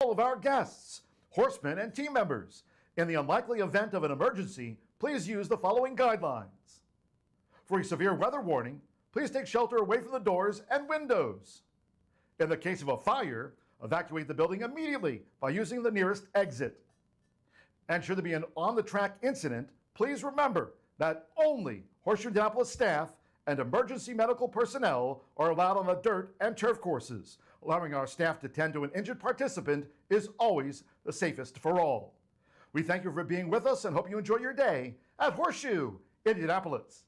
all of our guests, horsemen, and team members. In the unlikely event of an emergency, please use the following guidelines. For a severe weather warning, please take shelter away from the doors and windows. In the case of a fire, evacuate the building immediately by using the nearest exit. And should there be an on-the-track incident, please remember that only Horseshoe Indianapolis staff and emergency medical personnel are allowed on the dirt and turf courses. Allowing our staff to tend to an injured participant is always the safest for all. We thank you for being with us and hope you enjoy your day at Horseshoe Indianapolis.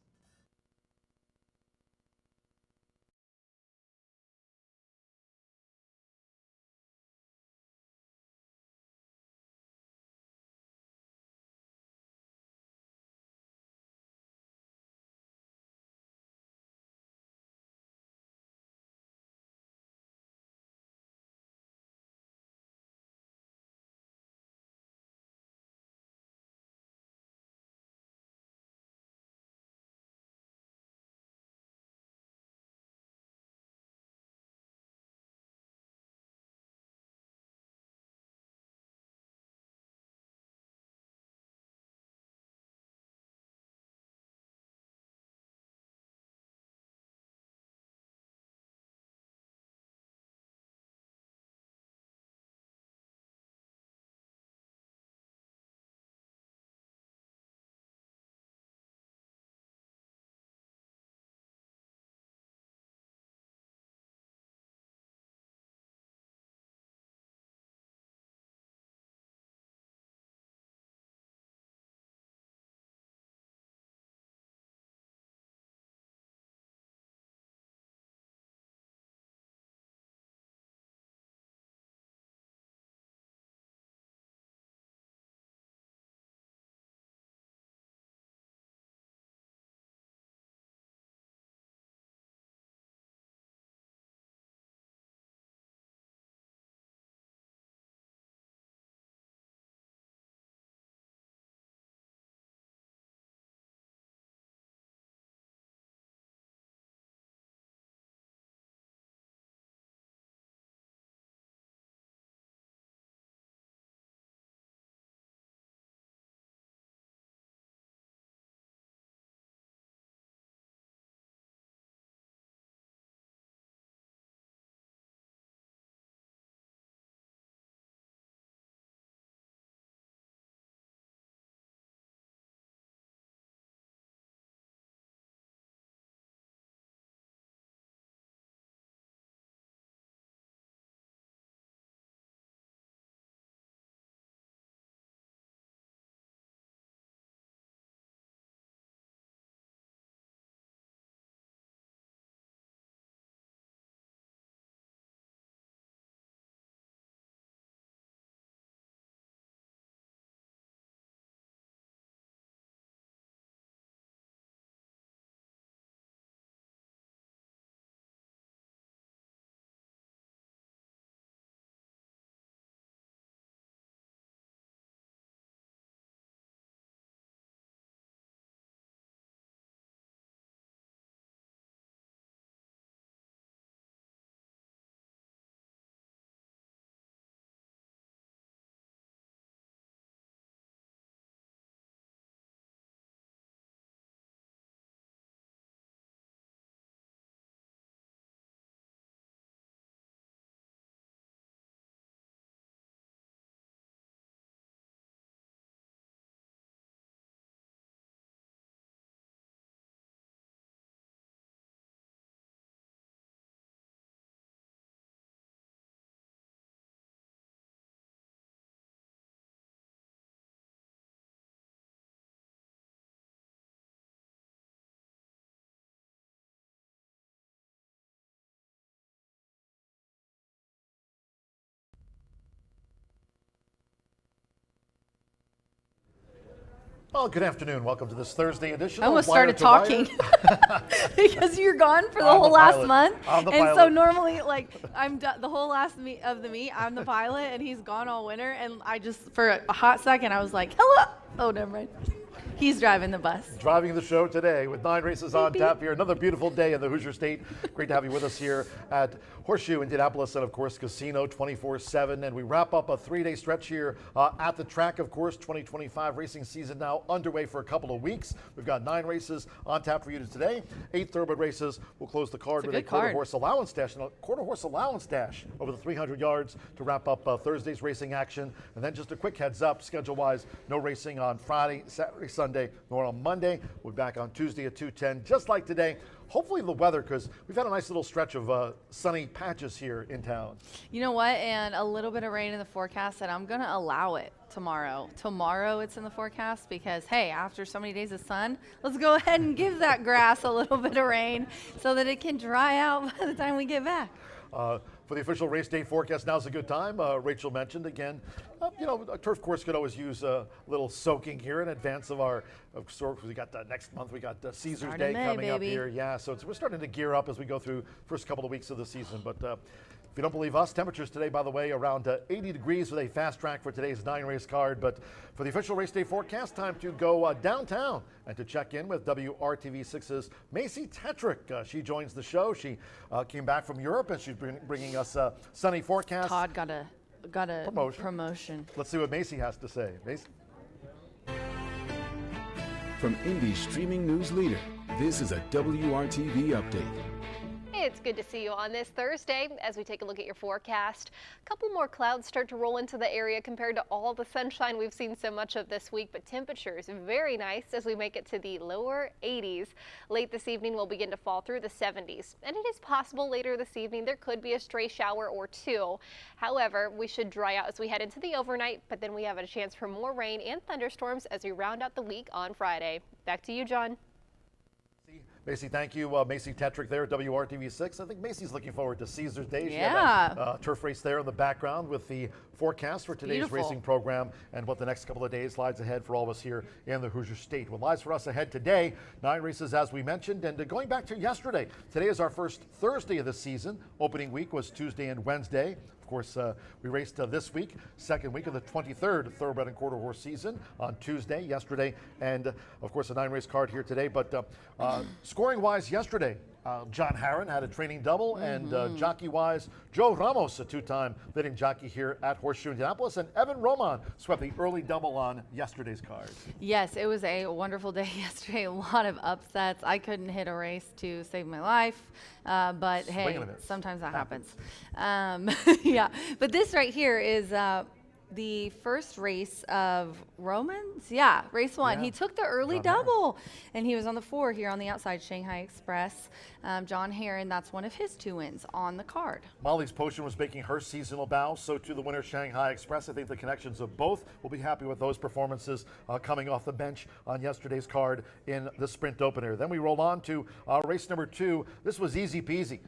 Well, good afternoon. Welcome to this Thursday edition. I almost started talking because you're gone for the whole last month. And so normally, like, I'm the whole last of the meet, I'm the pilot, and he's gone all winter. And I just, for a hot second, I was like, hello. Oh, never mind. He's driving the bus. Driving the show today with 9 races on tap here. Another beautiful day in the Hoosier State. Great to have you with us here at Horseshoe Indianapolis and, of course, Casino 24/7. And we wrap up a 3-day stretch here at the track, of course. 2025 racing season now underway for a couple of weeks. We've got 9 races on tap for you today. 8 thoroughbred races. We'll close the card with a quarter horse allowance dash. And a quarter horse allowance dash over the 300 yards to wrap up Thursday's racing action. And then just a quick heads up, schedule-wise, no racing on Friday, Saturday, Sunday, nor on Monday. We'll be back on Tuesday at 2:10, just like today. Hopefully the weather, because we've had a nice little stretch of sunny patches here in town. You know what? And a little bit of rain in the forecast, and I'm going to allow it tomorrow. Tomorrow it's in the forecast because, hey, after so many days of sun, let's go ahead and give that grass a little bit of rain so that it can dry out by the time we get back. For the official race day forecast, now's a good time. Rachel mentioned again, a turf course could always use a little soaking here in advance of our. We got next month. We got Caesar's Day coming up here. Yeah, so we're starting to gear up as we go through first couple of weeks of the season. But if you don't believe us, temperatures today, by the way, around 80 degrees with a fast track for today's 9-race card. But for the official race day forecast, time to go downtown and to check in with WRTV6's Macy Tetrick. She joins the show. She came back from Europe and she's bringing us a sunny forecast. Todd got a promotion. Let's see what Macy has to say. Macy? From Indy's streaming news leader, this is a WRTV update. It's good to see you on this Thursday as we take a look at your forecast. A couple more clouds start to roll into the area compared to all the sunshine we've seen so much of this week, but temperatures very nice as we make it to the lower 80s. Late this evening we'll begin to fall through the 70s, and it is possible later this evening there could be a stray shower or two. However, we should dry out as we head into the overnight, but then we have a chance for more rain and thunderstorms as we round out the week on Friday. Back to you, John. Macy, thank you. Macy Tetrick there at WRTV6. I think Macy's looking forward to Caesar's Day. She yeah. had a turf race there in the background with the forecast for today's racing program and what the next couple of days lies ahead for all of us here in the Hoosier State. What lies for us ahead today, 9 races as we mentioned, and going back to yesterday, today is our first Thursday of the season. Opening week was Tuesday and Wednesday. Of course, we raced this week, second week of the 23rd Thoroughbred and Quarter Horse season on Tuesday, yesterday, and of course a 9-race card here today. But scoring-wise yesterday, John Harron had a training double, and jockey-wise, Joe Ramos, a 2-time leading jockey here at Horseshoe Indianapolis, and Evan Roman swept the early double on yesterday's card. Yes, it was a wonderful day yesterday. A lot of upsets. I couldn't hit a race to save my life, but hey, sometimes that happens. Yeah, but this right here is the first race of Roman's. Yeah, race 1. Yeah. He took the early double, and he was on the 4 here on the outside, Shanghai Express. John Herron, that's one of his 2 wins on the card. Molly's Potion was making her seasonal bow, so to the winner, Shanghai Express. I think the connections of both will be happy with those performances coming off the bench on yesterday's card in the sprint opener. Then we roll on to race number 2. This was easy peasy.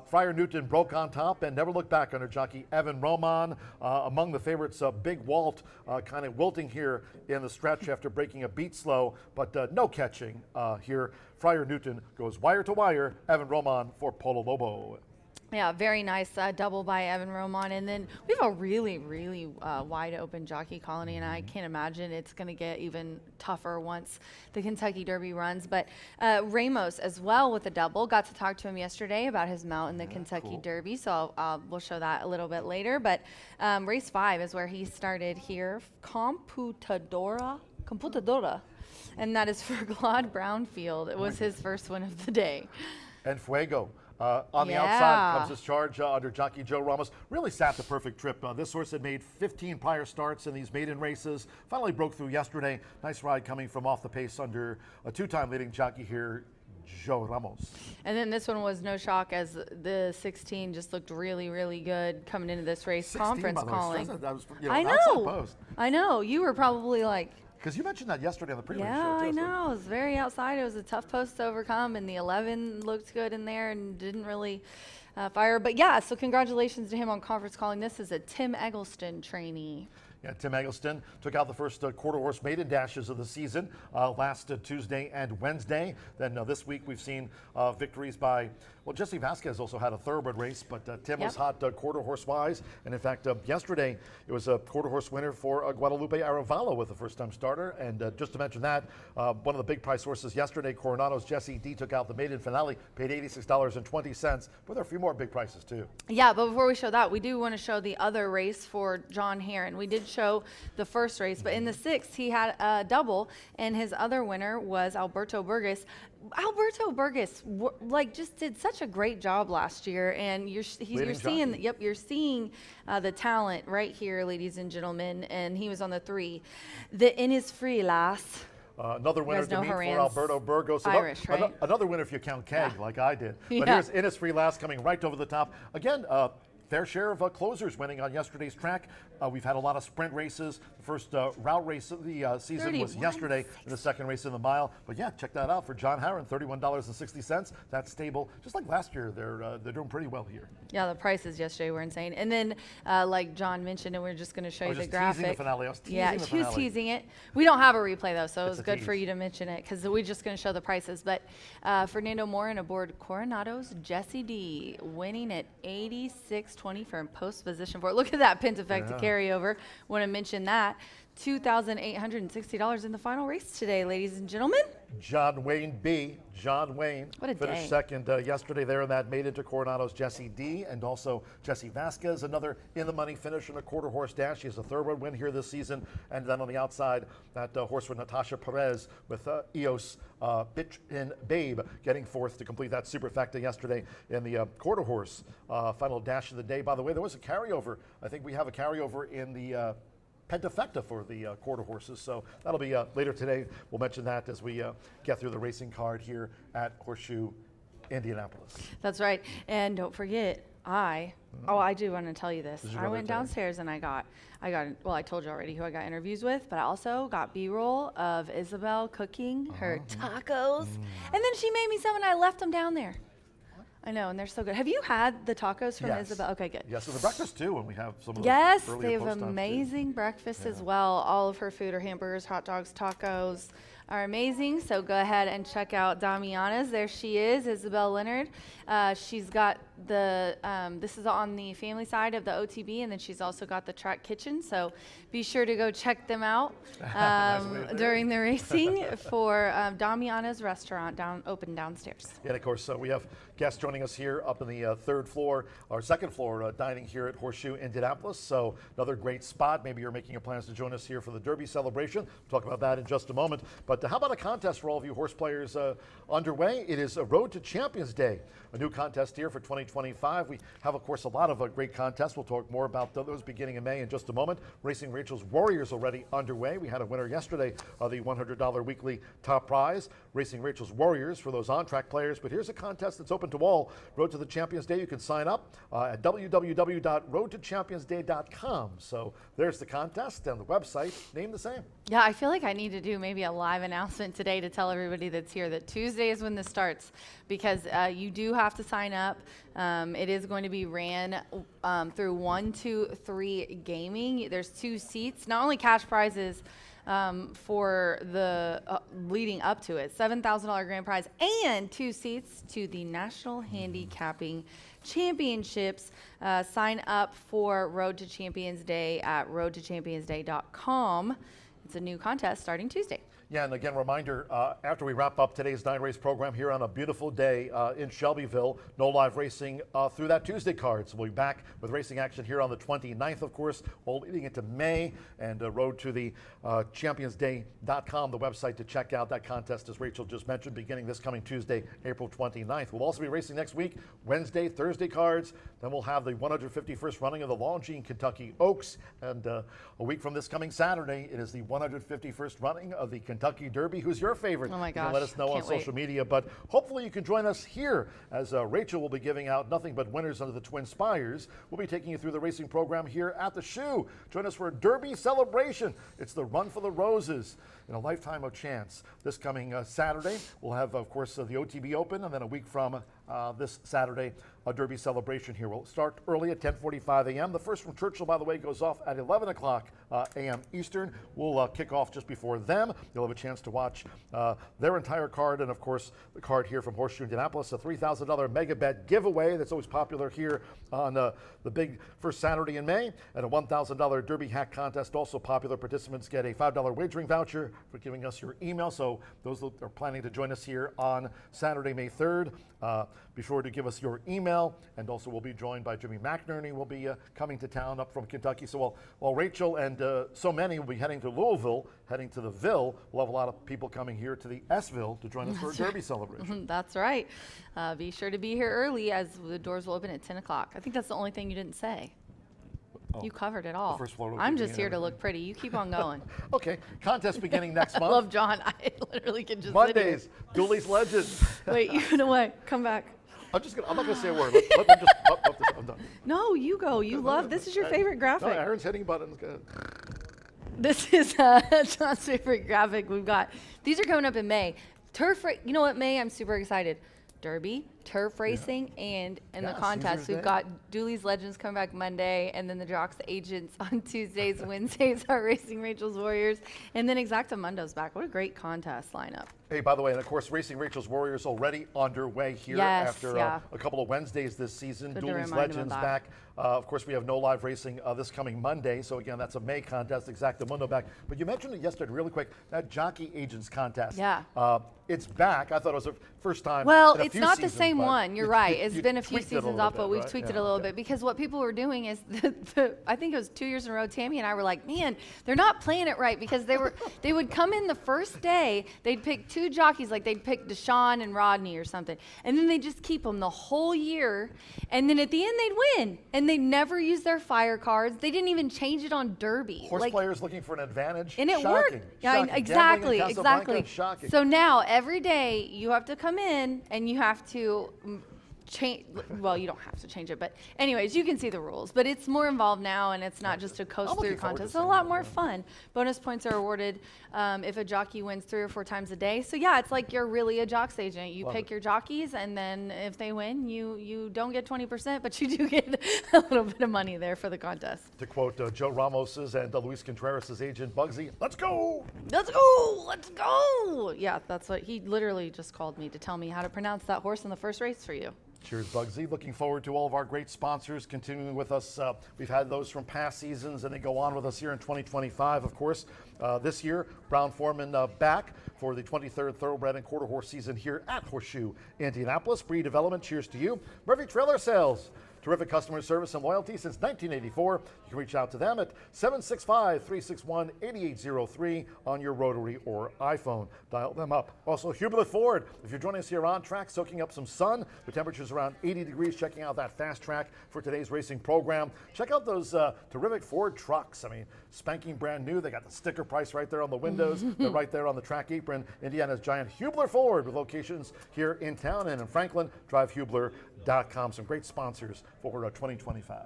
Friar Newton broke on top and never looked back under jockey Evan Roman. Among the favorites, Big Walt kind of wilting here in the stretch after breaking a beat slow, but no catching here. Friar Newton goes wire to wire. Evan Roman for Polo Lobo. Yeah, very nice double by Evan Roman. And then we have a really, really wide open jockey colony, and I can't imagine it's going to get even tougher once the Kentucky Derby runs. But Ramos as well with a double. Got to talk to him yesterday about his mount in the Kentucky Derby, so we'll show that a little bit later. But race 5 is where he started here, Computadora. And that is for Claude Brownfield. It was his first win of the day. And Fuego. On the outside comes his charge under jockey Joe Ramos. Really sat the perfect trip. This horse had made 15 prior starts in these maiden races. Finally broke through yesterday. Nice ride coming from off the pace under a 2-time leading jockey here, Joe Ramos. And then this one was no shock as the 16 just looked really, really good coming into this race. 16, Conference calling. I know. You were probably like, because you mentioned that yesterday on the pre-race show. Yeah, I know. It was very outside. It was a tough post to overcome, and the 11 looked good in there and didn't really fire. But yeah, so congratulations to him on conference calling. This is a Tim Eggleston trainee. Yeah, Tim Eggleston took out the first quarter horse maiden dashes of the season last Tuesday and Wednesday. Then this week we've seen victories by, well, Jesse Vasquez also had a thoroughbred race, but Tim was hot quarter horse wise. And in fact, yesterday it was a quarter horse winner for Guadalupe Arevalo with a first time starter. And just to mention that, one of the big price horses yesterday, Coronado's Jesse D, took out the maiden finale, paid $86.20, but there are a few more big prices too. Yeah, but before we show that, we do want to show the other race for John Heron. We did show the first race, but in the sixth, he had a double, and his other winner was Alberto Burgos. Alberto Burgos, just did such a great job last year, and you're seeing the talent right here, ladies and gentlemen. And he was on the 3, the Innisfree Lass. Another winner to meet for Alberto Burgos. Irish, right? Another winner if you count Keg, like I did. But here's Innisfree Lass coming right over the top. Again, fair share of closers winning on yesterday's track. We've had a lot of sprint races. The first route race of the season was yesterday in the second race in the mile. But yeah, check that out for John Heron, $31.60. That's stable. Just like last year, they're doing pretty well here. Yeah, the prices yesterday were insane. And then, like John mentioned, and we're just going to show you the graphic. Teasing the finale. I was teasing yeah, the he was finale. teasing it. We don't have a replay though, so it was good tease. for you to mention it because we're just going to show the prices. But Fernando Morin aboard Coronado's Jesse D, winning at $86.20 for post position 4. Look at that Pentafecta carryover. Want to mention that. $2,860 in the final race today, ladies and gentlemen. John Wayne B. John Wayne What a finished day. second yesterday there in that maiden to Coronado's Jesse D, and also Jesse Vasquez, another in-the-money finish in a quarter horse dash. She has a thoroughbred win here this season. And then on the outside, that horse with Natasha Perez with EOS Bitch and Babe getting fourth to complete that superfecta yesterday in the quarter horse final dash of the day. By the way, there was a carryover. I think we have a carryover in the Pentafecta for the quarter horses, so that'll be later today. We'll mention that as we get through the racing card here at Horseshoe Indianapolis. That's right. And don't forget, I do want to tell you this. I went downstairs and I got, well, I told you already who I got interviews with, but I also got B-roll of Isabel cooking her tacos. And then she made me some and I left them down there. I know, and they're so good. Have you had the tacos from Isabel? Okay, good. Yes, and the breakfast too, when we have some of those Yes, earlier they have post times, too. amazing breakfast as well. All of her food, her hamburgers, hot dogs, tacos are amazing. So go ahead and check out Damiana's. There she is, Isabel Leonard. She's got the, this is on the family side of the OTB, and then she's also got the track kitchen. So be sure to go check them out during the racing for Damiana's restaurant open downstairs. Yeah, and of course, we have guests joining us here up in the third floor, or second floor, dining here at Horseshoe Indianapolis. So another great spot. Maybe you're making your plans to join us here for the Derby celebration. We'll talk about that in just a moment. But how about a contest for all of you horse players underway? It is a Road to Champions Day, a new contest here for 2025. We have, of course, a lot of great contests. We'll talk more about those beginning in May in just a moment. Racing Rachel's Warriors already underway. We had a winner yesterday of the $100 weekly top prize. Racing Rachel's Warriors for those on-track players. But here's a contest that's open to all. Road to the Champions Day. You can sign up at www.roadtochampionsday.com. So there's the contest, and the website named the same. Yeah, I feel like I need to do maybe a live announcement today to tell everybody that's here that Tuesday is when this starts, because you do have to sign up. It is going to be ran through 1-2-3 Gaming. There's 2 seats, not only cash prizes for the leading up to it, $7,000 grand prize, and 2 seats to the National Handicapping Championships. Sign up for Road to Champions Day at roadtochampionsday.com. It's a new contest starting Tuesday. Yeah, and again, reminder, after we wrap up today's 9-race program here on a beautiful day in Shelbyville, no live racing through that Tuesday card. So we'll be back with racing action here on the 29th, of course, all leading into May, and road to the championsday.com, the website to check out that contest, as Rachel just mentioned, beginning this coming Tuesday, April 29th. We'll also be racing next week, Wednesday, Thursday cards. Then we'll have the 151st running of the Longines Kentucky Oaks. And a week from this coming Saturday, it is the 151st running of the Kentucky Derby. Who's your favorite? Oh my gosh. You can let us know on social media, but hopefully you can join us here, as Rachel will be giving out nothing but winners under the Twin Spires. We'll be taking you through the racing program here at the Shoe. Join us for a Derby celebration. It's the Run for the Roses in a lifetime of chance. This coming Saturday, we'll have, of course, the OTB Open, and then a week from this Saturday Derby celebration here. We'll start early at 10:45 a.m. The first from Churchill, by the way, goes off at 11 o'clock a.m. Eastern. We'll kick off just before them. You'll have a chance to watch their entire card, and of course the card here from Horseshoe Indianapolis, a $3,000 mega bet giveaway that's always popular here on the big first Saturday in May, and a $1,000 Derby hack contest, also popular. Participants get a $5 wagering voucher for giving us your email. So those that are planning to join us here on Saturday, May 3rd, be sure to give us your email, and also we'll be joined by Jimmy McNerney. Will be coming to town up from Kentucky. So while Rachel and so many will be heading to Louisville, heading to the Ville, we'll have a lot of people coming here to the S-Ville to join us for a Derby celebration. That's right. Be sure to be here early, as the doors will open at 10 o'clock. I think that's the only thing you didn't say. Oh, you covered it all. first floor I'm opening just and here to everything. look pretty. You keep on going. Okay, contest beginning next I month. love John. I literally can just Mondays, Dooley's Legends. sit here. Wait, you know what? Come back. I'm not gonna say a word. Let them just up this. I'm done. No, you go. You love. This is your favorite graphic. No, Aaron's hitting buttons. Good. This is John's favorite graphic. We've got, these are coming up in May. You know what, May, I'm super excited. Derby, turf racing, and in the Yeah, contest, Caesar's we've Day. got Dooley's Legends come back Monday, and then the Jocks Agents on Tuesdays. Wednesdays are Racing Rachel's Warriors, and then Exactamundo's back. What a great contest lineup. Hey, by the way, and of course, Racing Rachel's Warriors already underway here Yes, after yeah. A couple of Wednesdays this season. Good to Dooley's remind them of Legends that. back. Of course, we have no live racing this coming Monday. So again, that's a May contest. Exactamundo back. But you mentioned it yesterday, really quick. That Jockey Agents contest. Yeah. It's back. I thought it was the first time. Well, in a it's few not the seasons, same but one. You're right. It's you been a few tweaked it seasons little off, bit, but we've right? tweaked Yeah, it a little okay. bit, because what people were doing is, I think it was 2 years in a row, Tammy and I were like, man, they're not playing it right, because they would come in the first day, they'd pick two jockeys, like they'd pick Deshaun and Rodney or something, and then they just keep them the whole year, and then at the end they'd win, and they never use their fire cards. They didn't even change it on Derby. Horse Like, players looking for an advantage. and it Shocking. worked. Yeah, Shocking. exactly, Gambling in Casablanca, exactly. Shocking. So now every day you have to come in and you have to change. Well, you don't have to change it, but anyways, you can see the rules. But it's more involved now, and it's not just a coast I'm looking through forward to contest. It's a seeing lot it, more yeah. fun. Bonus points are awarded if a jockey wins 3 or 4 times a day. So yeah, it's like you're really a jocks agent. You Love pick it. your jockeys, and then if they win, you don't get 20%, but you do get a little bit of money there for the contest. To quote Joe Ramos's and Luis Contreras' agent, Bugsy, let's go. Let's go! Let's go! Yeah, that's what he literally just called me to tell me how to pronounce that horse in the first race for you. Cheers, Bugsy. Looking forward to all of our great sponsors continuing with us. We've had those from past seasons, and they go on with us here in 2025, of course. This year, Brown-Forman back for the 23rd Thoroughbred and Quarter Horse season here at Horseshoe Indianapolis. Breed Development, cheers to you. Murphy Trailer Sales. Terrific customer service and loyalty since 1984. You can reach out to them at 765-361-8803 on your rotary or iPhone. Dial them up. Also, Hublet Ford. If you're joining us here on track, soaking up some sun, the temperature's around 80 degrees, checking out that fast track for today's racing program. Check out those terrific Ford trucks. I mean, spanking brand new. They got the sticker price right there on the windows. They're right there on the track apron. Indiana's giant Hubler Ford, with locations here in town and in Franklin. Drive Hubler.com. Some great sponsors for 2025.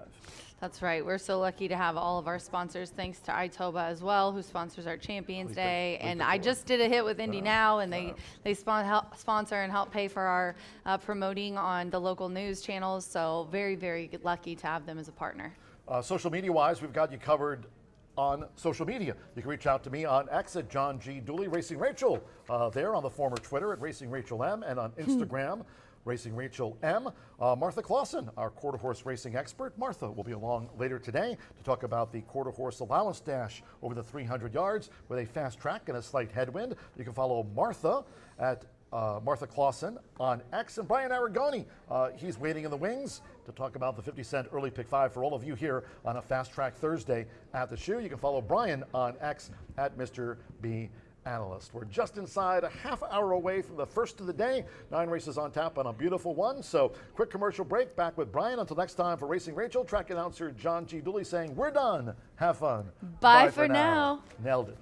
That's right. We're so lucky to have all of our sponsors. Thanks to Itoba as well, who sponsors our Champions Day. And I just did a hit with Indy Now, and they help sponsor and help pay for our promoting on the local news channels. So very, very lucky to have them as a partner. Social media-wise, we've got you covered on social media. You can reach out to me on X at John G. Dooley, Racing Rachel, there on the former Twitter at Racing Rachel M, and on Instagram, Racing Rachel M. Martha Clausen, our quarter horse racing expert. Martha will be along later today to talk about the quarter horse allowance dash over the 300 yards with a fast track and a slight headwind. You can follow Martha at Martha Clausen on X, and Brian Aragoni. He's waiting in the wings to talk about the 50-cent early pick 5 for all of you here on a Fast Track Thursday at the shoe. You can follow Brian on X at Mr. B Analyst. We're just inside a half hour away from the first of the day. 9 races on tap on a beautiful one. So quick commercial break. Back with Brian. Until next time, for Racing Rachel, track announcer John G. Dooley saying, we're done. Have fun. Bye for now. Nailed it.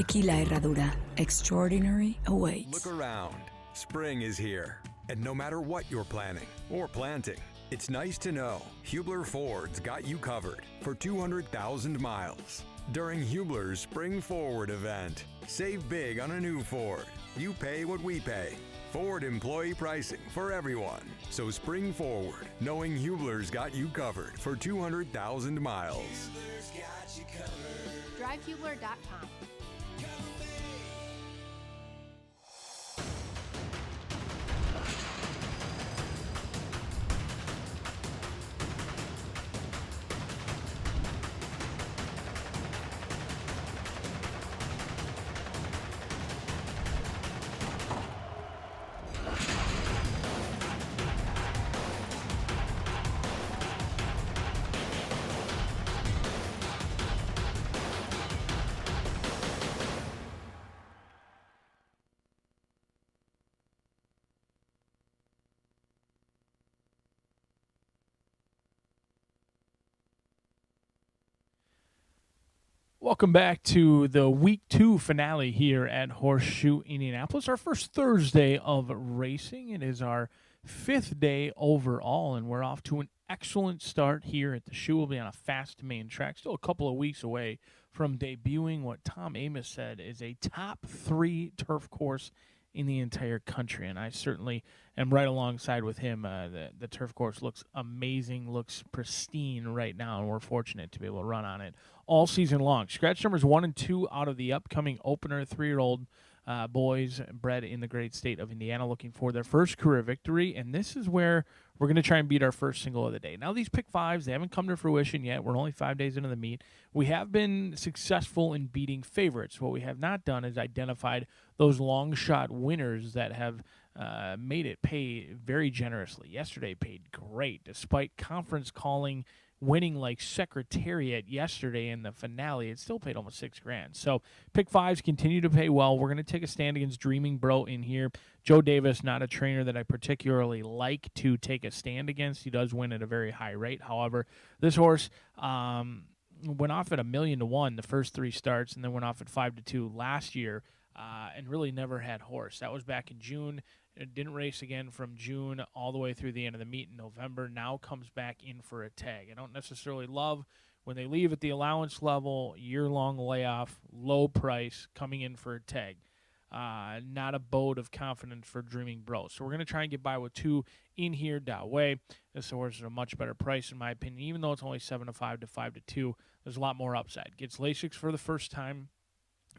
Tequila Herradura. Extraordinary awaits. Look around. Spring is here. And no matter what you're planning or planting, it's nice to know Hubler Ford's got you covered for 200,000 miles. During Hubler's Spring Forward event, save big on a new Ford. You pay what we pay. Ford employee pricing for everyone. So spring forward, knowing Hubler's got you covered for 200,000 miles. DriveHubler.com. Welcome back to the Week 2 finale here at Horseshoe Indianapolis. Our first Thursday of racing. It is our 5th day overall, and we're off to an excellent start here at the shoe. We'll be on a fast main track. Still a couple of weeks away from debuting what Tom Amos said is a top 3 turf course in the entire country, and I certainly am right alongside with him. The turf course looks amazing, looks pristine right now, and we're fortunate to be able to run on it all season long. Scratch numbers 1 and 2 out of the upcoming opener. 3-year-old boys bred in the great state of Indiana looking for their first career victory, and this is where we're going to try and beat our first single of the day. Now, these pick fives, they haven't come to fruition yet. We're only 5 days into the meet. We have been successful in beating favorites. What we have not done is identified those long shot winners that have made it pay very generously. Yesterday paid great, despite conference calling winning like Secretariat yesterday in the finale. It still paid almost $6,000. So pick fives continue to pay well. We're going to take a stand against Dreaming Bro in here. Joe Davis, not a trainer that I particularly like to take a stand against. He does win at a very high rate. However, this horse went off at $1,000,000 the first 3 starts, and then went off at 5-2 last year, and really never had horse. That was back in June. It didn't race again from June all the way through the end of the meet in November. Now comes back in for a tag. I don't necessarily love when they leave at the allowance level, year-long layoff, low price, coming in for a tag. Not a boat of confidence for Dreaming Bro. So we're going to try and get by with 2 in here that way. This horse is a much better price in my opinion. Even though it's only 7-5 to 5-2, there's a lot more upside. Gets Lasix for the first time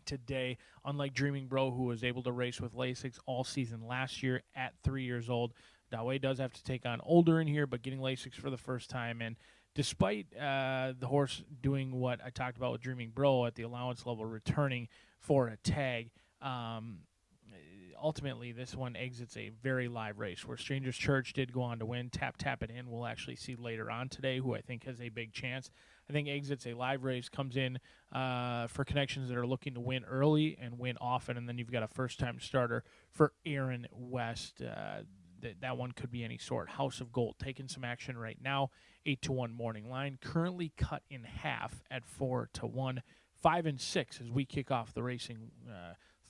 today, unlike Dreaming Bro, who was able to race with Lasix all season last year at 3 years old. Dawe does have to take on older in here, but getting Lasix for the first time. And despite the horse doing what I talked about with Dreaming Bro at the allowance level, returning for a tag, ultimately this one exits a very live race where Stranger's Church did go on to win. Tap It In, we'll actually see later on today, who I think has a big chance. I think exits a live race, comes in for connections that are looking to win early and win often, and then you've got a first-time starter for Aaron West. That one could be any sort. House of Gold taking some action right now. 8-1 morning line, currently cut in half at 4-1. 5 and 6 as we kick off the racing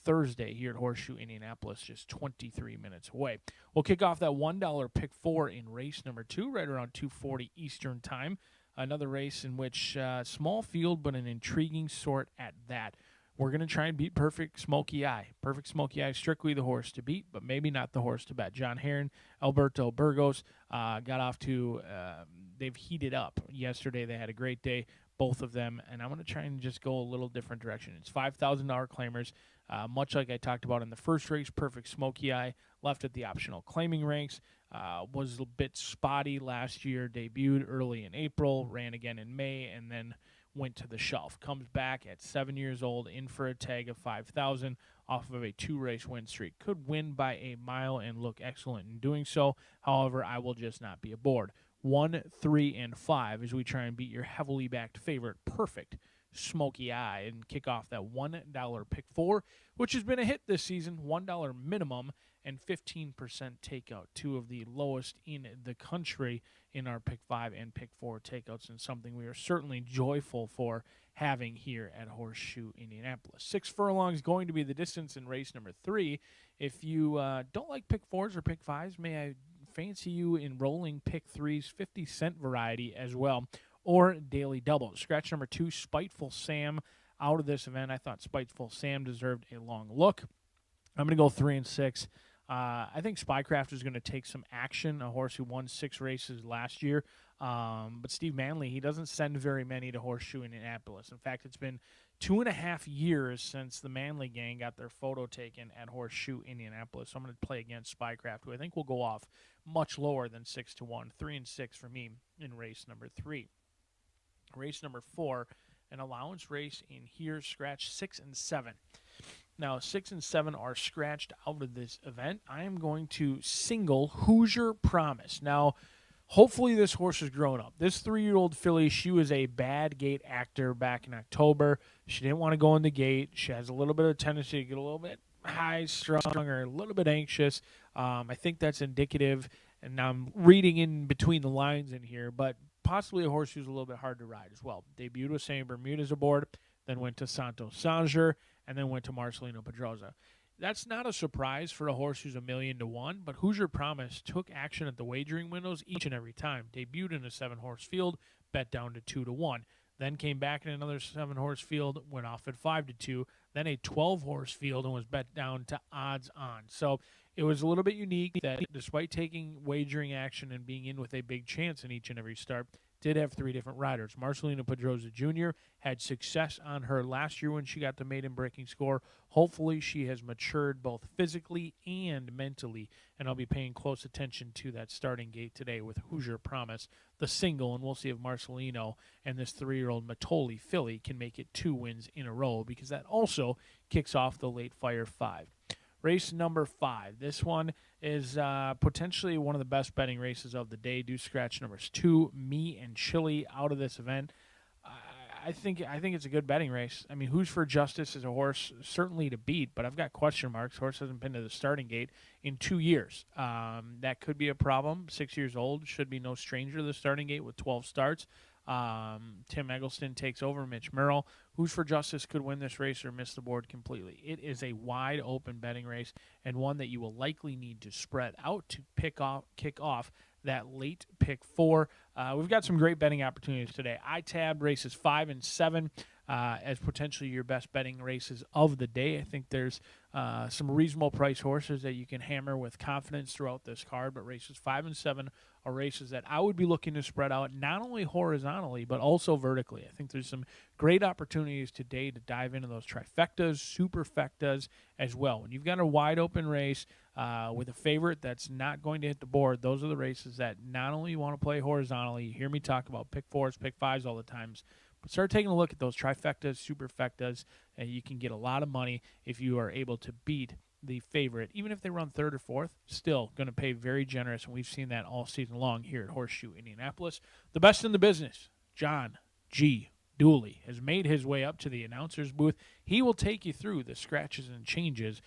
Thursday here at Horseshoe Indianapolis, just 23 minutes away. We'll kick off that $1 pick 4 in race number 2, right around 2:40 Eastern time. Another race in which small field, but an intriguing sort at that. We're going to try and beat Perfect Smoky Eye. Perfect Smoky Eye, strictly the horse to beat, but maybe not the horse to bet. John Heron, Alberto Burgos got off to, they've heated up. Yesterday they had a great day, both of them, and I'm going to try and just go a little different direction. It's $5,000 claimers, much like I talked about in the first race. Perfect Smoky Eye left at the optional claiming ranks. Was a bit spotty last year, debuted early in April, ran again in May, and then went to the shelf. Comes back at 7 years old, in for a tag of $5,000 off of a 2-race win streak. Could win by a mile and look excellent in doing so. However, I will just not be aboard. 1, 3, and 5 as we try and beat your heavily backed favorite, Perfect Smoky Eye, and kick off that $1 pick 4, which has been a hit this season, $1 minimum and 15% takeout, two of the lowest in the country in our Pick 5 and Pick 4 takeouts, and something we are certainly joyful for having here at Horseshoe Indianapolis. 6 furlongs going to be the distance in race number 3. If you don't like Pick 4s or Pick 5s, may I fancy you enrolling Pick 3's 50-cent variety as well, or daily double. Scratch number 2, Spiteful Sam, out of this event. I thought Spiteful Sam deserved a long look. I'm going to go 3 and 6. I think Spycraft is going to take some action, a horse who won 6 races last year. But Steve Manley, he doesn't send very many to Horseshoe Indianapolis. In fact, it's been 2.5 years since the Manley gang got their photo taken at Horseshoe Indianapolis. So I'm going to play against Spycraft, who I think will go off much lower than 6-1. 3 and 6 for me in race number 3. Race number 4, an allowance race in here, scratch 6 and 7. Now, 6 and 7 are scratched out of this event. I am going to single Hoosier Promise. Now, hopefully this horse has grown up. This 3-year-old filly, she was a bad gate actor back in October. She didn't want to go in the gate. She has a little bit of tendency to get a little bit high strung or a little bit anxious. I think that's indicative, and now I'm reading in between the lines in here, but possibly a horse who's a little bit hard to ride as well. Debuted with St. Bermuda's aboard, then went to Santos Sanger, and then went to Marcelino Pedroza. That's not a surprise for a horse who's $1,000,000 to 1, but Hoosier Promise took action at the wagering windows each and every time. Debuted in a 7-horse field, bet down to 2-1. Then came back in another 7-horse field, went off at 5-2. Then a 12-horse field and was bet down to odds on. So it was a little bit unique that despite taking wagering action and being in with a big chance in each and every start, did have 3 different riders. Marcelino Pedroza Jr. had success on her last year when she got the maiden breaking score. Hopefully she has matured both physically and mentally, and I'll be paying close attention to that starting gate today with Hoosier Promise, the single, and we'll see if Marcelino and this 3-year-old Matoli filly can make it 2 wins in a row, because that also kicks off the late fire 5. Race number 5. This one is potentially one of the best betting races of the day. Do scratch numbers 2, Me and Chili out of this event. I think it's a good betting race. I mean, Who's for Justice is a horse certainly to beat, but I've got question marks. Horse hasn't been to the starting gate in 2 years. That could be a problem. 6 years old, should be no stranger to the starting gate with 12 starts. Tim Eggleston takes over. Mitch Merrill. Who's for Justice could win this race or miss the board completely. It is a wide open betting race, and one that you will likely need to spread out to kick off that late pick 4. We've got some great betting opportunities today. I tabbed races 5 and 7 as potentially your best betting races of the day. I think there's some reasonable price horses that you can hammer with confidence throughout this card, but races 5 and 7 are races that I would be looking to spread out not only horizontally but also vertically. I think there's some great opportunities today to dive into those trifectas, superfectas as well. When you've got a wide open race with a favorite that's not going to hit the board, those are the races that not only you want to play horizontally, you hear me talk about pick 4s, pick 5s all the times, but start taking a look at those trifectas, superfectas, and you can get a lot of money if you are able to beat the favorite. Even if they run 3rd or 4th, still going to pay very generous, and we've seen that all season long here at Horseshoe Indianapolis. The best in the business, John G. Dooley, has made his way up to the announcer's booth. He will take you through the scratches and changes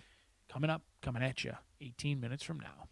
coming at you 18 minutes from now.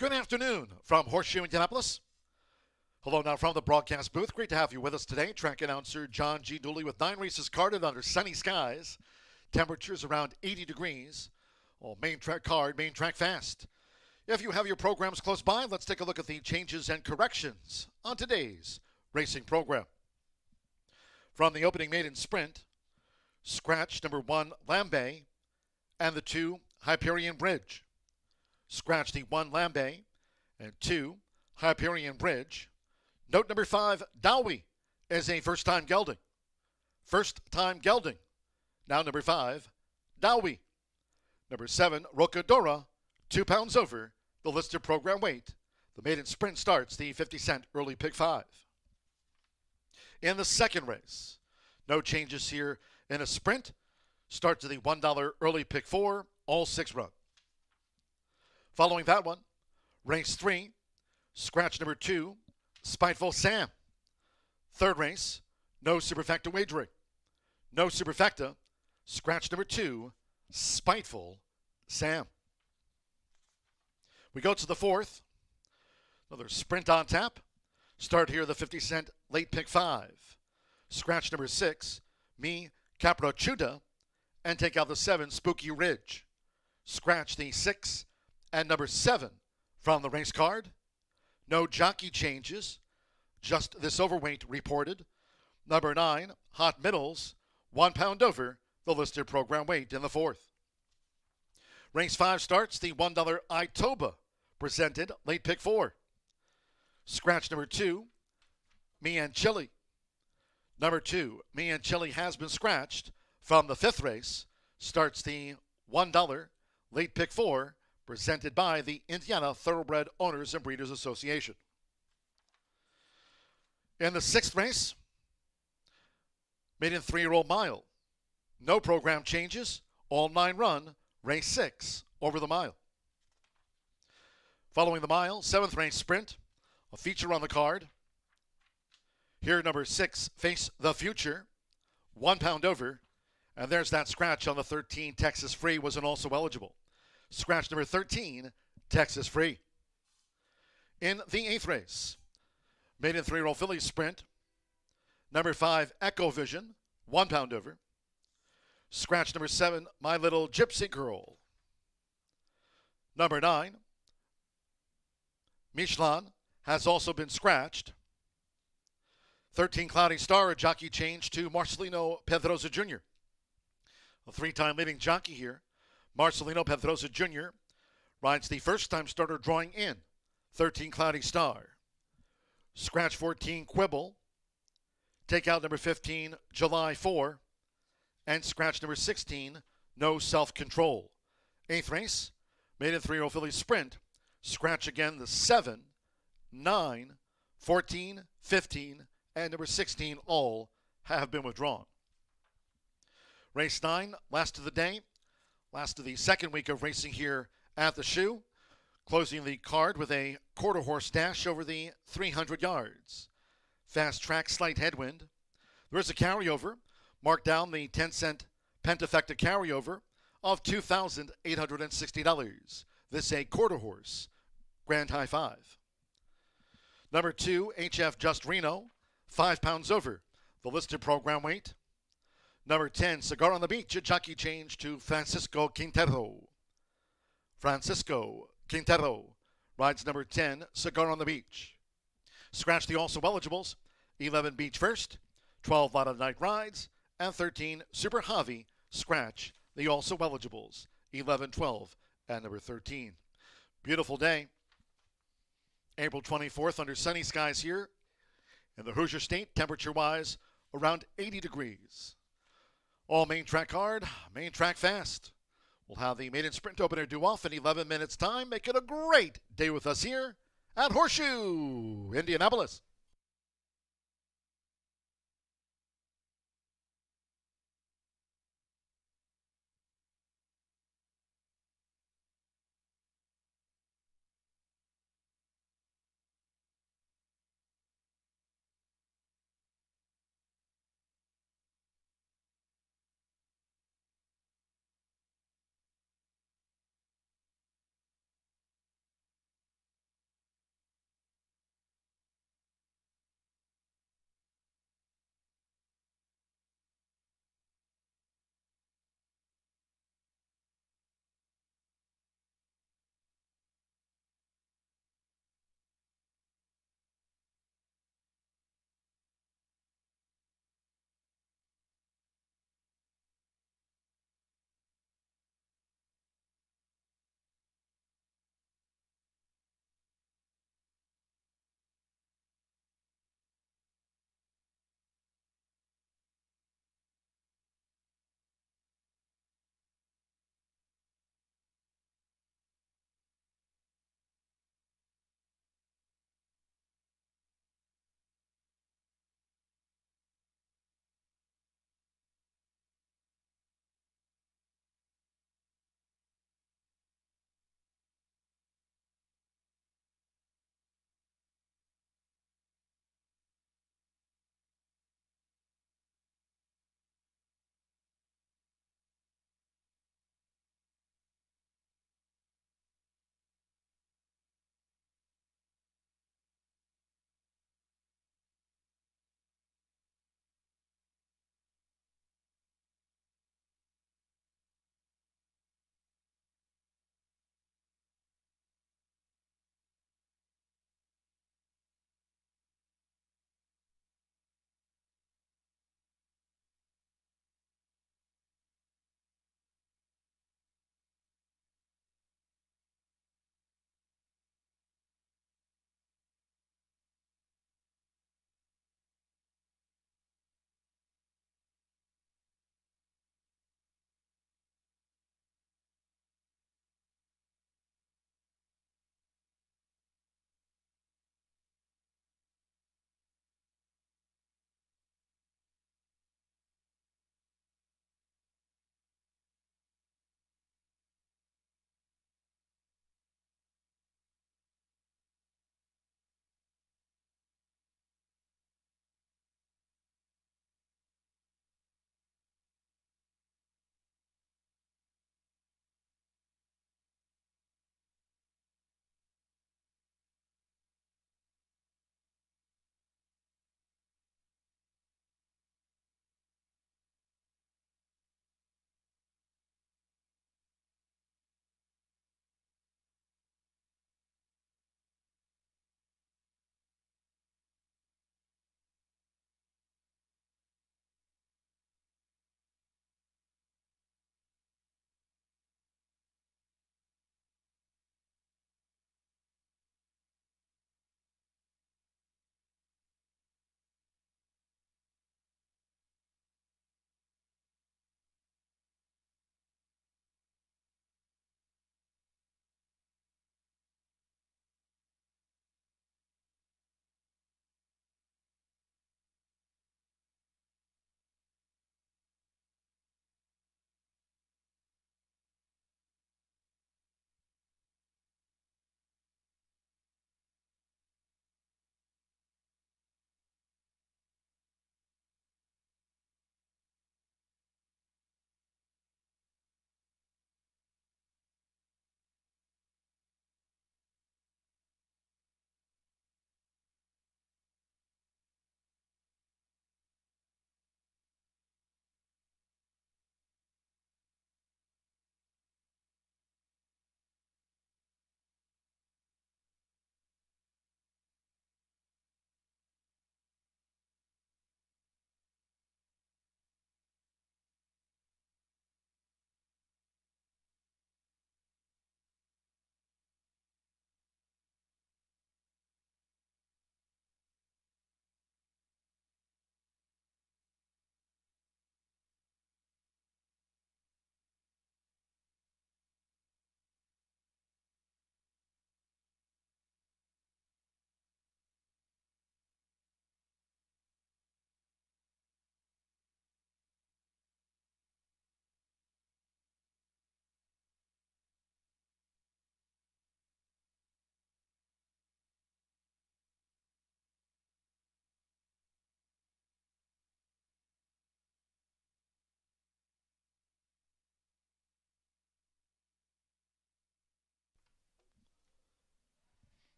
Good afternoon from Horseshoe Indianapolis. Hello now from the broadcast booth. Great to have you with us today. Track announcer John G. Dooley with 9 races carded under sunny skies. Temperatures around 80 degrees. Oh, main track card, main track fast. If you have your programs close by, let's take a look at the changes and corrections on today's racing program. From the opening maiden sprint, scratch number 1, Lambay, and the 2, Hyperion Bridge. Scratch the 1, Lambay, and 2, Hyperion Bridge. Note number 5, Dowie is a first-time gelding. First-time gelding. Now number 5, Dowie. Number 7, Rocadora, 2 pounds over the listed program weight. The maiden sprint starts the 50-cent early pick 5. In the second race, no changes here in a sprint. Start to the $1 early pick 4, all 6 run. Following that one, race 3, scratch number 2, Spiteful Sam. Third race, no superfecta wagering. No superfecta, scratch number 2, Spiteful Sam. We go to the fourth, another sprint on tap. Start here the 50-cent late pick 5. Scratch number 6, Me Caprachuda, and take out the 7, Spooky Ridge. Scratch the 6 and number 7 from the race card. No jockey changes, just this overweight reported. Number 9, Hot Middles, 1 pound over the listed program weight in the fourth. Race 5 starts the $1 Itoba, presented late pick 4. Scratch number 2, Me and Chili. Number 2, Me and Chili has been scratched from the fifth race. Starts the $1 late pick 4, presented by the Indiana Thoroughbred Owners and Breeders Association. In the sixth race, maiden 3-year-old mile. No program changes, all 9 run, race 6 over the mile. Following the mile, 7th race sprint, a feature on the card. Here, number 6, Face the Future, 1 pound over. And there's that scratch on the 13, Texas Free, wasn't also eligible. Scratch number 13, Texas Free. In the 8th race, maiden 3-year-old filly sprint, number 5, Echo Vision, 1 pound over. Scratch number 7, My Little Gypsy Girl. Number 9, Michelin, has also been scratched. 13, Cloudy Star, a jockey change to Marcelino Pedrosa Jr. A 3-time leading jockey here. Marcelino Pedrosa Jr. rides the first-time starter drawing in. 13, Cloudy Star. Scratch 14, Quibble. Take out number 15, July 4. And scratch number 16, No Self-Control. 8th race, maiden 3-year-old filly sprint. Scratch again the 7, 9, 14, 15, and number 16 all have been withdrawn. Race 9, last of the day, last of the second week of racing here at the Shoe. Closing the card with a quarter horse dash over the 300 yards. Fast track, slight headwind. There is a carryover. Mark down the 10-cent Pentafecta carryover of $2,860. This a quarter horse. Grand high 5. Number 2, HF Just Reno, 5 pounds over the listed program weight. Number 10, Cigar on the Beach, a jockey change to Francisco Quintero. Francisco Quintero rides number 10, Cigar on the Beach. Scratch the also eligibles, 11 Beach First, 12 Lot of Night Rides, and 13 Super Javi. Scratch the also eligibles, 11, 12, and number 13. Beautiful day. April 24th under sunny skies here in the Hoosier State, temperature-wise around 80 degrees. All main track hard, main track fast. We'll have the maiden sprint opener due off in 11 minutes' time. Make it a great day with us here at Horseshoe, Indianapolis.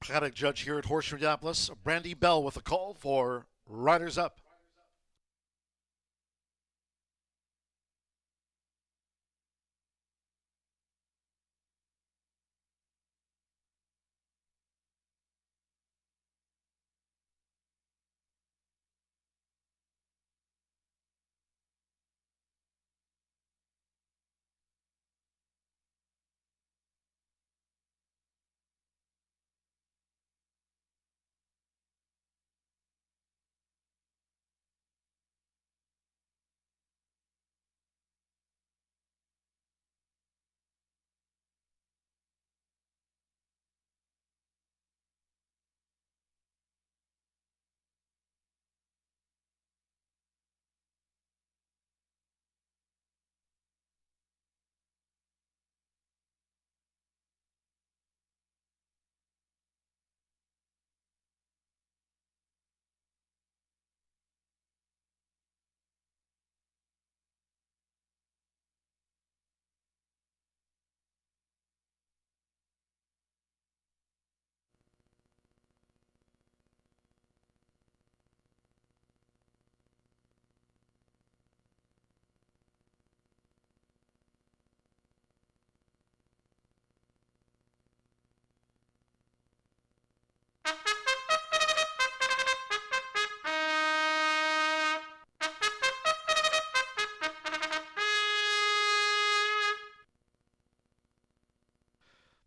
Paddock judge here at Horseshoe Indianapolis, Brandy Bell with a call for Riders Up.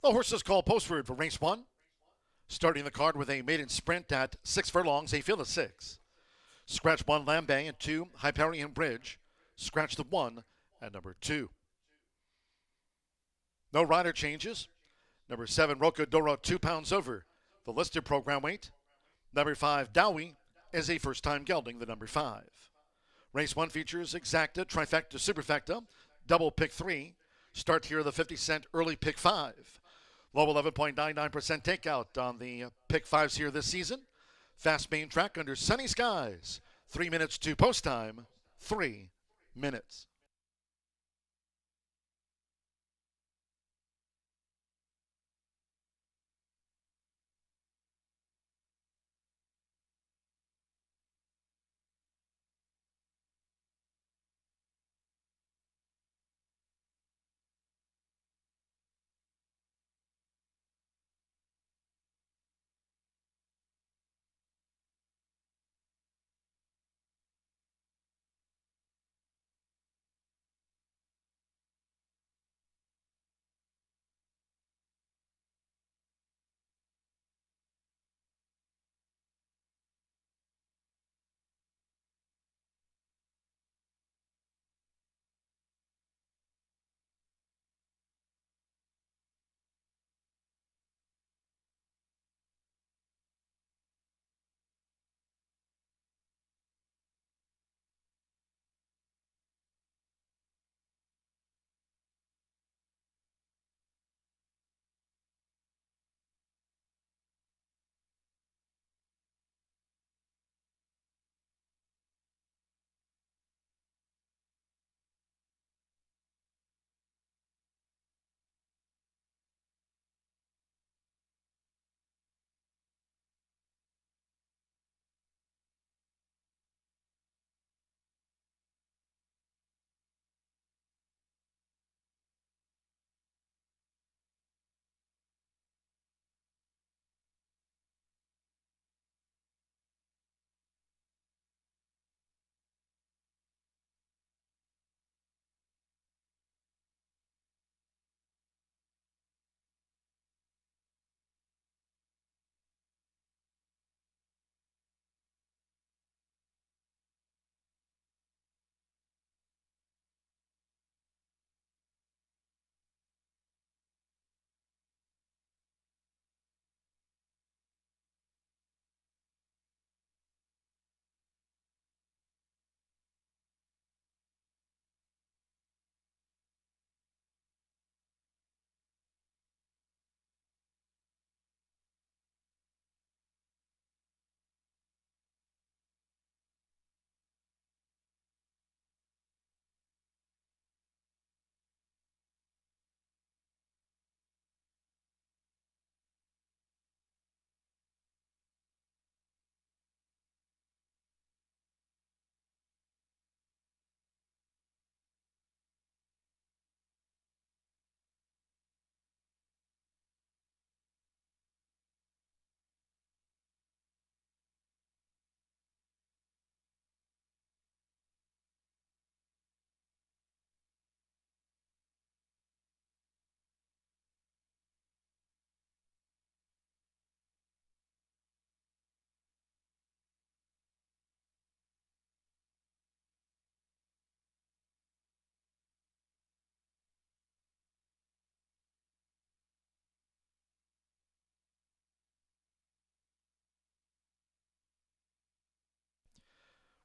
The horses call postword for race 1. Starting the card with a maiden sprint at 6 furlongs, a field of 6. Scratch 1, Lambay, and 2, Hyperion Bridge. Scratch the 1 and number 2. No rider changes. Number 7, Rocadoro, 2 pounds over the listed program weight. Number 5, Dowie, is a first-time gelding, the number 5. Race 1 features Exacta, Trifecta, Superfecta, Double Pick 3. Start here the 50-cent early Pick 5. Low 11.99% takeout on the Pick 5s here this season. Fast main track under sunny skies. 3 minutes to post time. 3 minutes.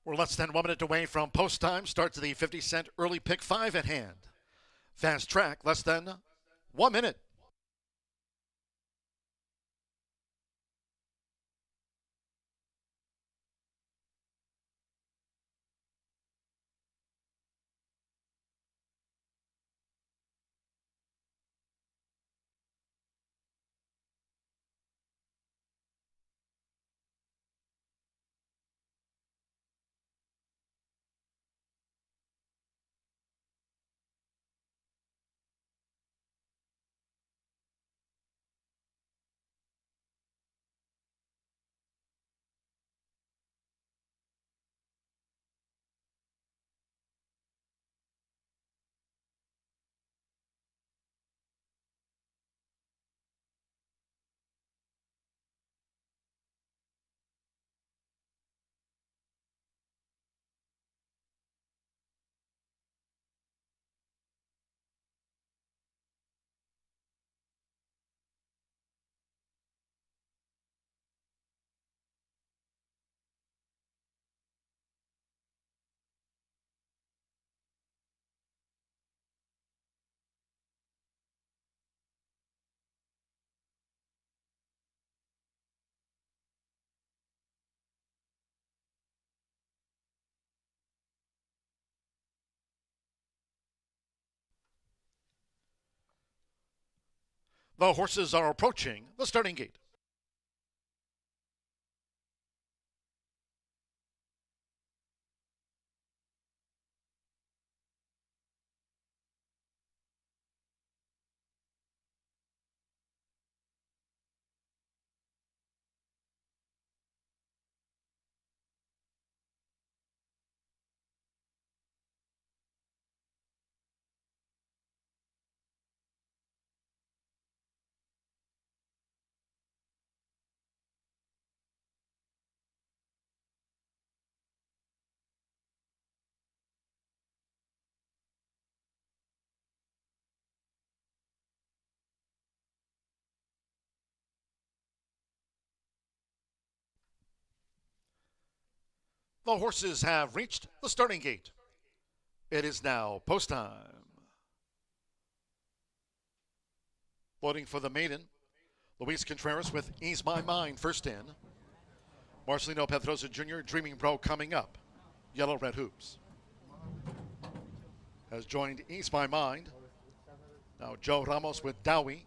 We're less than 1 minute away from post time. Starts the 50-cent early pick 5 at hand. Fast track, less than 1 minute. The horses are approaching the starting gate. The horses have reached the starting gate. It is now post time. Loading for the maiden, Luis Contreras with Ease My Mind first in. Marcelino Pedrosa Jr., Dreaming Bro coming up. Yellow red hoops. Has joined Ease My Mind. Now Joe Ramos with Dowie.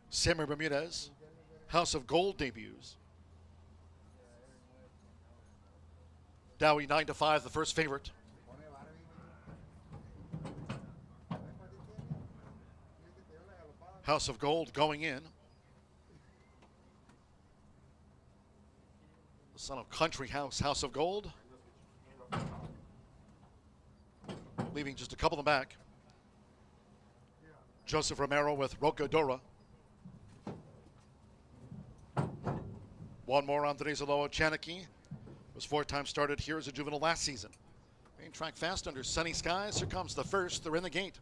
Sammy Bermudez, House of Gold debuts. Dowie 9-5, the first favorite. House of Gold going in. The son of Country House, House of Gold. Leaving just a couple in the back. Joseph Romero with Rocadora. One more, Andres Aloha Chanakey. Was 4 times started here as a juvenile last season. Main track fast under sunny skies. Here comes the first. They're in the gate.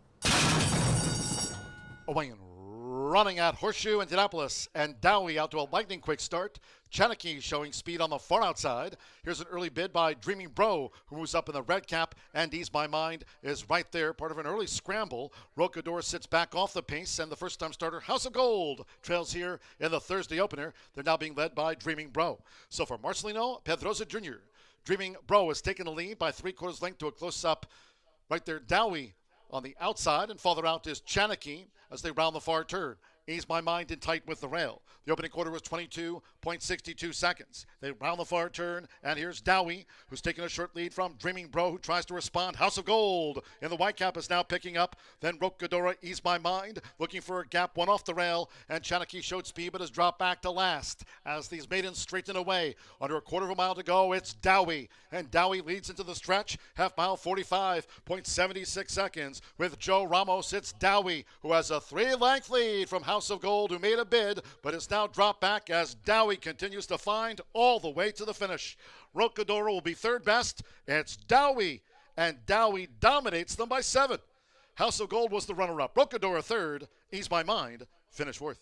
Away and running at Horseshoe Indianapolis, and Dowie out to a lightning quick start. Chanakey showing speed on the far outside. Here's an early bid by Dreaming Bro, who moves up in the red cap, and Ease My Mind is right there, part of an early scramble. Rocador sits back off the pace, and the first-time starter, House of Gold, trails here in the Thursday opener. They're now being led by Dreaming Bro. So for Marcelino Pedrosa Jr., Dreaming Bro has taken the lead by 3/4 length to a close-up. Right there, Dowie on the outside, and farther out is Chanakey as they round the far turn. Ease My Mind in tight with the rail. The opening quarter was 22.62 seconds. They round the far turn, and here's Dowie, who's taking a short lead from Dreaming Bro, who tries to respond. House of Gold in the white cap is now picking up. Then Rocadora, Ease My Mind, looking for a gap, one off the rail, and Chanakey showed speed but has dropped back to last. As these maidens straighten away, under a quarter of a mile to go, it's Dowie, and Dowie leads into the stretch, half mile 45.76 seconds. With Joe Ramos, it's Dowie, who has a 3-length lead from House of Gold, who made a bid, but it's now dropped back as Dowie continues to find all the way to the finish. Rocadora will be third best. It's Dowie, and Dowie dominates them by 7. House of Gold was the runner-up. Rocadora third. Ease My Mind finished fourth.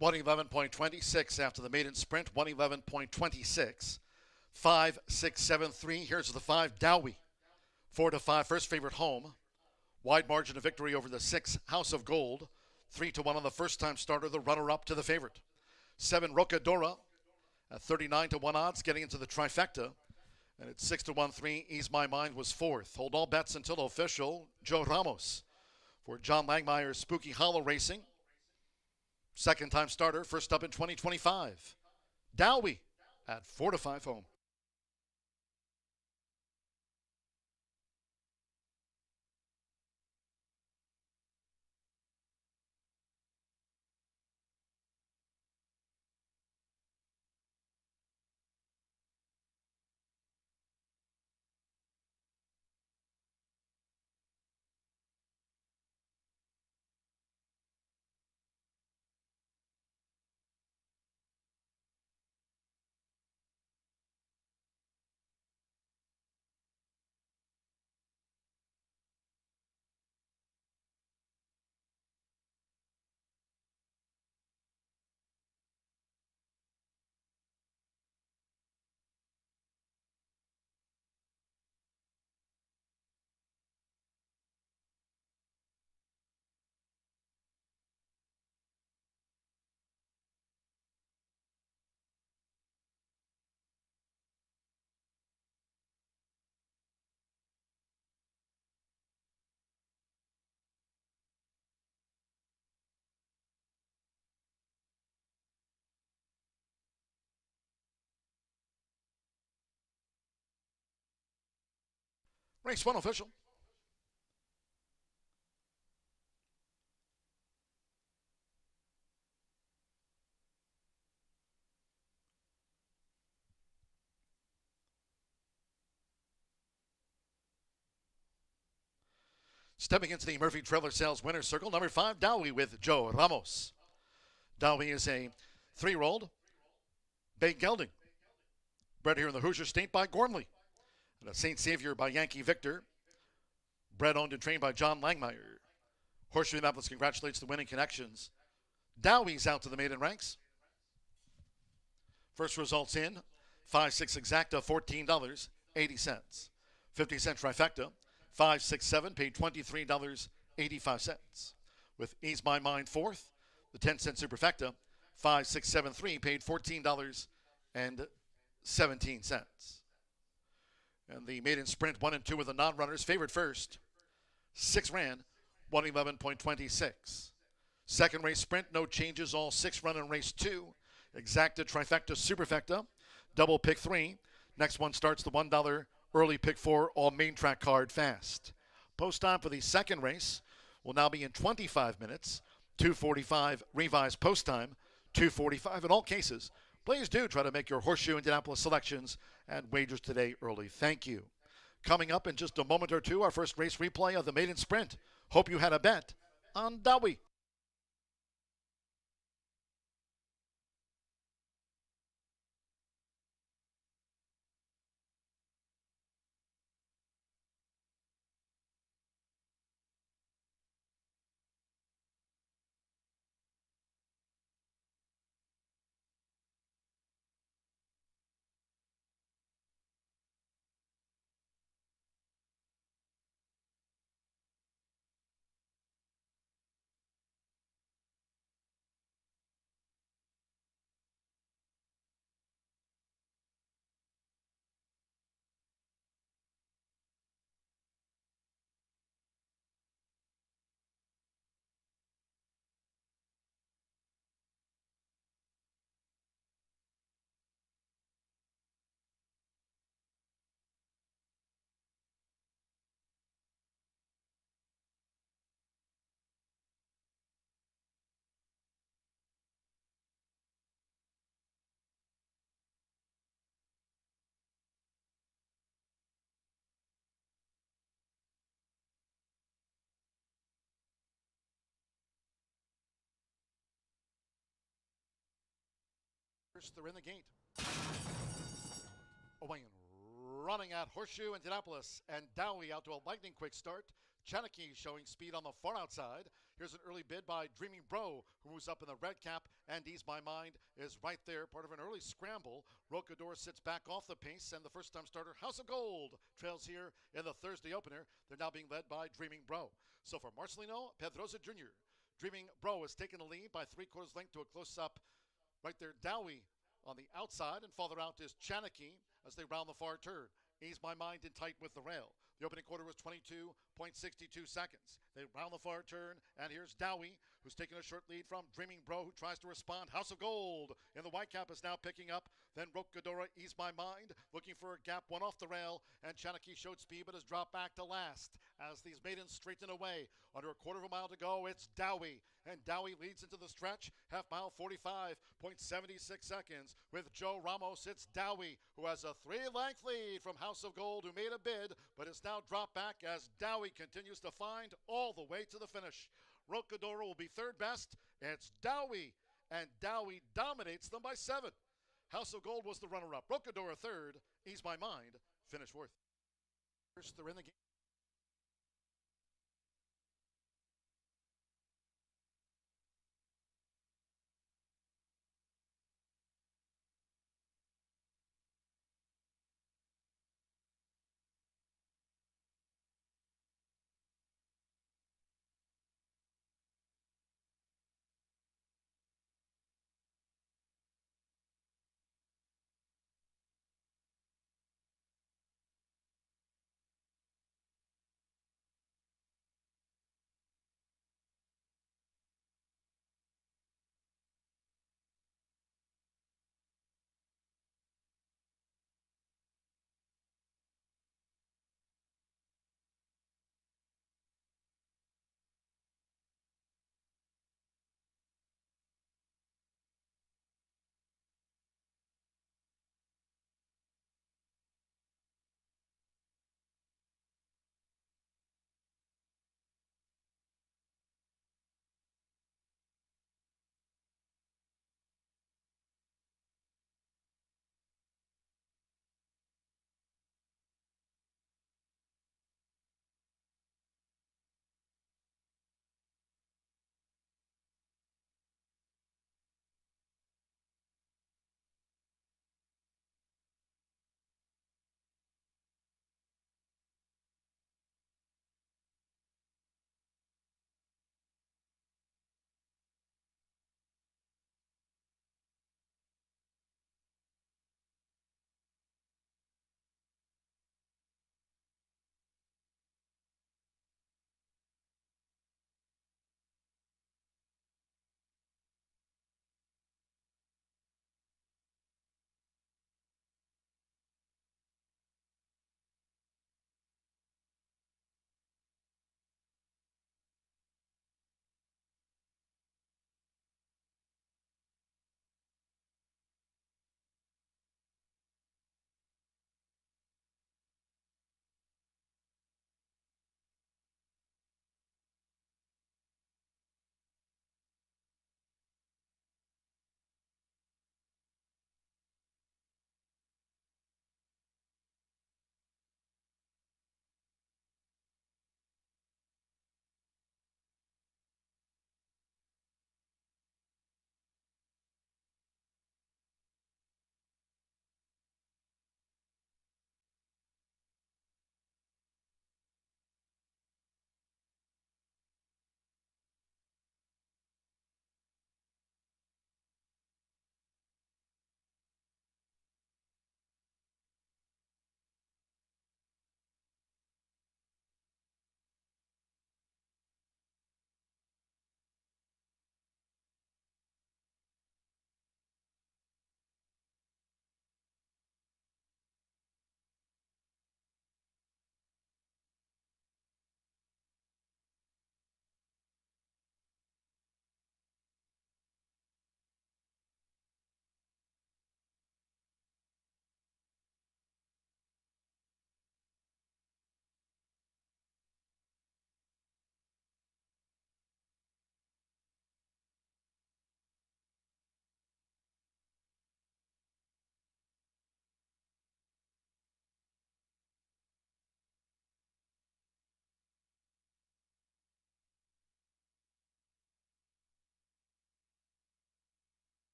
$111.26 after the maiden sprint. 111.26. 5, 6, 7, 3. Here's the 5, Dowie. 4 to 5, first favorite home. Wide margin of victory over the 6, House of Gold. 3 to 1 on the first time starter, the runner-up to the favorite. 7, Rocadora at 39 to 1 odds, getting into the trifecta. And at 6 to 1, 3, Ease My Mind was fourth. Hold all bets until official. Joe Ramos for John Langmeyer's Spooky Hollow Racing. Second time starter, first up in 2025. Dowie at 4 to 5 home. Race 1 official. Stepping into the Murphy Trailer Sales winner's circle, number 5, Dowie with Joe Ramos. Dowie is a 3-year-old bay gelding, bred here in the Hoosier State by Gormley, and a St. Savior by Yankee Victor, bred, owned, and trained by John Langmeyer. Horseshoe Indianapolis congratulates the winning connections. Dowie's out to the maiden ranks. First results in, 5-6 exacta, $14.80. 50-cent trifecta, 5, 6, 7, paid $23.85. With Ease My Mind fourth, the 10-cent superfecta, 5, 6, 7, 3, paid $14.17. And the maiden sprint 1 and 2 with the non-runners, favored first. 6 ran, 111.26. Second race sprint, no changes, all 6 run in race 2. Exacta, trifecta, superfecta, double pick 3. Next one starts the $1 early pick 4, all main track card fast. Post time for the second race will now be in 25 minutes. 2:45 revised post time, 2:45 in all cases. Please do try to make your Horseshoe Indianapolis selections and wagers today early. Thank you. Coming up in just a moment or two, our first race replay of the maiden sprint. Hope you had a bet on Dowie. First, they're in the gate. Away and running at Horseshoe Indianapolis, and Dowie out to a lightning quick start. Chanakey showing speed on the far outside. Here's an early bid by Dreaming Bro, who moves up in the red cap, and Ease My Mind is right there, part of an early scramble. Rocador sits back off the pace, and the first-time starter, House of Gold, trails here in the Thursday opener. They're now being led by Dreaming Bro. So for Marcelino Pedrosa Jr., Dreaming Bro has taken the lead by 3/4 length to a close-up. Right there, Dowie on the outside, and farther out is Chanakey as they round the far turn. Ease My Mind in tight with the rail. The opening quarter was 22.62 seconds. They round the far turn, and here's Dowie, who's taking a short lead from Dreaming Bro, who tries to respond. House of Gold in the white cap is now picking up. Then Rocadora, Ease My Mind, looking for a gap, one off the rail, and Chanakey showed speed but has dropped back to last. As these maidens straighten away, under a quarter of a mile to go, it's Dowie, and Dowie leads into the stretch, half mile 45.76 seconds. With Joe Ramos, it's Dowie, who has a 3-length lead from House of Gold, who made a bid, but is now dropped back as Dowie continues to find all the way to the finish. Rocadora will be third best. It's Dowie, and Dowie dominates them by 7. House of Gold was the runner-up. Rocadora third. Ease My Mind finished fourth. First, they're in the game.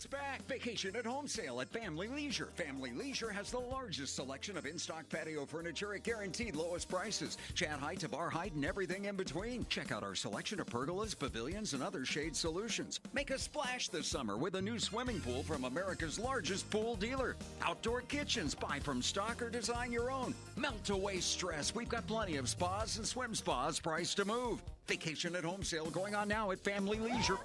It's back. Vacation at home sale at Family Leisure. Family Leisure has the largest selection of in-stock patio furniture at guaranteed lowest prices. Chat height to bar height and everything in between. Check out our selection of pergolas, pavilions, and other shade solutions. Make a splash this summer with a new swimming pool from America's largest pool dealer. Outdoor kitchens. Buy from stock or design your own. Melt away stress. We've got plenty of spas and swim spas priced to move. Vacation at home sale going on now at Family Leisure.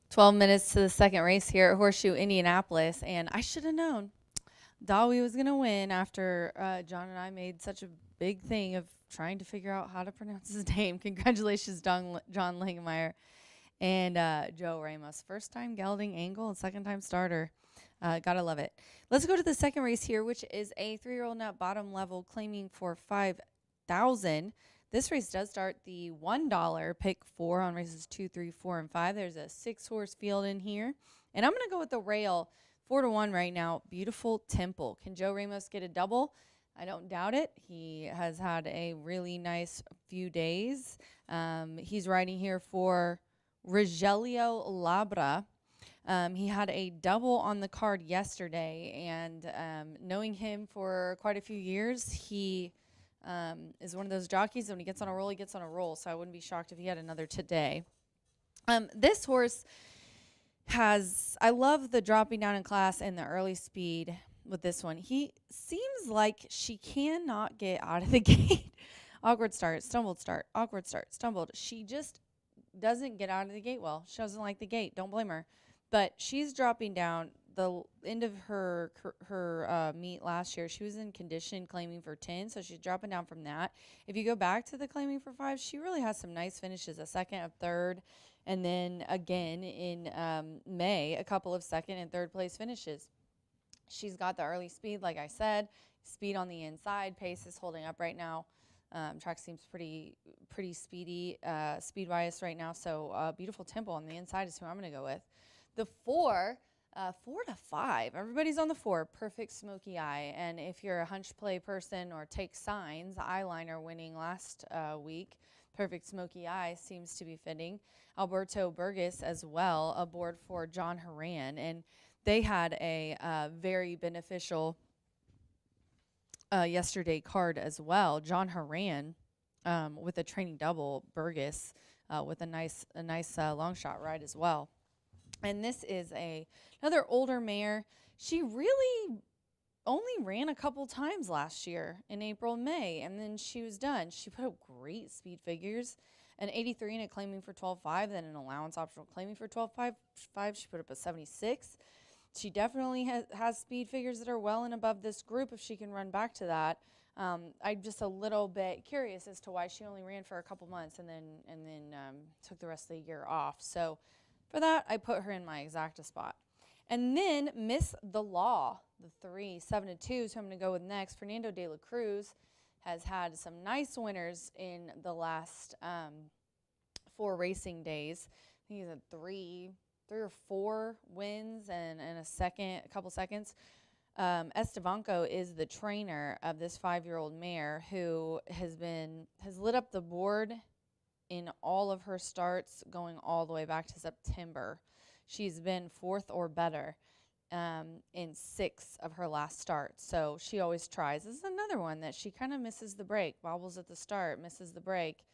Twelve minutes to the second race here at Horseshoe Indianapolis, and I should have known Dawi was going to win after John and I made such a big thing of trying to figure out how to pronounce his name. Congratulations, John Langemeyer and Joe Ramos. First time gelding angle and second time starter. Gotta love it. Let's go to the second race here, which is a 3-year-old nut bottom level claiming for $5,000. This race does start the $1 pick 4 on races 2, 3, 4, and 5. There's a 6-horse field in here. And I'm going to go with the rail 4-1 right now. Beautiful Temple. Can Joe Ramos get a double? I don't doubt it. He has had a really nice few days. He's riding here for Rogelio Labra. He had a double on the card yesterday, and knowing him for quite a few years, he is one of those jockeys that when he gets on a roll, he gets on a roll, so I wouldn't be shocked if he had another today. This horse I love the dropping down in class and the early speed with this one. He seems like she cannot get out of the gate. Awkward start, stumbled start, awkward start, stumbled. She just doesn't get out of the gate well. She doesn't like the gate. Don't blame her. But she's dropping down. The end of her meet last year, she was in condition claiming for 10, so she's dropping down from that. If you go back to the claiming for 5, she really has some nice finishes, a second, a third, And then again in May, a couple of second and third place finishes. She's got the early speed, like I said, speed on the inside. Pace is holding up right now. Track seems pretty speedy, speed-wise right now. So beautiful tempo on the inside is who I'm going to go with. The 4 to 5. Everybody's on the 4. Perfect Smoky Eye. And if you're a hunch play person or take signs, Eyeliner winning last week. Perfect Smoky Eye seems to be fitting. Alberto Burgess as well aboard for John Horan. And they had a very beneficial yesterday card as well. John Horan with a training double, Burgess with a nice long shot ride as well. And this is another older mare. She really only ran a couple times last year in April and May, and then she was done. She put up great speed figures, an 83 and a claiming for 12.5, then an allowance optional claiming for 12.5. She put up a 76. She definitely has speed figures that are well and above this group if she can run back to that. I'm just a little bit curious as to why she only ran for a couple months and then took the rest of the year off. So for that, I put her in my exacta spot. And then Miss the Law, the 3, 7-2, so I'm going to go with next. Fernando de la Cruz has had some nice winners in the last 4 racing days. I think he's had 3 or 4 wins and a couple seconds. Estevanco is the trainer of this 5-year-old mare who has lit up the board in all of her starts going all the way back to September. She's been 4th or better in 6 of her last starts. So she always tries. This is another one that she kind of misses the break, wobbles at the start, misses the break.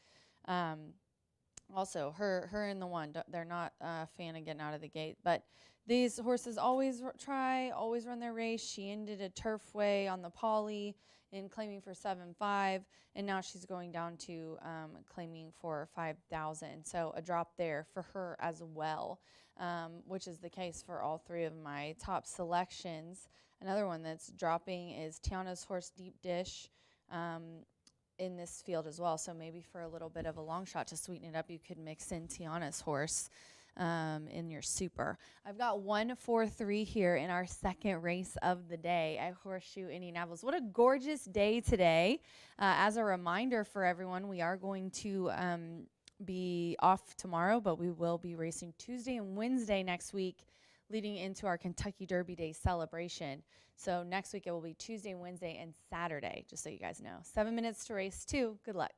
Also, her and the 1, they're not a fan of getting out of the gate. But these horses always run their race. She ended a Turfway on the Poly in claiming for 7.5, and now she's going down to claiming for 5,000. So a drop there for her as well, which is the case for all 3 of my top selections. Another one that's dropping is Tiana's horse Deep Dish. In this field as well, so maybe for a little bit of a long shot to sweeten it up, you could mix in Tiana's horse in your super. I've got 1-4-3 here in our second race of the day at Horseshoe Indianapolis. What a gorgeous day today. As a reminder for everyone, we are going to be off tomorrow, but we will be racing Tuesday and Wednesday next week, leading into our Kentucky Derby Day celebration. So next week it will be Tuesday, Wednesday, and Saturday, just so you guys know. 7 minutes to race 2. Good luck.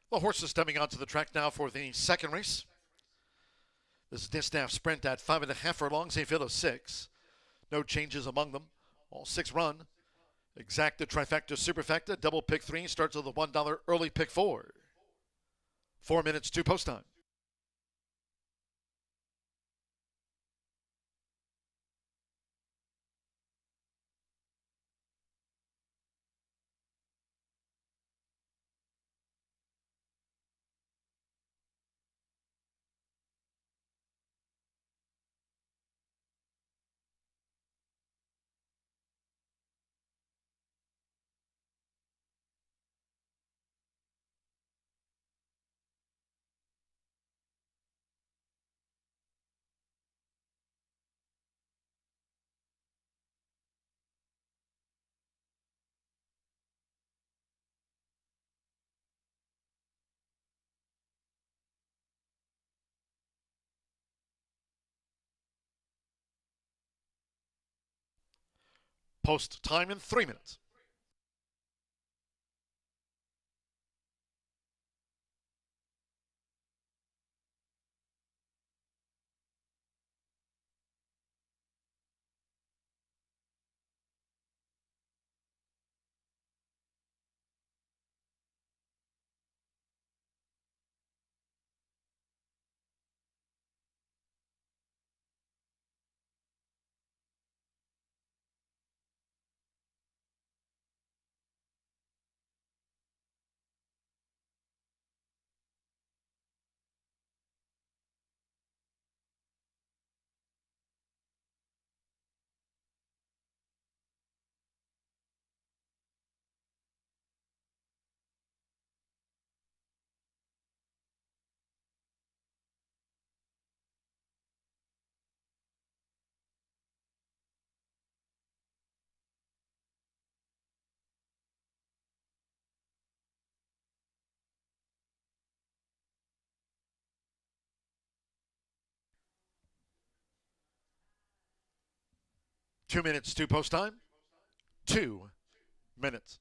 The horses stepping onto the track now for the second race. This is Distaff Sprint at 5.5 furlongs, a field of 6. No changes among them. All 6 run. Exacta, trifecta, superfecta, double pick 3 starts with a $1 early pick 4. 4 minutes to post time. Post time in 3 minutes. Two minutes to post time. 2 minutes.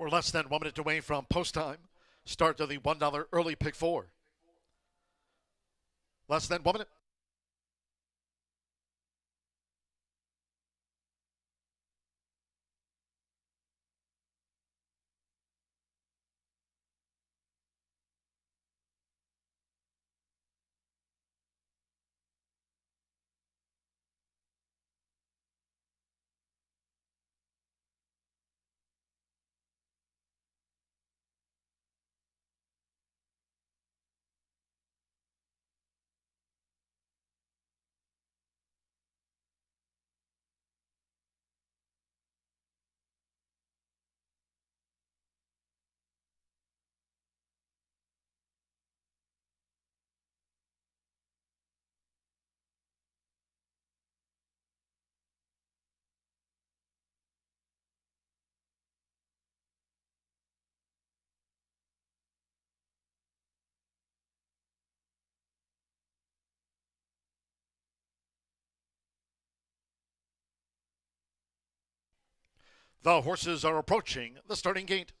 We're less than 1 minute away from post time. Start of the $1 early pick four. Less than 1 minute. The horses are approaching the starting gate.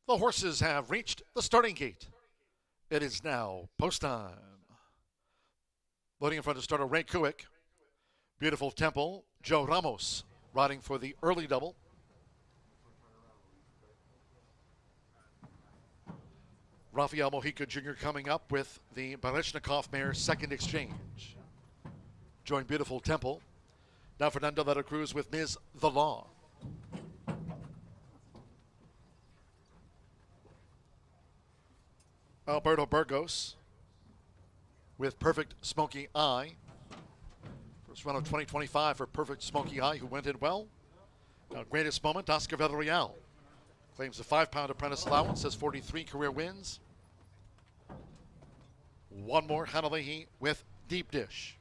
The horses have reached the starting gate. It is now post time. Loading in front of starter Ray Kuick. Beautiful Temple, Joe Ramos riding for the early double. Rafael Mojica Jr. coming up with the Bareshnikov mare second exchange. Join Beautiful Temple. Now Fernando de la Cruz with Ms. The Law. Alberto Burgos with Perfect Smoky Eye. First run of 2025 for Perfect Smoky Eye, who went in well. Now, greatest moment, Oscar Villarreal. Claims a 5-pound apprentice allowance, has 43 career wins. One more, Hanalehi with Deep Dish.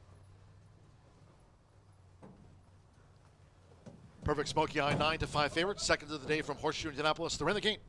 Perfect Smoky Eye, 9-5 favorites. Seconds of the day from Horseshoe Indianapolis. They're in the game.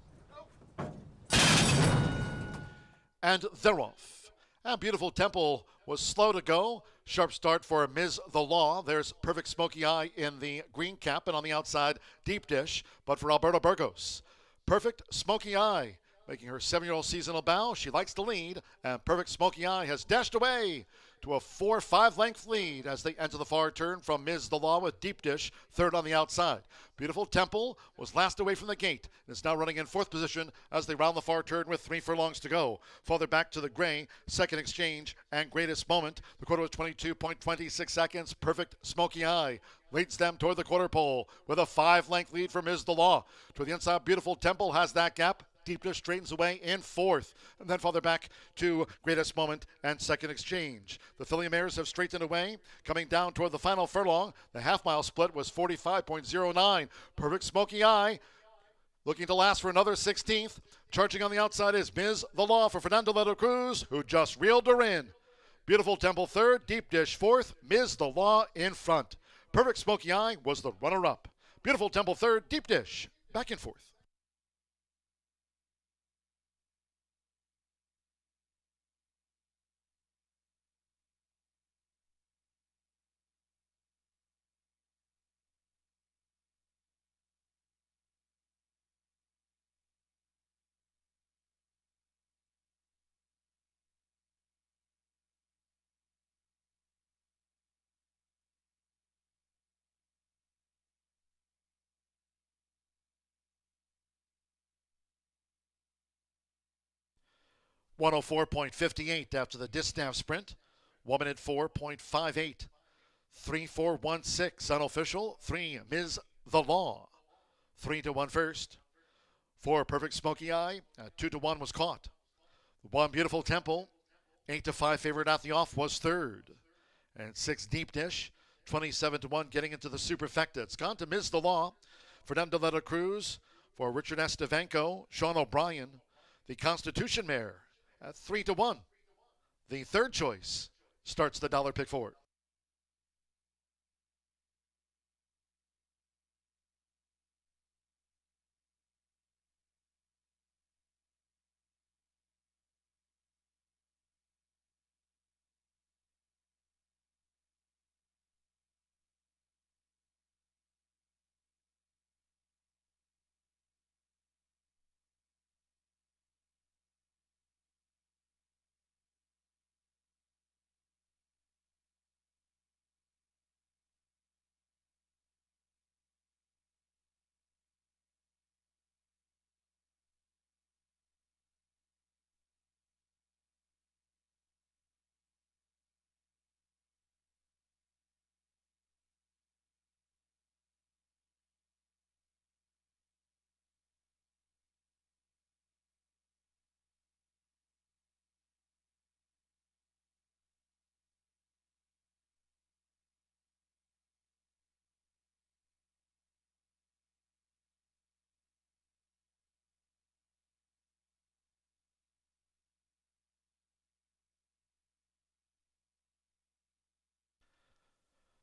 And they're off. And Beautiful Temple was slow to go. Sharp start for Ms. The Law. There's Perfect Smoky Eye in the green cap, and on the outside, Deep Dish. But for Alberto Burgos, Perfect Smoky Eye making her 7-year-old seasonal bow. She likes to lead, and Perfect Smoky Eye has dashed away to a 4-5 length lead as they enter the far turn from Ms. The Law with Deep Dish, third on the outside. Beautiful Temple was last away from the gate and is now running in fourth position as they round the far turn with 3 furlongs to go. Farther back to the gray, second exchange and greatest moment. The quarter was 22.26 seconds. Perfect Smoky Eye leads them toward the quarter pole with a 5-length lead for Ms. The Law. To the inside, Beautiful Temple has that gap. Deep Dish straightens away in fourth. And then farther back to greatest moment and second exchange. The filly mares have straightened away. Coming down toward the final furlong, the half-mile split was 45.09. Perfect Smoky Eye looking to last for another 16th. Charging on the outside is Ms. The Law for Fernando de la Cruz, who just reeled her in. Beautiful Temple third, Deep Dish fourth, Ms. The Law in front. Perfect Smoky Eye was the runner-up. Beautiful Temple third, Deep Dish back in fourth. (104.58) after the distaff sprint. 1 minute 4.58. 3-4-1-6 unofficial. 3 Ms. The Law. 3-1 first. 4 Perfect Smoky Eye at 2-1 was caught. 1 Beautiful Temple, 8-5 favorite at the off, was third. And 6 Deep Dish, 27-1 getting into the superfecta. It's gone to Ms. The Law, Fernando de la Cruz, for Richard Estevanco, Sean O'Brien, the Constitution Mare at 3-1. The third choice starts the dollar pick forward.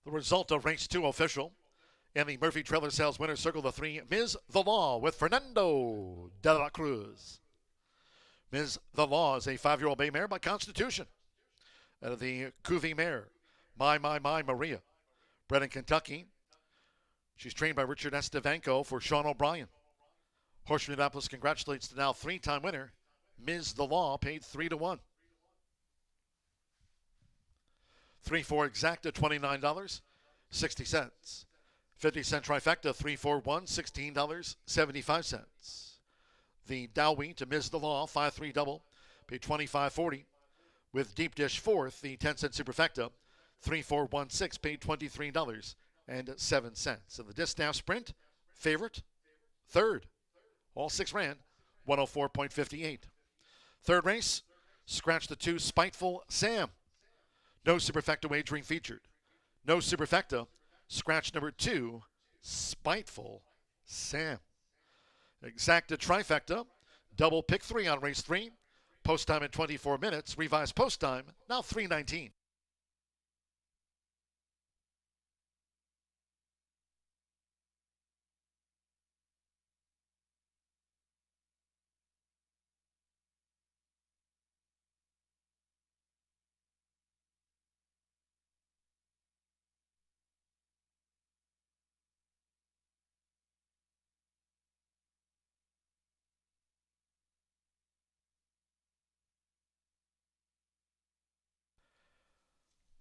The result of race 2 official. In the Murphy Trailer Sales winner's circle, the 3, Ms. The Law with Fernando de la Cruz. Ms. The Law is a 5-year-old bay mare by Constitution. Out of the Cuvée Mare, My Maria. Bred in Kentucky. She's trained by Richard Estevanco for Sean O'Brien. Horseshoe Indianapolis congratulates the now 3-time winner, Ms. The Law, paid 3-1. 3-4 exacta, $29.60. 50-cent trifecta, 3-4-1, $16.75. The Dowie to Ms. The Law, 5-3 double, paid $25.40. With Deep Dish fourth, the 10-cent superfecta, 3-4-1-6, paid $23.07. And the Distaff Sprint, favorite, third. All 6 ran, 104.58. Third race, scratch the 2, Spiteful Sam. No superfecta wagering featured. No superfecta, scratch number 2, Spiteful Sam. Exacta trifecta, double pick 3 on race 3. Post time in 24 minutes. Revised post time, now 3:19.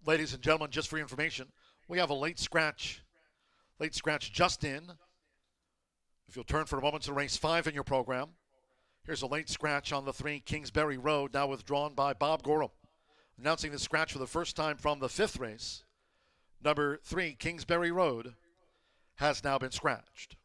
Ladies and gentlemen, just for your information, we have a late scratch just in. If you'll turn for a moment to race 5 in your program, here's a late scratch on the 3, Kingsbury Road, now withdrawn by Bob Gorham. Announcing the scratch for the first time from the 5th race, number 3, Kingsbury Road, has now been scratched.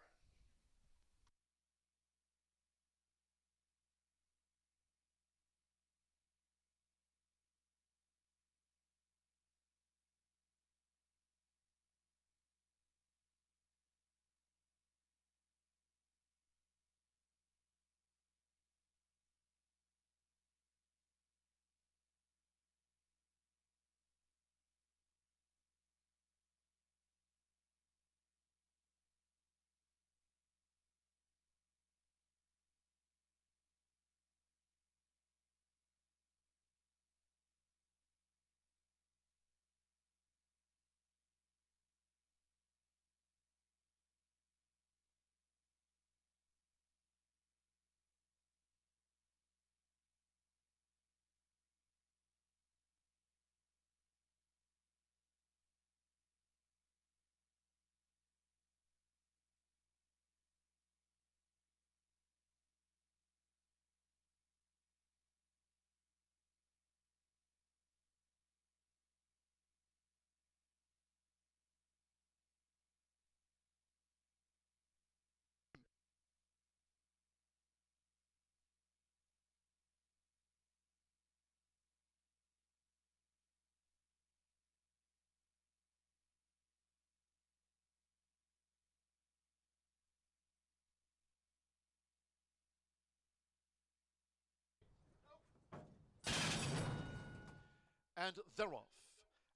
And they're off.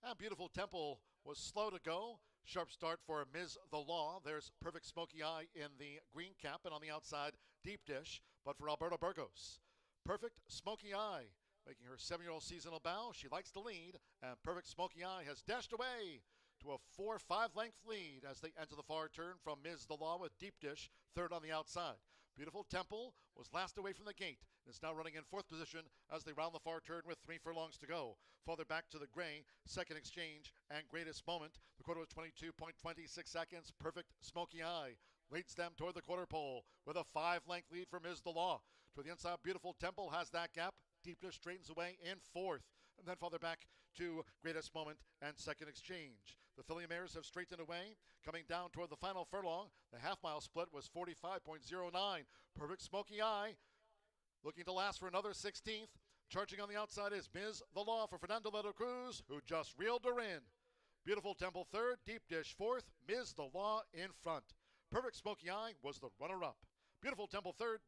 And Beautiful Temple was slow to go. Sharp start for Ms. The Law. There's Perfect Smoky Eye in the green cap, and on the outside, Deep Dish. But for Alberta Burgos, Perfect Smoky Eye making her 7-year-old seasonal bow. She likes to lead, and Perfect Smoky Eye has dashed away to a 4-5 length lead as they enter the far turn from Ms. The Law with Deep Dish, third on the outside. Beautiful Temple was last away from the gate and is now running in fourth position as they round the far turn with 3 furlongs to go. Farther back to the gray, Second Exchange and Greatest Moment. The quarter was 22.26 seconds. Perfect Smoky Eye leads them toward the quarter pole with a 5-length lead for Ms. The Law. To the inside, Beautiful Temple has that gap. Deep Dish straightens away in fourth. And then farther back to Greatest Moment and Second Exchange. The filly mares have straightened away. Coming down toward the final furlong, the half-mile split was 45.09. Perfect Smoky Eye looking to last for another 16th. Charging on the outside is Ms. The Law for Fernando de la Cruz, who just reeled her in. Beautiful Temple third, Deep Dish fourth, Ms. The Law in front. Perfect Smoky Eye was the runner-up. Beautiful Temple third.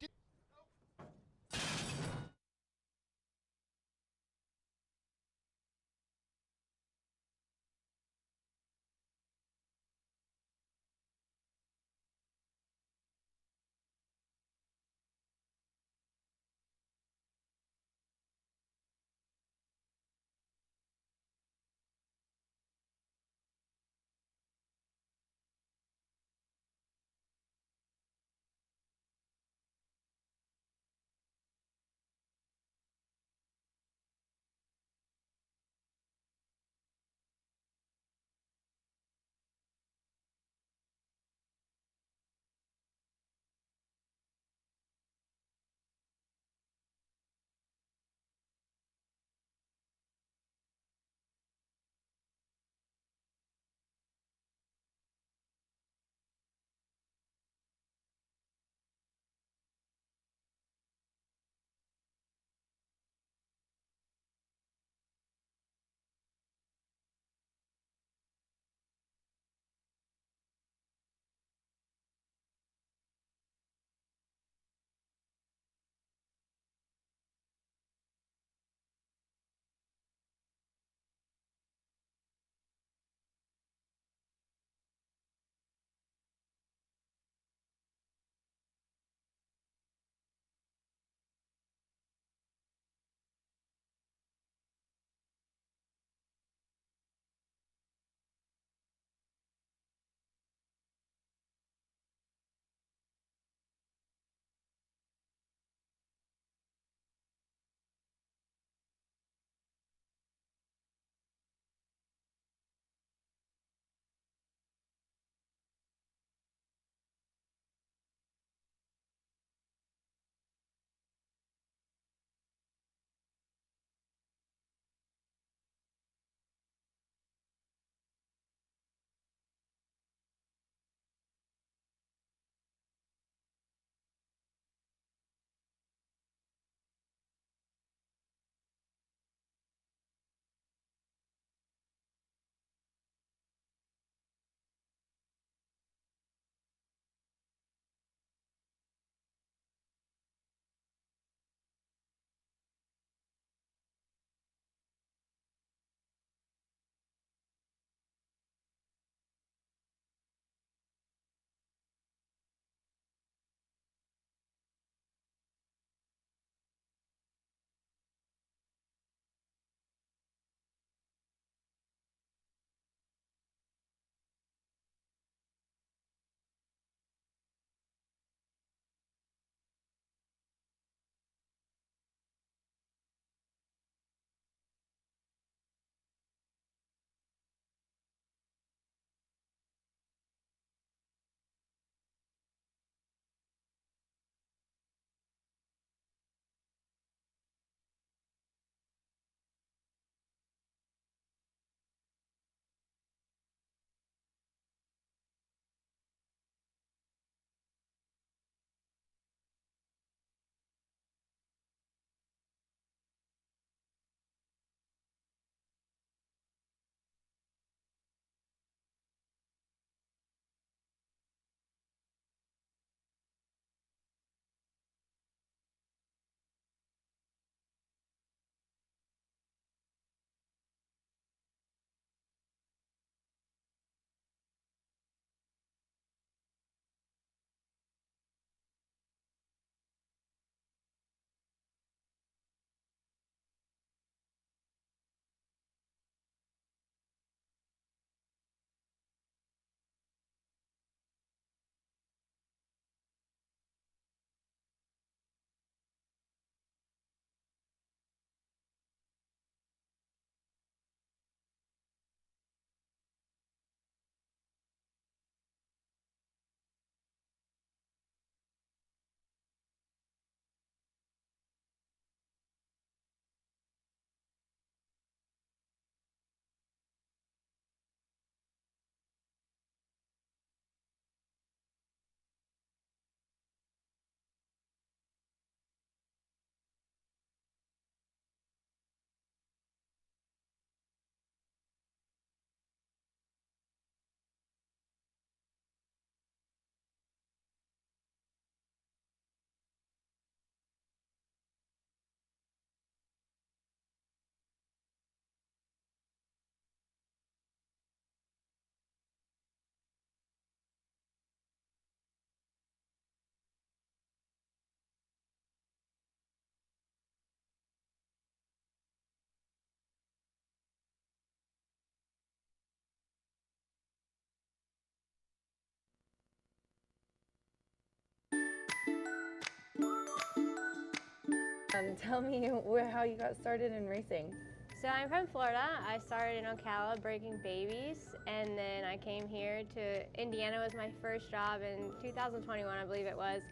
Tell me how you got started in racing. So I'm from Florida. I started in Ocala breaking babies, and then I came here to Indiana. Was my first job in 2021, I believe it was.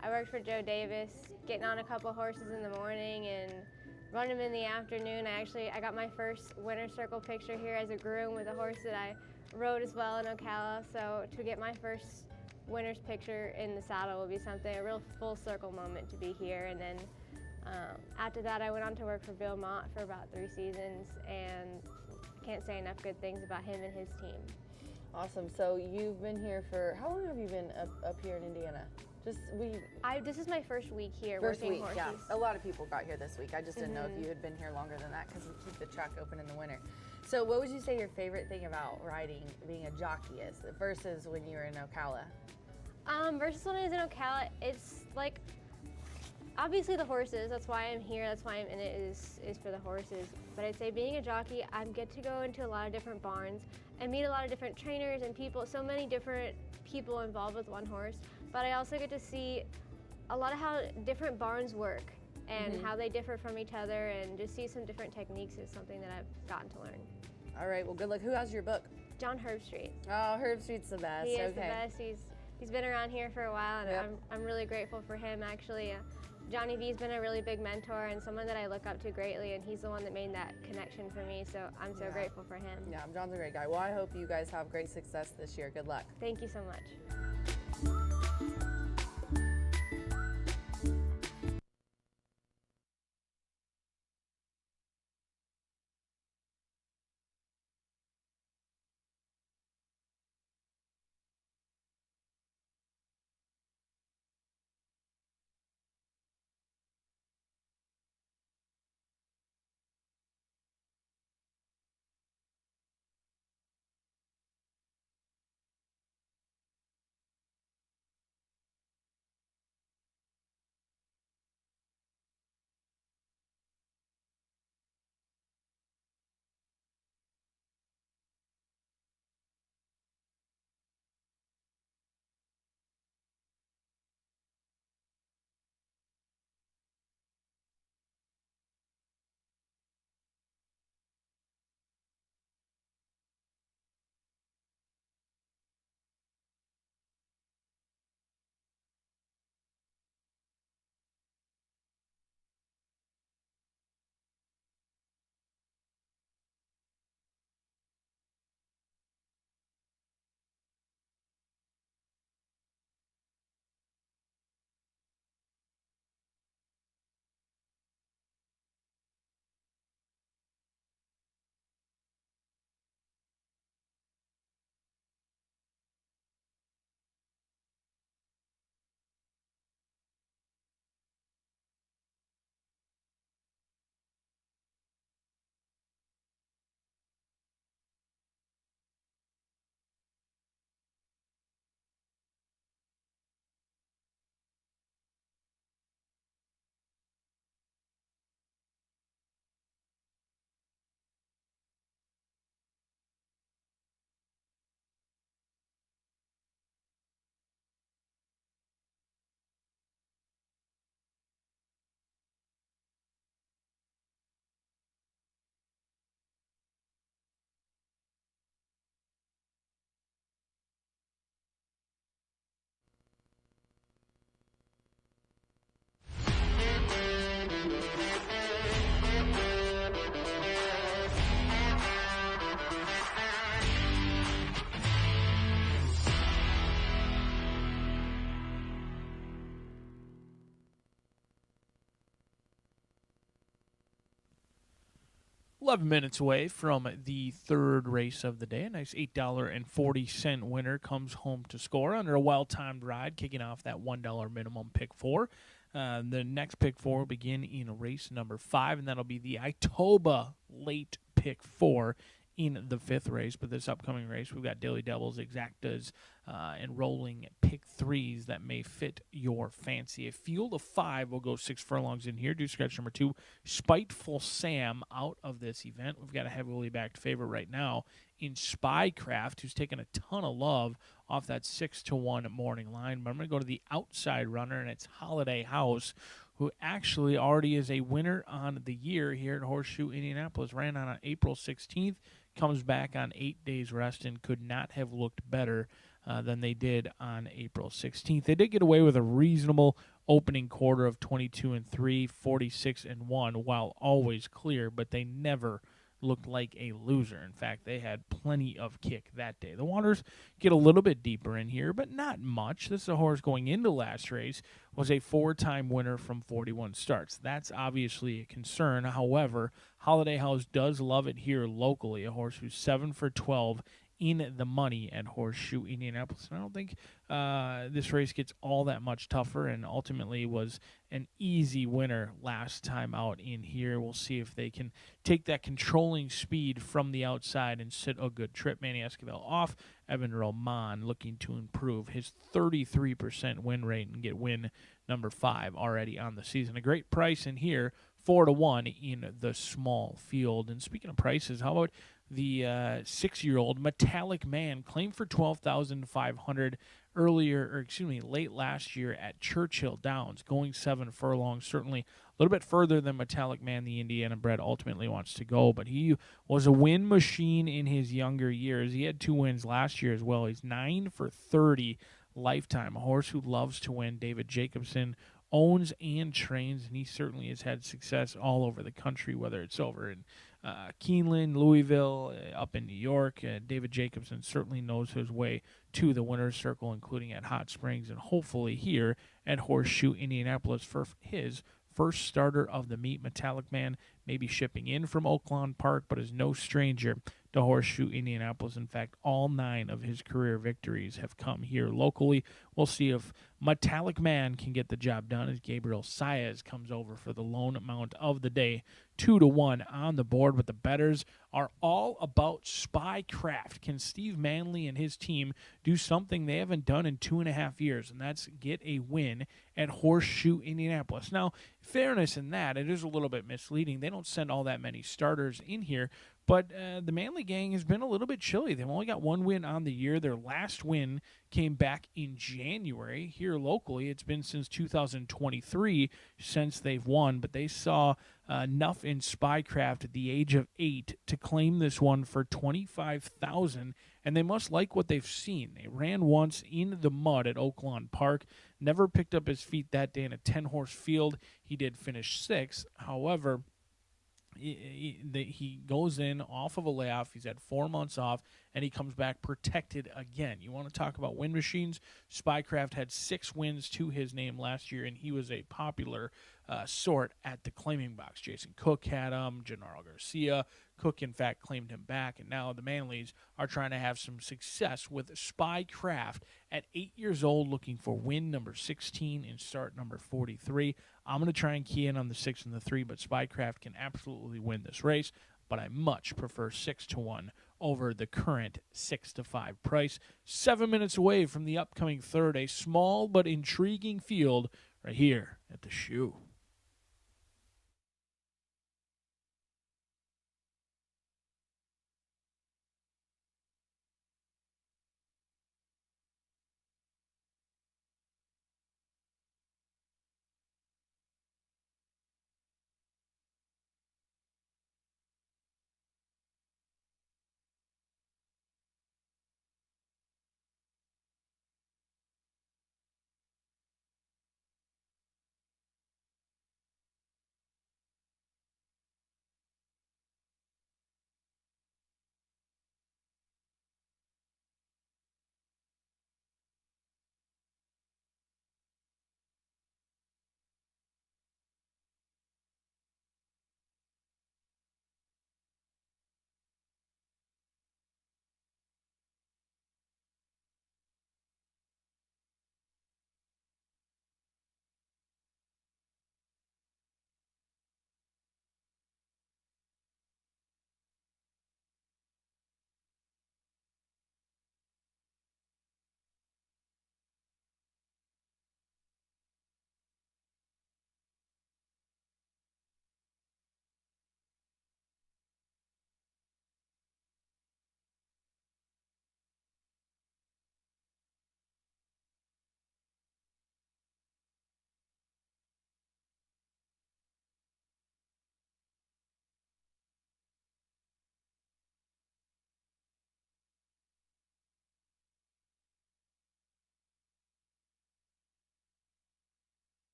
I worked for Joe Davis, getting on a couple horses in the morning and running them in the afternoon. I got my first winner's circle picture here as a groom with a horse that I rode as well in Ocala. So to get my first winner's picture in the saddle will be something, a real full circle moment to be here. And then after that, I went on to work for Bill Mott for about 3 seasons, and can't say enough good things about him and his team. Awesome. So you've been here for, how long have you been up here in Indiana? This is my first week here First working week, horses. yeah. A lot of people got here this week. I just didn't know if you had been here longer than that because we keep the track open in the winter. So what would you say your favorite thing about riding, being a jockey is, versus when you were in Ocala? Versus when I was in Ocala, it's like, obviously the horses, that's why I'm here, that's why I'm in it, is for the horses. But I'd say being a jockey, I get to go into a lot of different barns and meet a lot of different trainers and people, so many different people involved with one horse. But I also get to see a lot of how different barns work and how they differ from each other, and just see some different techniques is something that I've gotten to learn. All right, well, good luck. Who has your book? John Herbstreit. Oh, Herbstreit's the best. He is the best. He's been around here for a while, and I'm really grateful for him, actually. Johnny V's been a really big mentor and someone that I look up to greatly, and he's the one that made that connection for me, so I'm so grateful for him. Yeah, John's a great guy. Well, I hope you guys have great success this year. Good luck. Thank you so much. 11 minutes away from the third race of the day. A nice $8.40 winner comes home to score under a well-timed ride, kicking off that $1 minimum pick four. The next pick four will begin in race number 5, and that'll be the Itoba late pick four in the 5th race. But this upcoming race, we've got daily doubles, exactas, and rolling pick 3s that may fit your fancy. A field of 5 will go 6 furlongs in here. Do scratch number 2, Spiteful Sam, out of this event. We've got a heavily backed favorite right now in Spycraft, who's taken a ton of love off that 6-1 morning line. But I'm going to go to the outside runner, and it's Holiday House, who actually already is a winner on the year here at Horseshoe Indianapolis. Ran on April 16th, comes back on 8 days rest, and could not have looked better than they did on April 16th. They did get away with a reasonable opening quarter of 22-3, 46-1, while always clear, but they never looked like a loser. In fact, they had plenty of kick that day. The waters get a little bit deeper in here, but not much. This is a horse going into last race, was a 4-time winner from 41 starts. That's obviously a concern. However, Holiday House does love it here locally. A horse who's 7 for 12 in the money at Horseshoe Indianapolis. And I don't think this race gets all that much tougher, and ultimately was an easy winner last time out in here. We'll see if they can take that controlling speed from the outside and sit a good trip. Manny Esquivel off. Evan Roman looking to improve his 33% win rate and get win number 5 already on the season. A great price in here, 4-1 in the small field. And speaking of prices, how about the 6-year-old Metallic Man, claimed for $12,500 late last year at Churchill Downs, going 7 furlongs. Certainly a little bit further than Metallic Man, the Indiana bred, ultimately wants to go. But he was a win machine in his younger years. He had 2 wins last year as well. He's 9 for 30 lifetime. A horse who loves to win. David Jacobson owns and trains, and he certainly has had success all over the country, whether it's over in Keeneland, Louisville, up in New York. David Jacobson certainly knows his way to the winner's circle, including at Hot Springs, and hopefully here at Horseshoe Indianapolis for his first starter of the meet. Metallic Man may be shipping in from Oaklawn Park, but is no stranger to Horseshoe Indianapolis. In fact, all 9 of his career victories have come here locally. We'll see if Metallic Man can get the job done as Gabriel Saez comes over for the lone mount of the day. 2-1 on the board, but the bettors are all about Spycraft. Can Steve Manley and his team do something they haven't done in 2.5 years, and that's get a win at Horseshoe Indianapolis? Now, fairness in that, it is a little bit misleading. They don't send all that many starters in here, but the Manley gang has been a little bit chilly. They've only got 1 win on the year. Their last win came back in January. Here locally, it's been since 2023 since they've won, but they saw enough in Spycraft at the age of 8 to claim this one for $25,000, and they must like what they've seen. They ran once in the mud at Oaklawn Park, never picked up his feet that day in a 10-horse field. He did finish 6th. However, he goes in off of a layoff. He's had 4 months off, and he comes back protected again. You want to talk about win machines? Spycraft had 6 wins to his name last year, and he was a popular sort at the claiming box. Jason Cook had him, Gennaro Garcia. Cook, in fact, claimed him back, and now the Manleys are trying to have some success with Spycraft at 8 years old, looking for win number 16 and start number 43. I'm going to try and key in on the 6 and the 3, but Spycraft can absolutely win this race, but I much prefer 6-1 over the current 6-5 price. 7 minutes away from the upcoming third, a small but intriguing field right here at the Shoe.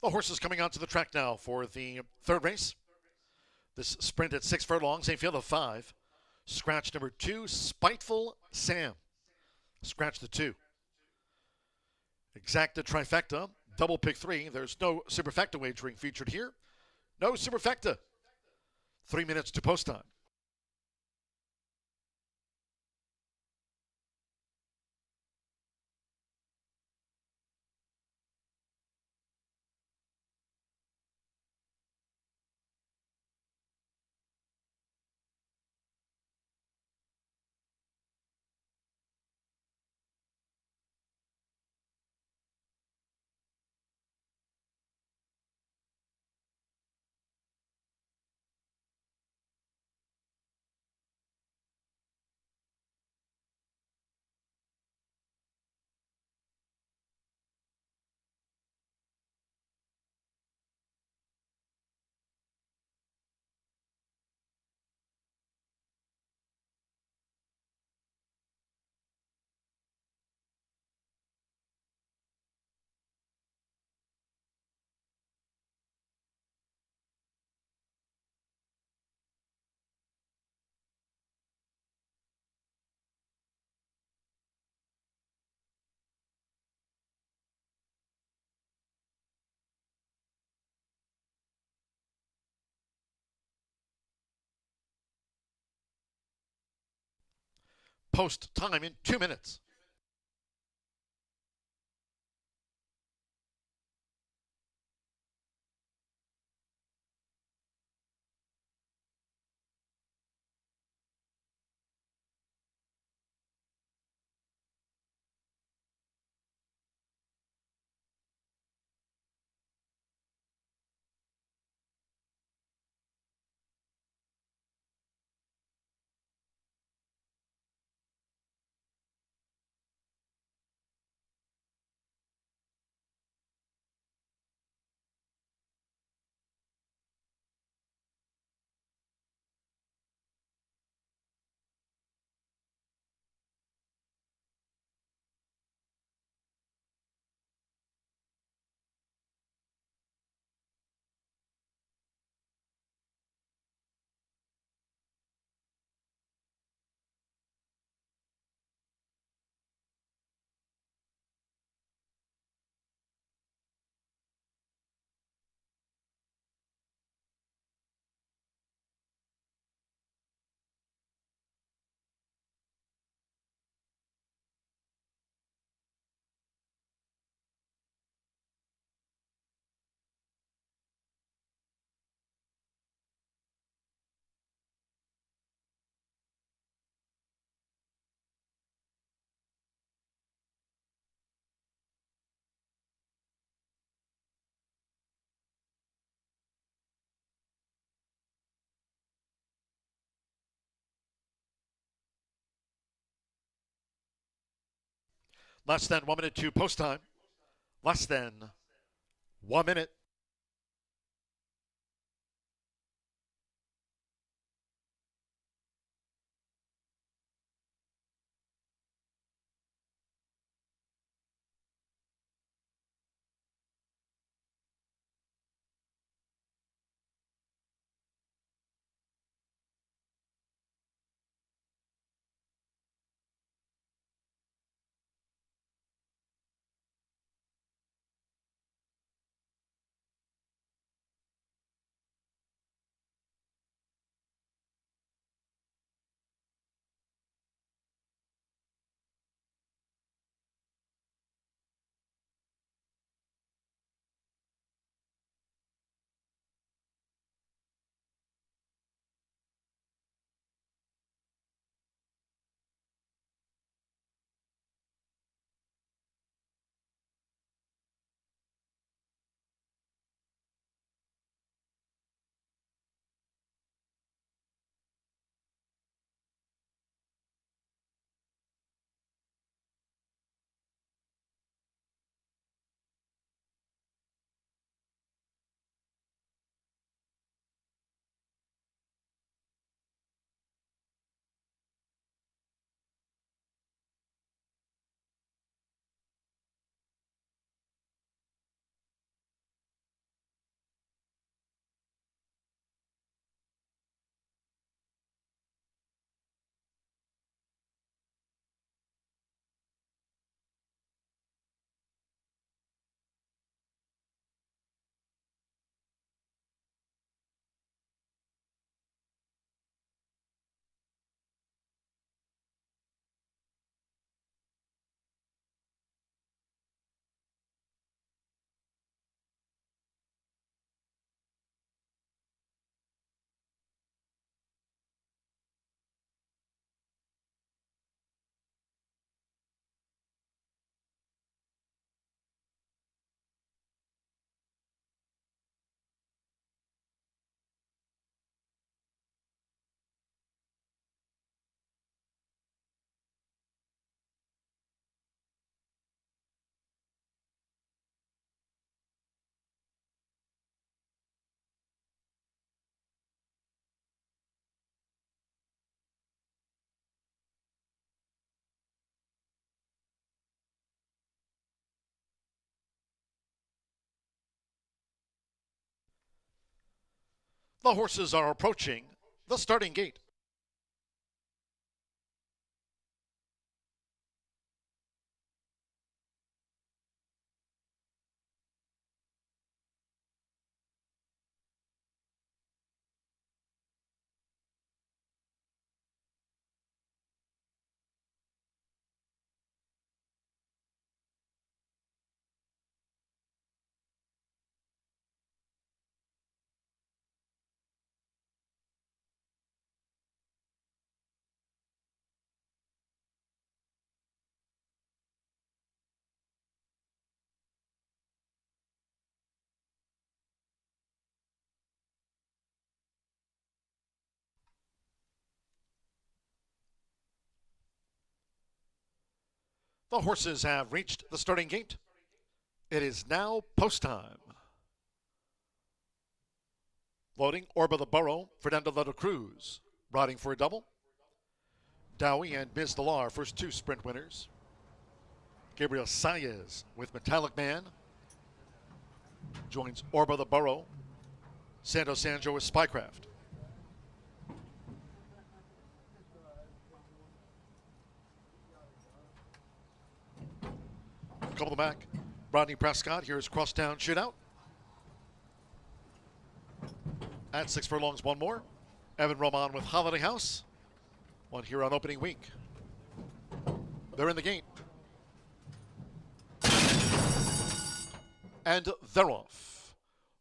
The horses coming onto the track now for the third race. This sprint at 6 furlongs, a field of 5. Scratch number 2, Spiteful Sam. Scratch the 2. Exacta Trifecta, double pick 3. There's no superfecta wagering featured here. No superfecta. 3 minutes to post time. Post time in 2 minutes. Less than 1 minute to post time. Less than 1 minute. The horses are approaching the starting gate. The horses have reached the starting gate. It is now post time. Loading Orba the Burrow, Fernando de la Cruz. Riding for a double. Dowie and Ms. Delar, first two sprint winners. Gabriel Saez with Metallic Man joins Orba the Burrow. Santo Sanjo with Spycraft. Couple of back. Rodney Prescott. Here's Crosstown Shootout. At 6 furlongs, one more. Evan Roman with Holiday House. One here on opening week. They're in the gate. And they're off.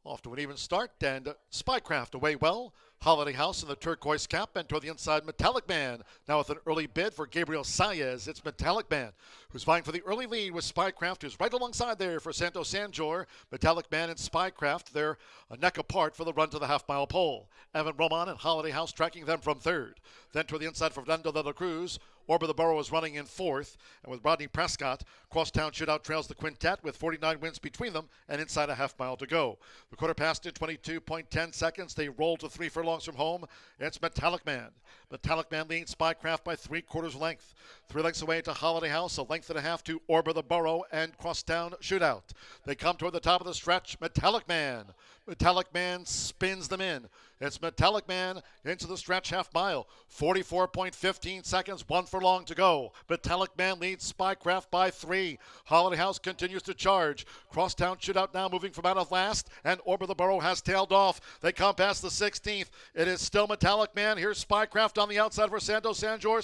Off to an even start, and Spycraft away well. Holiday House in the turquoise cap, and toward the inside, Metallic Man. Now with an early bid for Gabriel Saez, it's Metallic Man, who's vying for the early lead with Spycraft, who's right alongside there for Santo Sanjor. Metallic Man and Spycraft, they're a neck apart for the run to the half-mile pole. Evan Roman and Holiday House tracking them from third. Then toward the inside for Fernando de la Cruz. Orba the Burrow is running in fourth, and with Rodney Prescott, Crosstown Shootout trails the quintet with 49 wins between them and inside a half mile to go. The quarter passed in 22.10 seconds. They roll to 3 furlongs from home. It's Metallic Man. Metallic Man leads Spycraft by 3/4 length. 3 lengths away to Holiday House, a length and a half to Orba the Burrow and Crosstown Shootout. They come toward the top of the stretch. Metallic Man. Metallic Man spins them in. It's Metallic Man into the stretch half mile. 44.15 seconds, 1 furlong to go. Metallic Man leads Spycraft by 3. Holiday House continues to charge. Crosstown Shootout now moving from out of last, and Orba the Burrow has tailed off. They come past the 16th. It is still Metallic Man. Here's Spycraft on the outside for Santo Sanjor.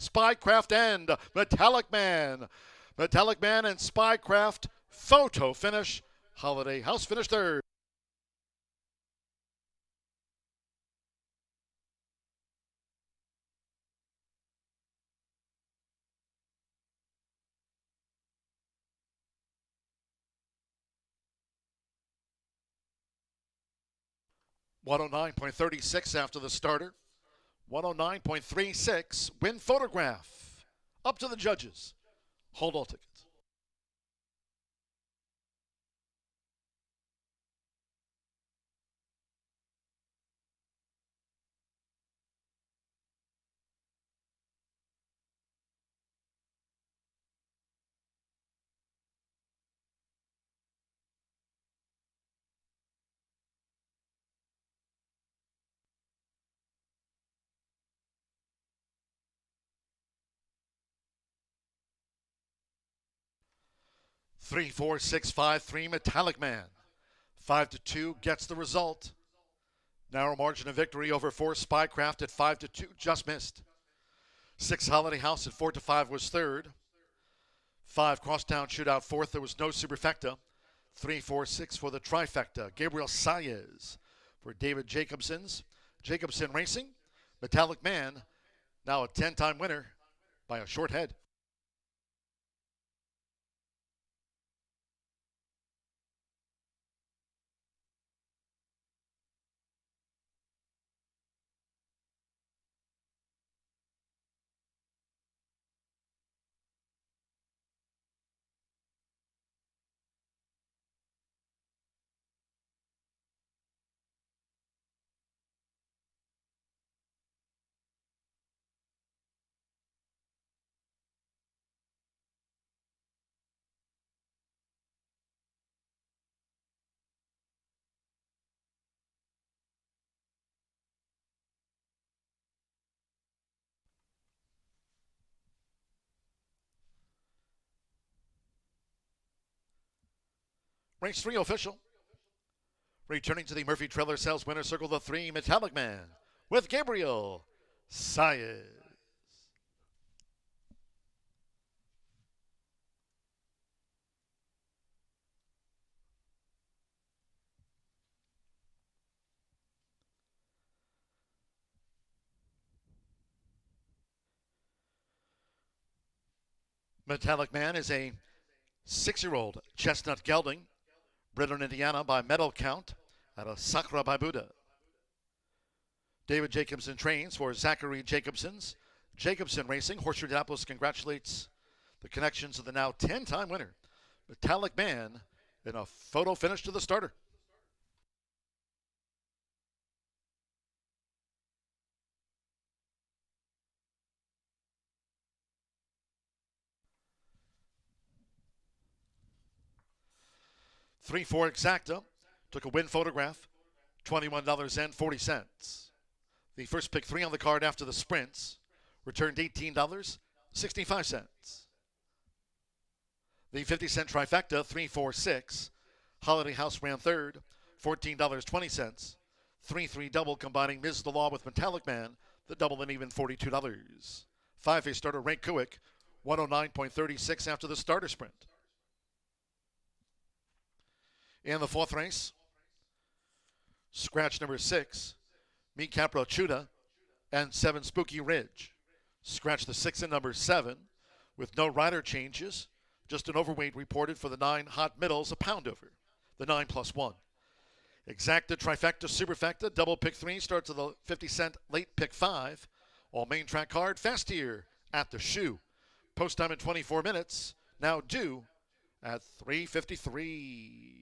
Spycraft end. Metallic Man. Metallic Man and Spycraft photo finish. Holiday House finished third. $109.36 after the starter. 109.36 win photograph. Up to the judges. Hold all tickets. Three, 4, 6, 5, 3, Metallic Man. 5-2 gets the result. Narrow margin of victory over 4, Spycraft at 5-2, just missed. 6, Holiday House at 4-5 was third. 5, Crosstown Shootout fourth. There was no superfecta. 3, 4, 6 for the trifecta. Gabriel Saez for David Jacobson Racing. Metallic Man, now a 10-time winner by a short head. Race 3 official. Returning to the Murphy Trailer Sales winner circle, the 3 Metallic Man with Gabriel Saez. Metallic Man is a 6-year-old chestnut gelding, bred in Indiana by medal count out of Sakra by Buddha. David Jacobson trains for Zachary Jacobson's Jacobson Racing. Horseshoe Indianapolis congratulates the connections of the now 10-time winner, Metallic Man, in a photo finish to the starter. Three-four exacta took a win photograph, $21.40. The first pick 3 on the card after the sprints returned $18.65. The 50-cent trifecta, 3-4-6. Holiday House ran third, $14.20. 3-3 double combining Ms. the Law with Metallic Man, the double and even $42. 5A starter Ray Kuick, 109.36 after the starter sprint. In the 4th race, scratch number 6, Mi Capra Chuda and 7 Spooky Ridge. Scratch the 6 and number 7 with no rider changes, just an overweight reported for the 9 Hot Middles, a pound over, the 9+1. Exacta, trifecta, superfecta, double pick 3 starts with the 50-cent late pick 5. All main track card, fast here at the shoe. Post time in 24 minutes, now due at 3:53.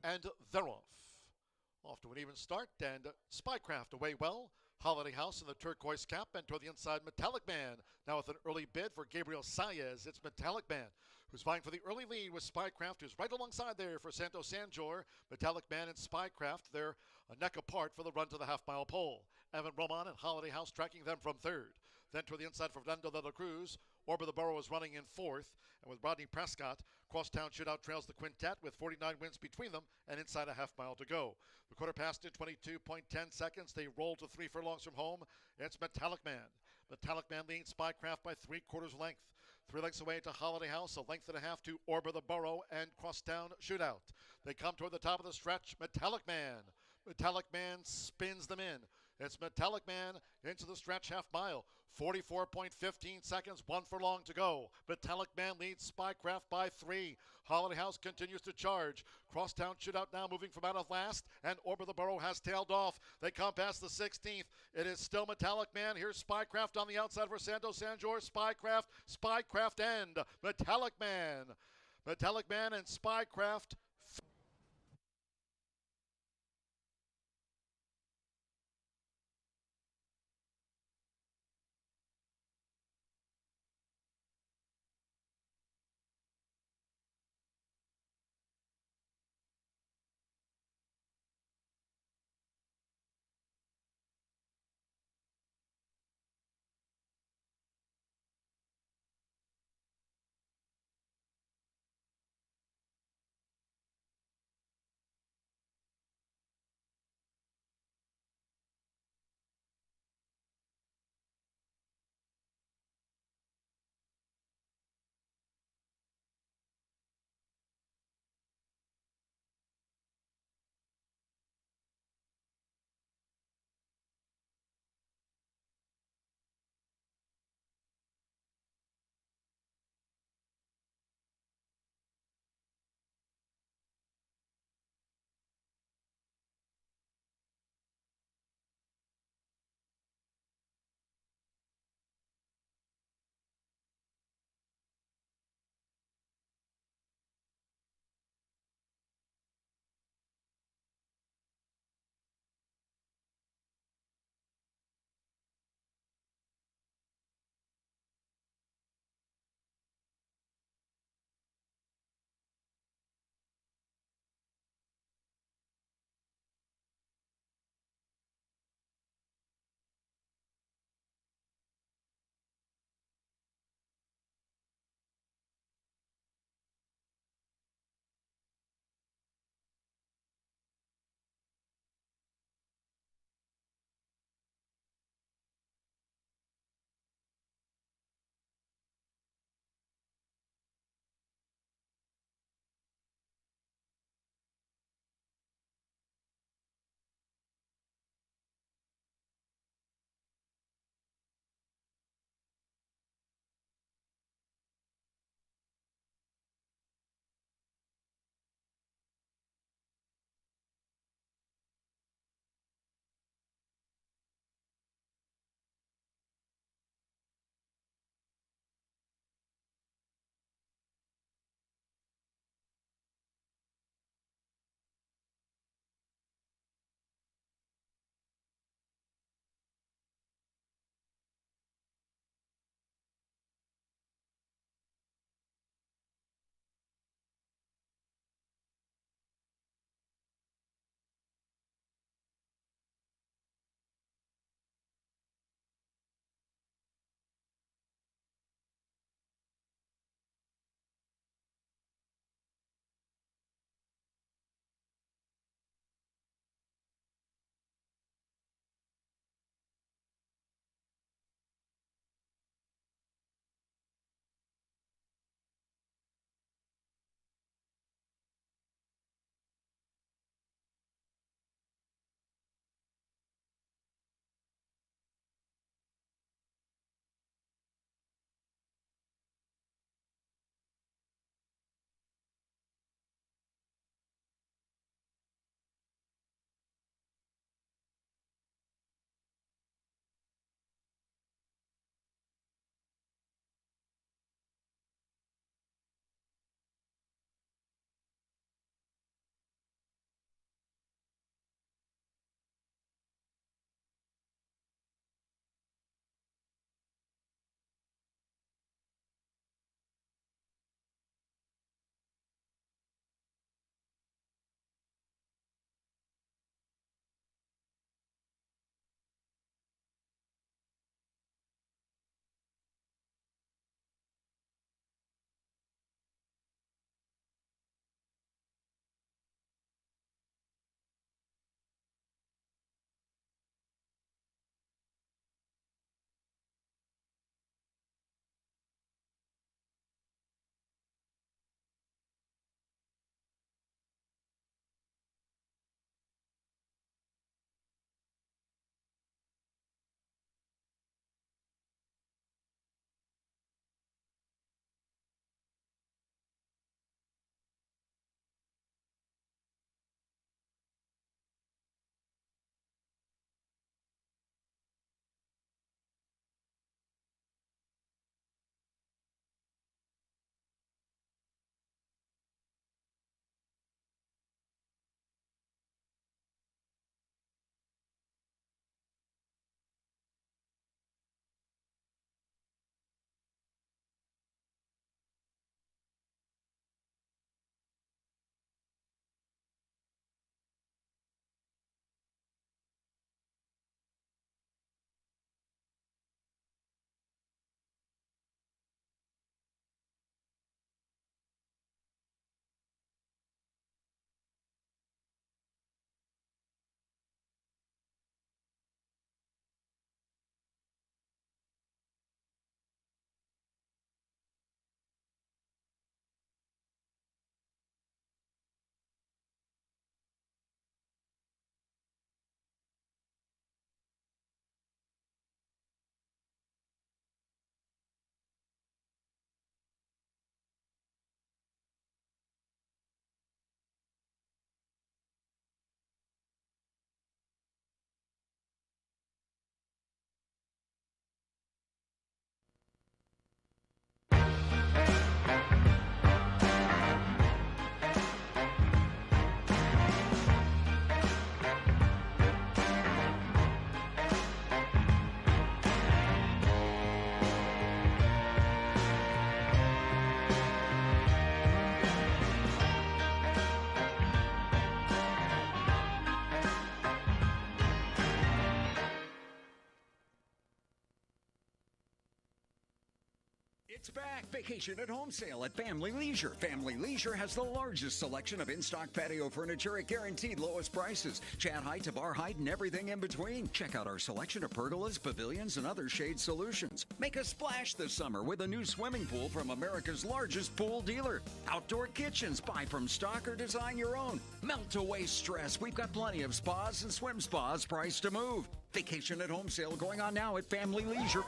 And they're off. Off to an even start, and Spycraft away well. Holiday House in the turquoise cap, and toward the inside, Metallic Man. Now with an early bid for Gabriel Saez, it's Metallic Man, who's vying for the early lead with Spycraft, who's right alongside there for Santo Sanjor. Metallic Man and Spycraft, they're a neck apart for the run to the half-mile pole. Evan Roman and Holiday House tracking them from third. Then toward the inside for Fernando de la Cruz. Orba the Borough is running in fourth, and with Rodney Prescott, Crosstown Shootout trails the quintet with 49 wins between them and inside a half mile to go. The quarter passed in 22.10 seconds. They roll to 3 furlongs from home. It's Metallic Man. Metallic Man leads Spycraft by 3/4 length. 3 lengths away to Holiday House, a length and a half to Orba the Borough and Crosstown Shootout. They come toward the top of the stretch. Metallic Man. Metallic Man spins them in. It's Metallic Man into the stretch half mile. 44.15 seconds, 1 furlong to go. Metallic Man leads Spycraft by 3. Holiday House continues to charge. Crosstown Shootout now moving from out of last, and Orba the Borough has tailed off. They come past the 16th. It is still Metallic Man. Here's Spycraft on the outside for Santo Sanjor. Spycraft end. Metallic Man. Metallic Man and Spycraft It's back. Vacation at home sale at Family Leisure. Family Leisure has the largest selection of in-stock patio furniture at guaranteed lowest prices. Chat height to bar height and everything in between. Check out our selection of pergolas, pavilions, and other shade solutions. Make a splash this summer with a new swimming pool from America's largest pool dealer. Outdoor kitchens. Buy from stock or design your own. Melt away stress. We've got plenty of spas and swim spas priced to move. Vacation at home sale going on now at Family Leisure.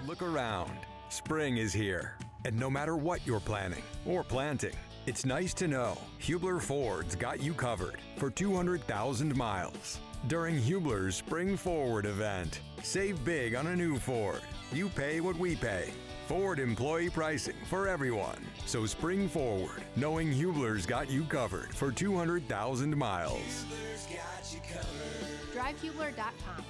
Look around. Spring is here. And no matter what you're planning or planting, it's nice to know Hubler Ford's got you covered for 200,000 miles. During Hubler's Spring Forward event, save big on a new Ford. You pay what we pay. Ford employee pricing for everyone. So spring forward, knowing Hubler's got you covered for 200,000 miles. DriveHubler.com.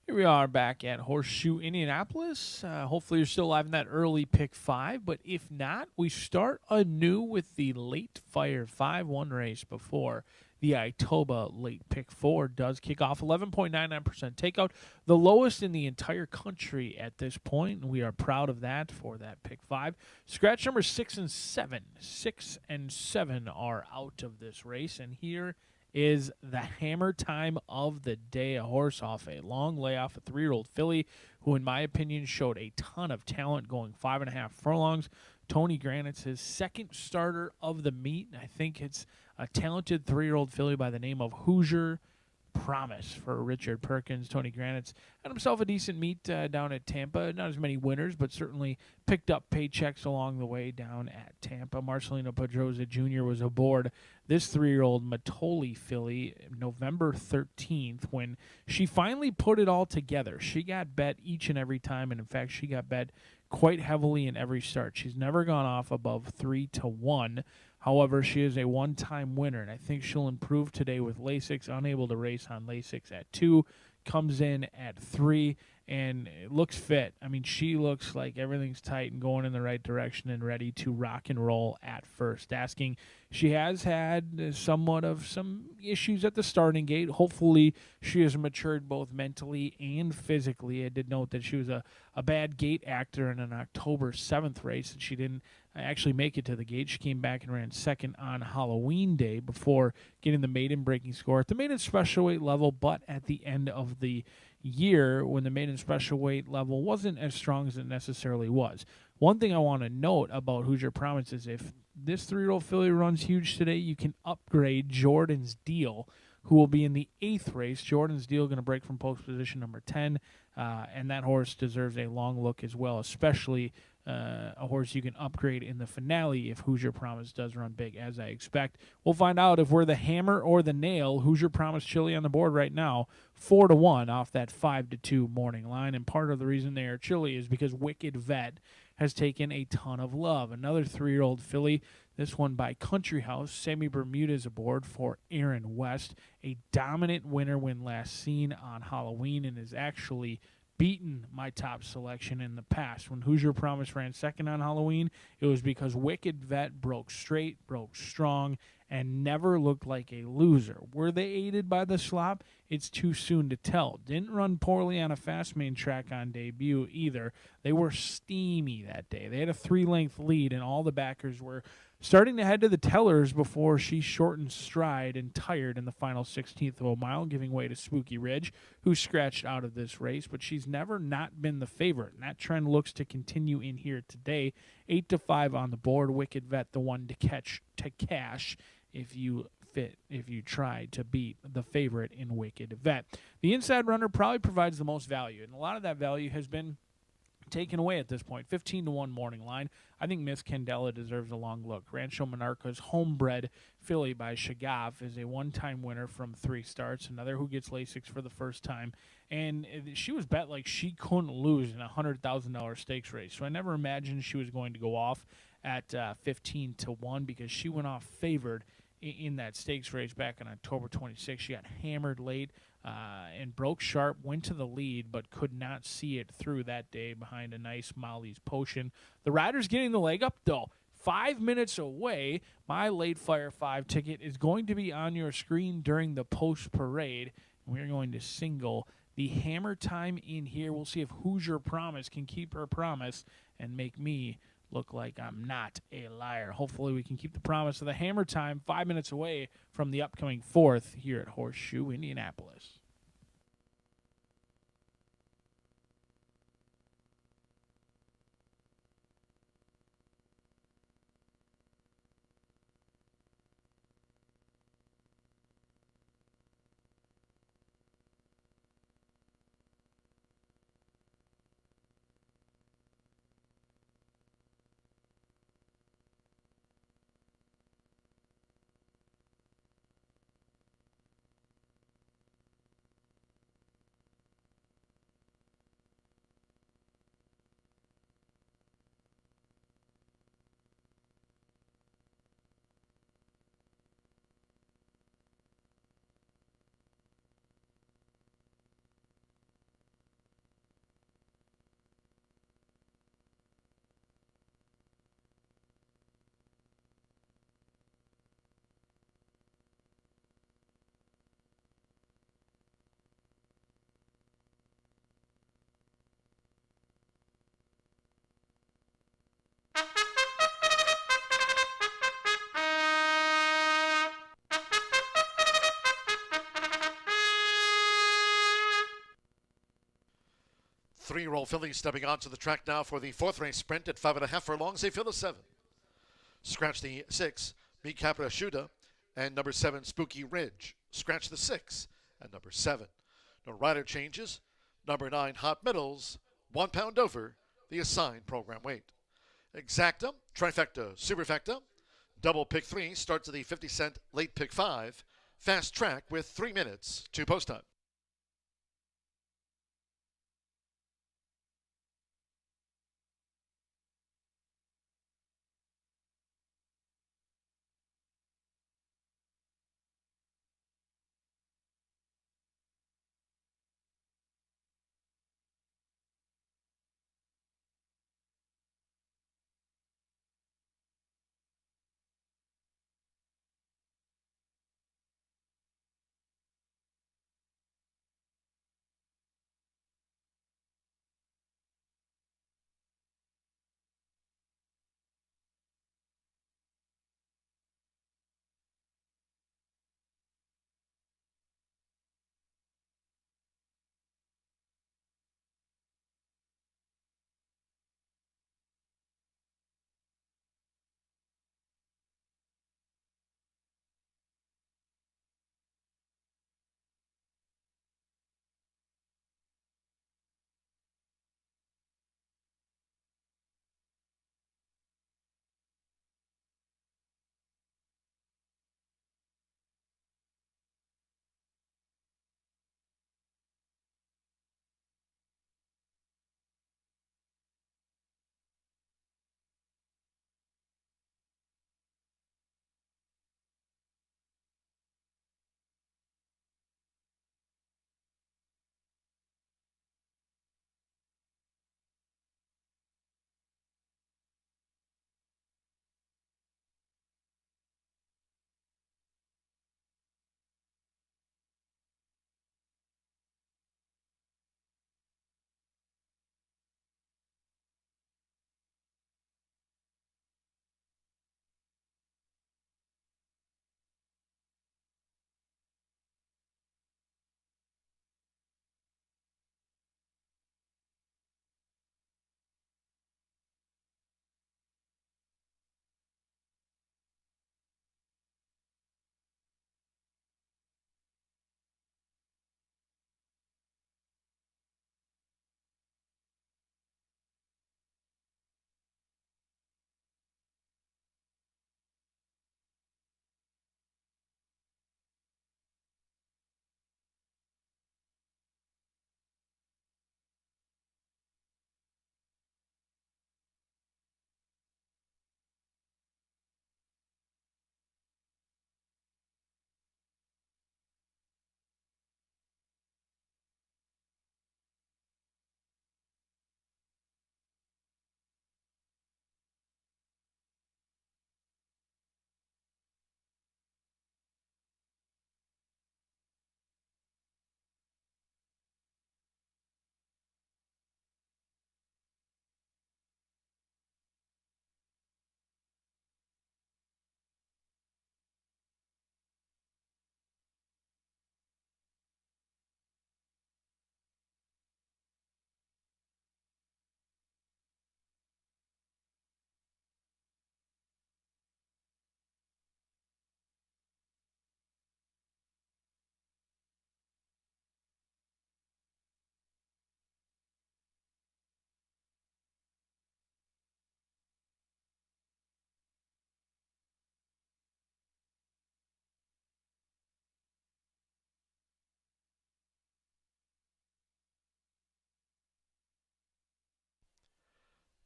Here we are back at Horseshoe Indianapolis. Hopefully you're still alive in that early pick 5, but if not, we start anew with the late fire 5-1 race before the Itoba late pick 4 does kick off. 11.99% takeout, the lowest in the entire country at this point, and we are proud of that for that pick 5. Scratch number 6 and 7. 6 and 7 are out of this race, and here is the hammer time of the day. A horse off a long layoff, a 3-year-old filly who, in my opinion, showed a ton of talent going 5.5 furlongs. Tony Granite's his second starter of the meet. I think it's a talented 3-year-old filly by the name of Hoosier Promise for Richard Perkins. Tony Granite's had himself a decent meet down at Tampa. Not as many winners, but certainly picked up paychecks along the way down at Tampa. Marcelino Pedroza Jr. was aboard this 3-year-old Matoli filly November 13th when she finally put it all together. She got bet each and every time, and in fact, she got bet quite heavily in every start. She's never gone off above 3-1. However, she is a one-time winner, and I think she'll improve today with Lasix, unable to race on Lasix at 2, comes in at 3, and it looks fit. I mean, she looks like everything's tight and going in the right direction and ready to rock and roll at first. Asking, she has had somewhat of some issues at the starting gate. Hopefully, she has matured both mentally and physically. I did note that she was a bad gate actor in an October 7th race, and she didn't actually make it to the gate. She came back and ran second on Halloween Day before getting the maiden breaking score at the maiden special weight level, but at the end of the year when the maiden special weight level wasn't as strong as it necessarily was. One thing I want to note about Hoosier Promise is if this 3-year-old filly runs huge today, you can upgrade Jordan's Deal, who will be in the 8th race. Jordan's Deal going to break from post position number 10, and that horse deserves a long look as well, especially a horse you can upgrade in the finale if Hoosier Promise does run big, as I expect. We'll find out if we're the hammer or the nail. Hoosier Promise chilly on the board right now, 4-1 off that 5-2 morning line, and part of the reason they are chilly is because Wicked Vet has taken a ton of love. Another 3-year-old filly, this one by Country House. Sammy Bermuda's aboard for Aaron West, a dominant winner when last seen on Halloween, and is actually beaten my top selection in the past. When Hoosier Promise ran second on Halloween, it was because Wicked Vet broke straight, broke strong, and never looked like a loser. Were they aided by the slop? It's too soon to tell. Didn't run poorly on a fast main track on debut either. They were steamy that day. They had a 3-length lead, and all the backers were starting to head to the tellers before she shortened stride and tired in the final 16th of a mile, giving way to Spooky Ridge, who scratched out of this race, but she's never not been the favorite, and that trend looks to continue in here today. 8-5 on the board. Wicked Vet, the one to catch to cash if you try to beat the favorite in Wicked Vet. The inside runner probably provides the most value, and a lot of that value has been taken away at this point. 15-1 morning line. I think Miss Candela deserves a long look. Rancho Monarca's homebred filly by Shagaf is a one-time winner from 3 starts, another who gets Lasix for the first time, and she was bet like she couldn't lose in a $100,000 stakes race, so I never imagined she was going to go off at 15-1 because she went off favored in that stakes race back on October 26th. She got hammered late and broke sharp, went to the lead, but could not see it through that day behind a nice Molly's Potion. The rider's getting the leg up, though. 5 minutes away, my late Fire 5 ticket is going to be on your screen during the post parade, and we're going to single the hammer time in here. We'll see if Hoosier Promise can keep her promise and make me look like I'm not a liar. Hopefully we can keep the promise of the hammer time 5 minutes away from the upcoming 4th here at Horseshoe Indianapolis. 3-year-old fillies stepping onto the track now for the 4th race sprint at 5.5 furlongs. They fill a 7. Scratch the 6, Mi Capra Shuda, and number 7, Spooky Ridge. Scratch the 6 and number 7. No rider changes. Number 9, Hot Middles, 1 pound over the assigned program weight. Exacta, Trifecta, Superfecta, Double Pick 3 starts at the 50-cent Late Pick 5. Fast track with 3 minutes to post time.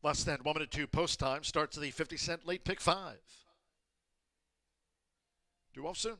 Less than 1 minute to post time. Starts at the 50-cent Late Pick 5. Due off soon.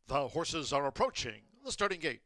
The horses are approaching the starting gate.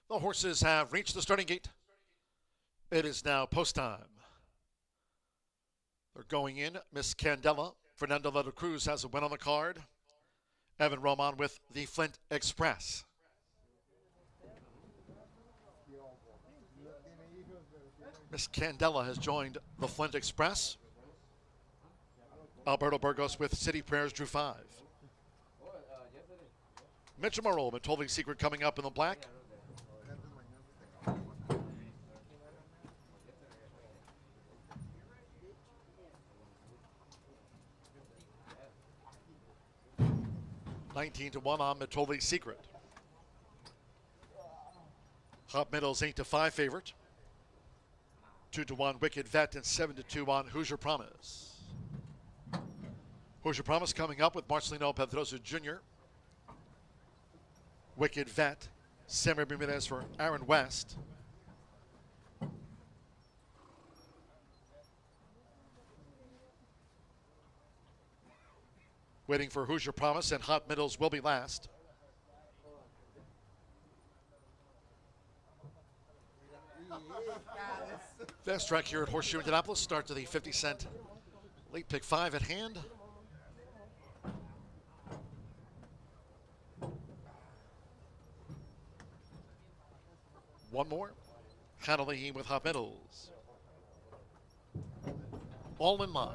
The horses have reached the starting gate. It is now post time. They're going in. Miss Candela. Fernando de la Cruz has a win on the card. Evan Roman with the Flint Express. Miss Candela has joined the Flint Express. Alberto Burgos with City Prayers drew 5. Mitchell Morrow, Matoli Secret coming up in the black. $19-1 on Matoli Secret. Hot Middles 8-5 favorite. 2-1 Wicked Vet and 7-2 on Hoosier Promise. Hoosier Promise coming up with Marcelino Pedrosa Jr. Wicked Vet, Samuel Bermudez for Aaron West. Waiting for Hoosier Promise, and Hot Middles will be last. Fast track here at Horseshoe Indianapolis. Start to the 50-cent late pick 5 at hand. One more. Hanley with Hot Middles. All in line.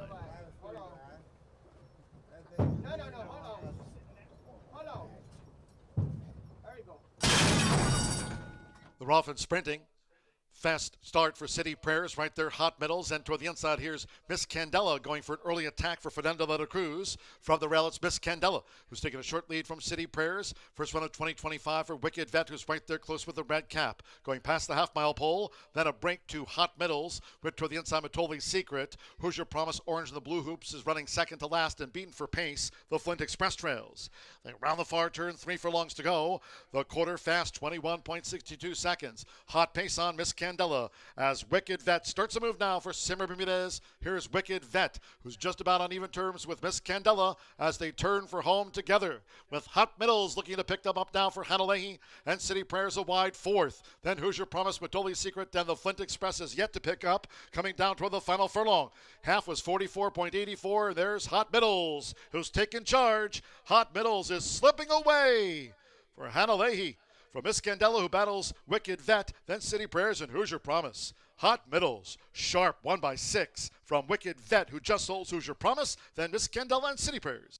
They're off and sprinting. Fast start for City Prayers right there, Hot Middles, and toward the inside here's Miss Candela going for an early attack for Fernando de la Cruz. From the rail, it's Miss Candela, who's taking a short lead from City Prayers. First one of 2025 for Wicked Vet, who's right there close with the red cap. Going past the half-mile pole, then a break to Hot Middles, with toward the inside Matoli Secret. Hoosier Promise, orange and the blue hoops, is running second to last and beaten for pace the Flint Express Trails. They round the far turn, 3 furlongs to go. The quarter fast, 21.62 seconds. Hot pace on Miss Candela as Wicked Vet starts a move now for Simmer Bermudez. Here's Wicked Vet, who's just about on even terms with Miss Candela as they turn for home together. With Hot Middles looking to pick them up now for Hanalei, and City Prayers a wide fourth. Then Hoosier Promise, Matoli Secret, then the Flint Express is yet to pick up, coming down toward the final furlong. Half was 44.84. There's Hot Middles, who's taken charge. Hot Middles is slipping away for Hanalei. From Miss Candela, who battles Wicked Vet, then City Prayers and Hoosier Promise. Hot Middles, sharp, 1 by 6 from Wicked Vet, who just holds Hoosier Promise, then Miss Candela and City Prayers.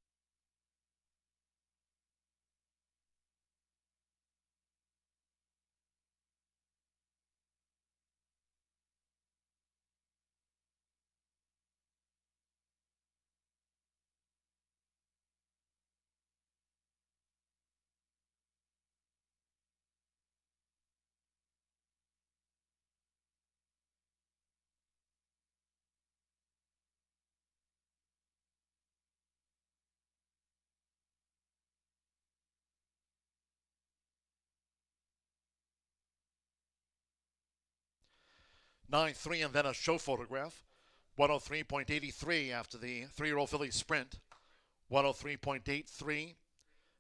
9-3 and then a show photograph. 103.83 after the 3-year-old filly sprint. 103.83.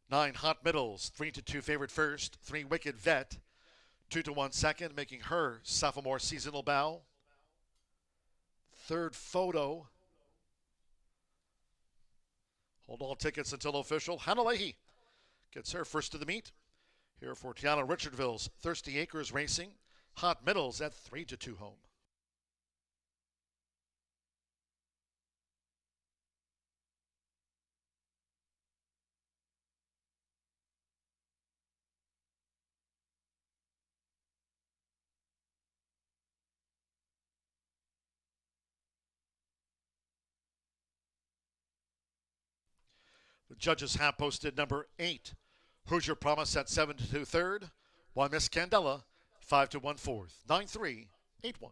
9 Hot Middles, 3-2 favorite first. 3 Wicked Vet, 2-1 second, making her sophomore seasonal bow. Third photo. Hold all tickets until official. Hannah Leahy gets her first to the meet. Here for Tiana Richardville's Thirsty Acres Racing. Hot Middles at 3-2 home. The judges have posted number 8. Hoosier Promise at 7-2 third. 1 Miss Candela, 5-1 fourth. 9-3, 8-1.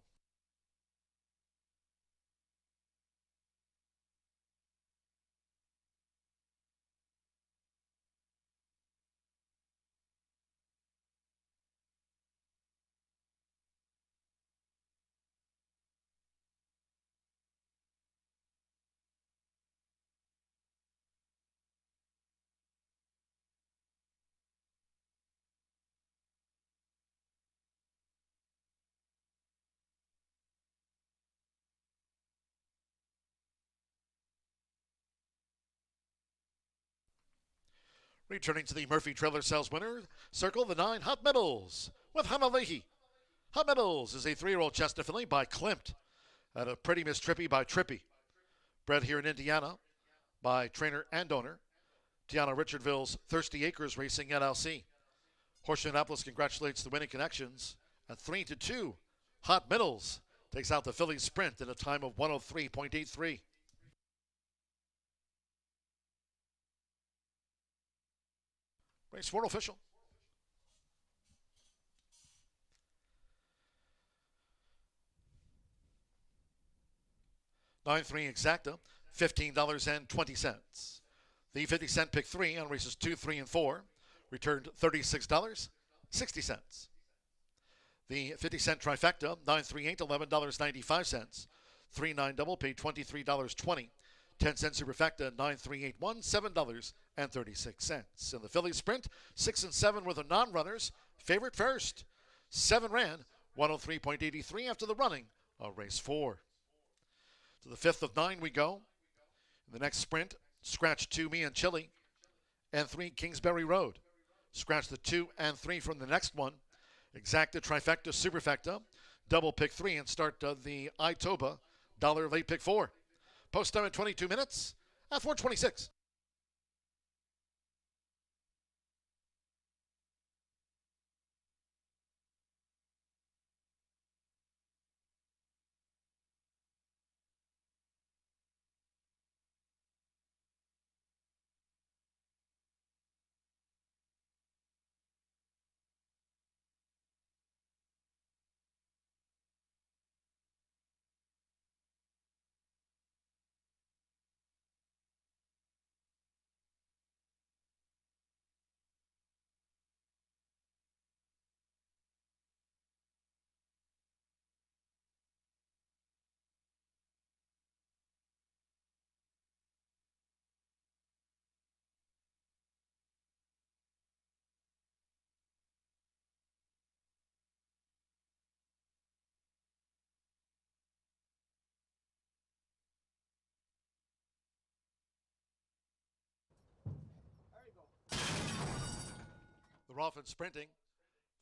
Returning to the Murphy Trailer Sales winner circle, the 9 Hot Middles with Hannah Leahy. Hot Middles is a 3-year-old Chestnut filly by Klimt at a Pretty Miss Trippy by Trippy. Bred here in Indiana by trainer and owner Tiana Richardville's Thirsty Acres Racing LLC. Horseshoe Indianapolis congratulates the winning connections. At 3-2, Hot Middles takes out the filly sprint in a time of 103.83. Race 4 official. 9-3 exacta, $15.20. The 50-cent pick 3 on races 2, 3, and 4 returned $36.60. The 50-cent trifecta, 9-3-8, $11.95. 3-9 double paid $23.20. 10-cent superfecta, 9-3-8-1, $7.36. In the filly sprint, 6 and 7 were the non-runners. Favorite first. 7 ran, 103.83 after the running of race 4. To the 5th of 9 we go. In the next sprint, scratch 2, Me and Chili, and 3, Kingsbury Road. Scratch the 2 and 3 from the next one. Exacta, trifecta, superfecta, double pick 3, and start the Itoba, dollar late pick 4. Post time at 22 minutes at 4:26. The Rolfin sprinting.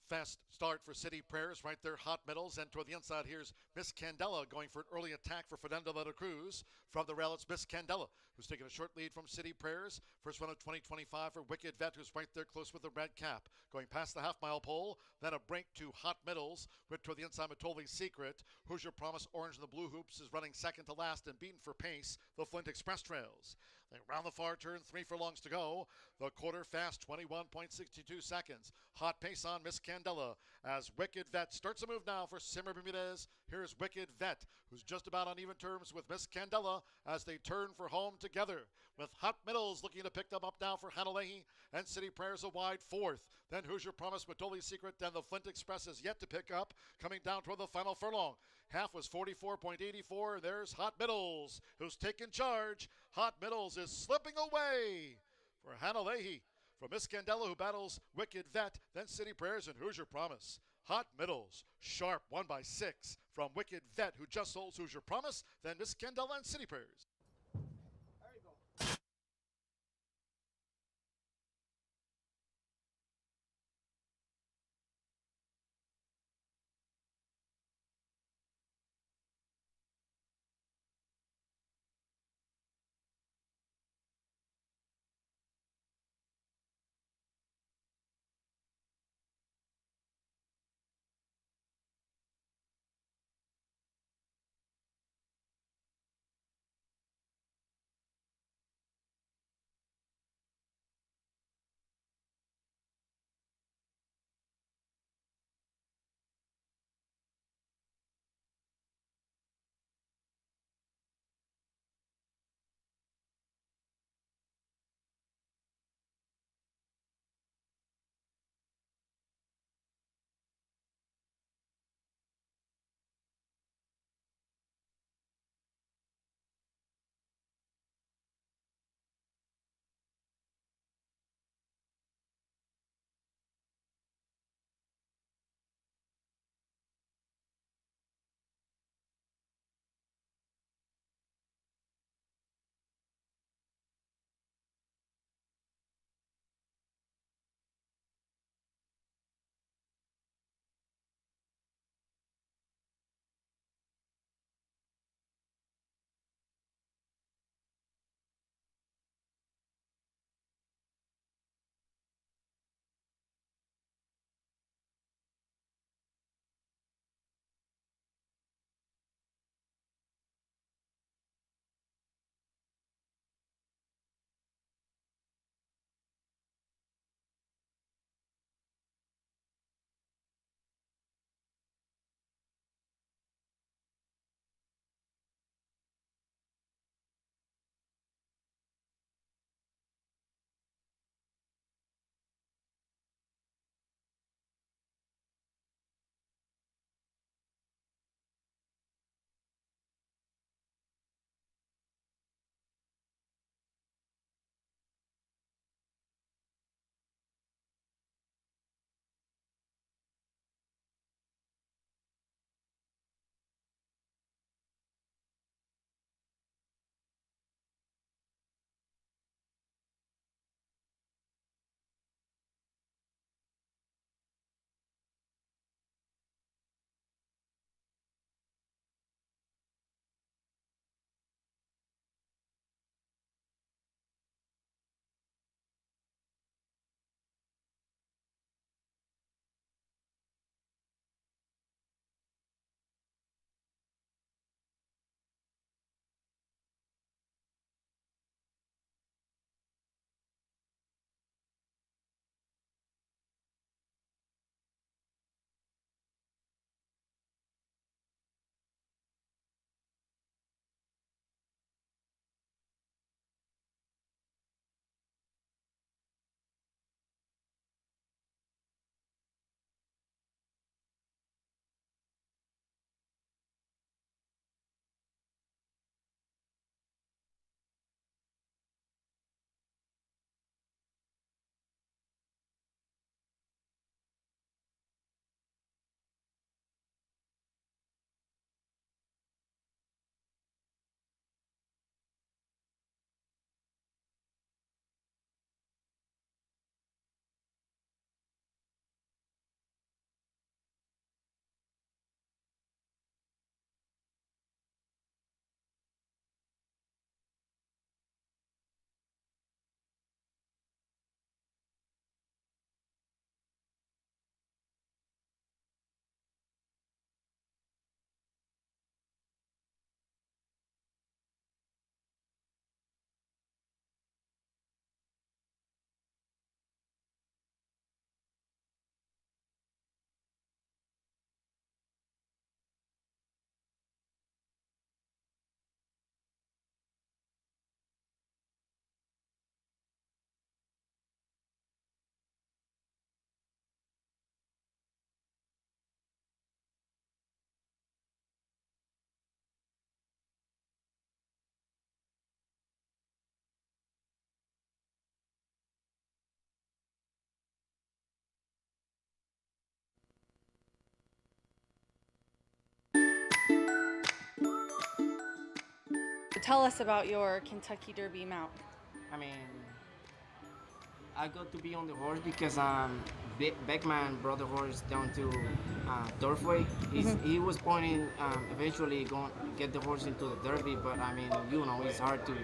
Fast start for City Prayers right there, Hot Middles, and toward the inside here's Miss Candela going for an early attack for Fernando de la Cruz. From the rail, it's Miss Candela, who's taking a short lead from City Prayers. First one of 2025 for Wicked Vet, who's right there close with the red cap. Going past the half-mile pole, then a break to Hot Middles, with toward the inside Matoli's Secret. Hoosier Promise Orange in the Blue Hoops is running second to last and beaten for pace the Flint Express Trails. They round the far turn, 3 furlongs to go. The quarter fast, 21.62 seconds. Hot pace on Miss Candela as Wicked Vet starts a move now for Simmer Bermudez. Here's Wicked Vet, who's just about on even terms with Miss Candela as they turn for home together. With Hot Middles looking to pick them up now for Hannah Leahy, and City Prayers a wide fourth. Then Hoosier Promise, Madoli's Secret, and the Flint Express is yet to pick up, coming down toward the final furlong. Half was 44.84. There's Hot Middles, who's taken charge. Hot Middles is slipping away for Hannah Leahy. From Miss Candela, who battles Wicked Vet, then City Prayers and Hoosier Promise. Hot Middles, sharp, 1 by 6 from Wicked Vet, who just holds Hoosier Promise, then Miss Candela and City Prayers. Tell us about your Kentucky Derby mount. I mean, I got to be on the horse because Beckman brought the horse down to Turfway. He was planning eventually going to get the horse into the Derby, but I mean, you know, it's hard to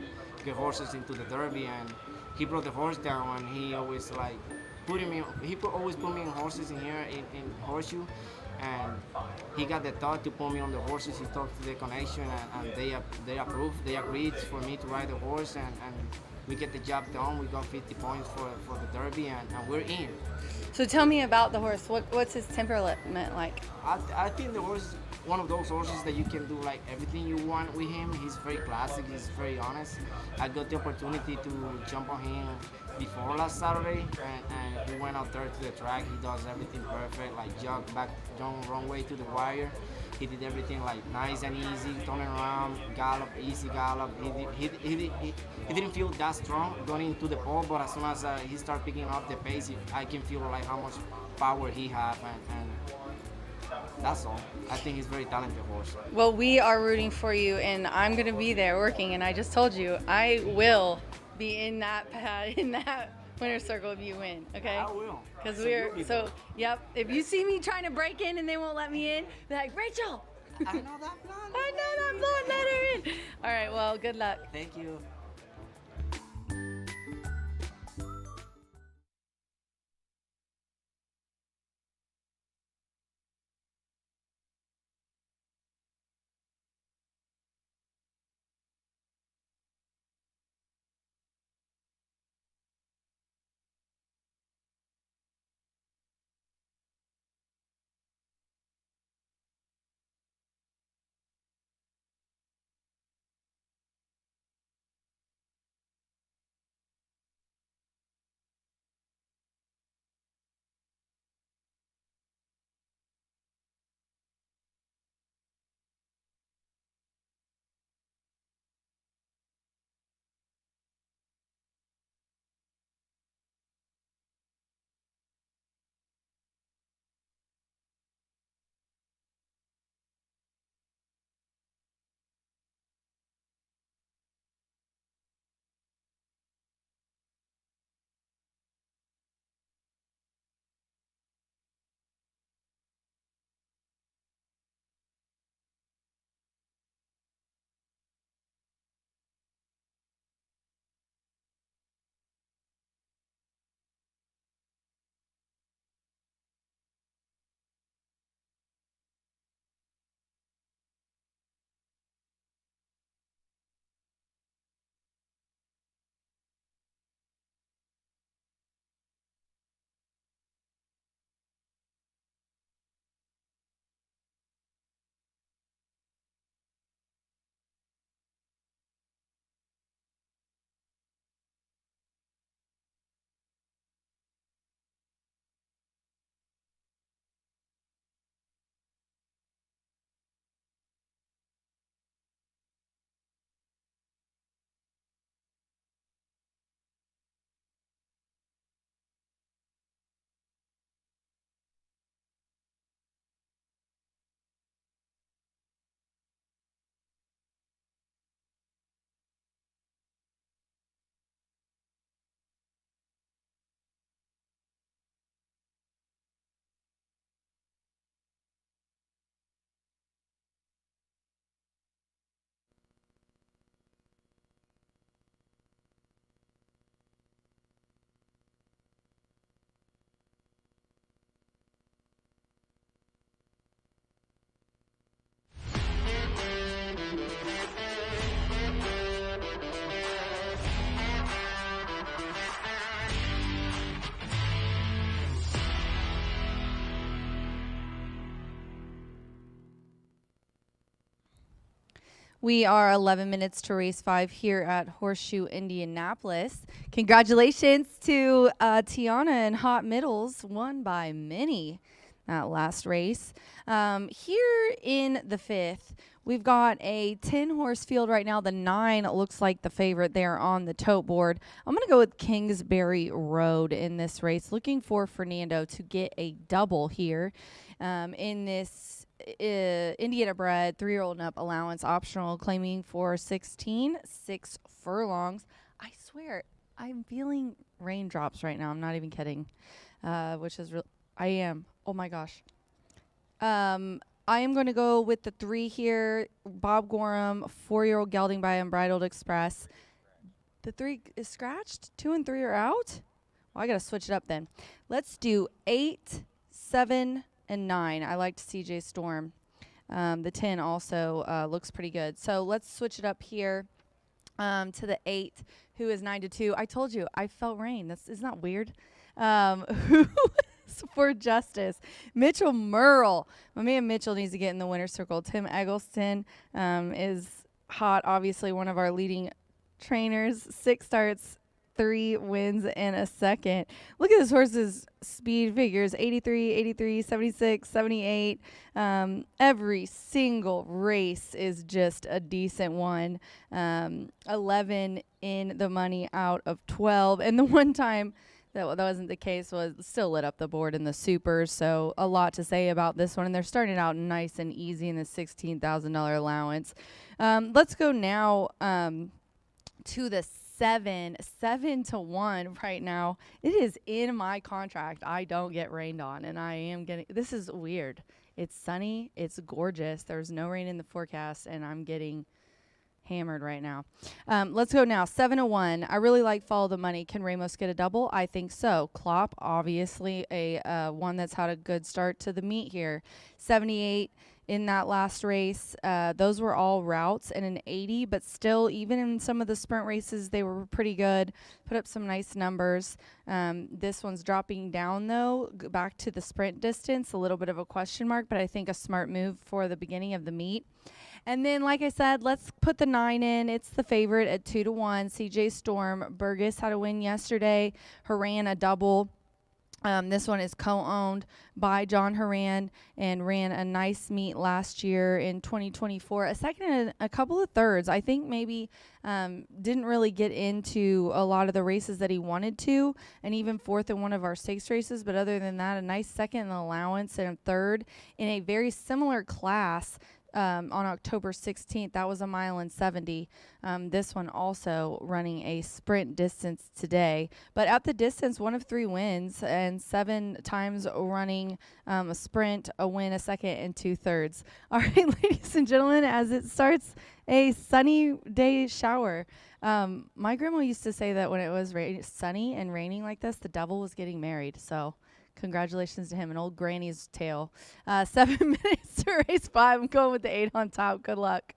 get horses into the Derby, and he brought the horse down, and he always like always put me in horses in here in Horseshoe, and he got the thought to put me on the horses. He talked to the connection, and they approved, they agreed for me to ride the horse, and we get the job done. We got 50 points for the Derby, and we're in. So tell me about the horse. What's his temperament like? I think the horse is one of those horses that you can do like everything you want with him. He's very classic. He's very honest. I got the opportunity to jump on him before last Saturday, and he went out there to the track. He does everything perfect, like jog back, wrong way to the wire. He did everything like nice and easy, turning around, gallop, easy gallop. He didn't feel that strong going into the pole, but as soon as he started picking up the pace, I can feel like how much power he has, and that's all. I think he's a very talented horse. Well, we are rooting for you, and I'm going to be there working, and I just told you I will be in that winner's circle if you win, okay? I will. Because yep. If you see me trying to break in and they won't let me in, be like, Rachel! I know that blonde. I know that blonde, let her in. All right, well, good luck. Thank you. We are 11 minutes to race 5 here at Horseshoe Indianapolis. Congratulations to Tiana and Hot Middles, won by many that last race. Here in the 5th, we've got a 10-horse field right now. The 9 looks like the favorite there on the tote board. I'm going to go with Kingsbury Road in this race, looking for Fernando to get a double here in this Indiana bred, 3-year-old and up allowance optional, claiming for 6 furlongs. I swear, I'm feeling raindrops right now. I'm not even kidding, which is real. I am. Oh my gosh. I am going to go with the 3 here. Bob Gorham, 4-year-old gelding by Unbridled Express. The 3 is scratched. 2 and 3 are out. Well, I got to switch it up then. Let's do 8, 7, and 9. I liked CJ Storm. The 10 also looks pretty good. So let's switch it up here to the 8, who is 9-2. I told you, I felt rain. Isn't that weird? Who is for Justice? Mitchell Merle. My man Mitchell needs to get in the winner's circle. Tim Eggleston is hot, obviously one of our leading trainers. 6 starts, 3 wins and a second. Look at this horse's speed figures: 83, 83, 76, 78. Every single race is just a decent one. 11 in the money out of 12. And the one time that wasn't the case was still lit up the board in the supers. So a lot to say about this one. And they're starting out nice and easy in the $16,000 allowance. Let's go now to the 7-1 right now. It is in my contract. I don't get rained on, and I am getting. This is weird. It's sunny. It's gorgeous. There's no rain in the forecast, and I'm getting hammered right now. Let's go now. 7-1. I really like Follow the Money. Can Ramos get a double? I think so. Klopp, obviously a one that's had a good start to the meet here. 78. In that last race, those were all routes and an 80, but still, even in some of the sprint races, they were pretty good, put up some nice numbers. This one's dropping down, though, back to the sprint distance, a little bit of a question mark, but I think a smart move for the beginning of the meet. And then, like I said, let's put the 9 in. It's the favorite at 2-1. CJ Storm. Burgess had a win yesterday. Haran a double. This one is co-owned by John Haran and ran a nice meet last year in 2024. A second and a couple of thirds. I think maybe didn't really get into a lot of the races that he wanted to, and even fourth in one of our stakes races. But other than that, a nice second in the allowance and a third in a very similar class. On October 16th, that was 1.70 miles. This one also running a sprint distance today. But at the distance, 1 of 3 wins and 7 times running a sprint, a win, a second, and 2/3. All right, ladies and gentlemen, as it starts a sunny day shower. My grandma used to say that when it was sunny and raining like this, the devil was getting married. So congratulations to him, an old granny's tale. 7 minutes to race 5. I'm going with the 8 on top. Good luck.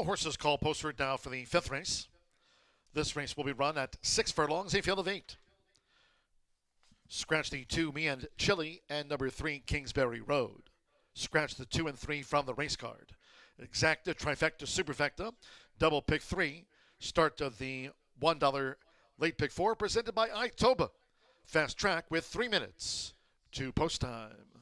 The horses call postward now for the 5th race. This race will be run at 6 furlongs, a field of 8. Scratch the 2, Me and Chili, and number 3, Kingsbury Road. Scratch the 2 and 3 from the race card. Exacta, Trifecta, Superfecta, Double Pick 3. Start of the $1 late pick 4, presented by Itoba. Fast track with 3 minutes to post time.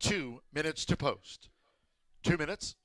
Two minutes to post. 2 minutes.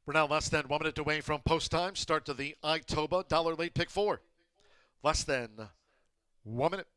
We're now less than 1 minute away from post time. Start to the Itoba $1 late pick 4. Less than 1 minute.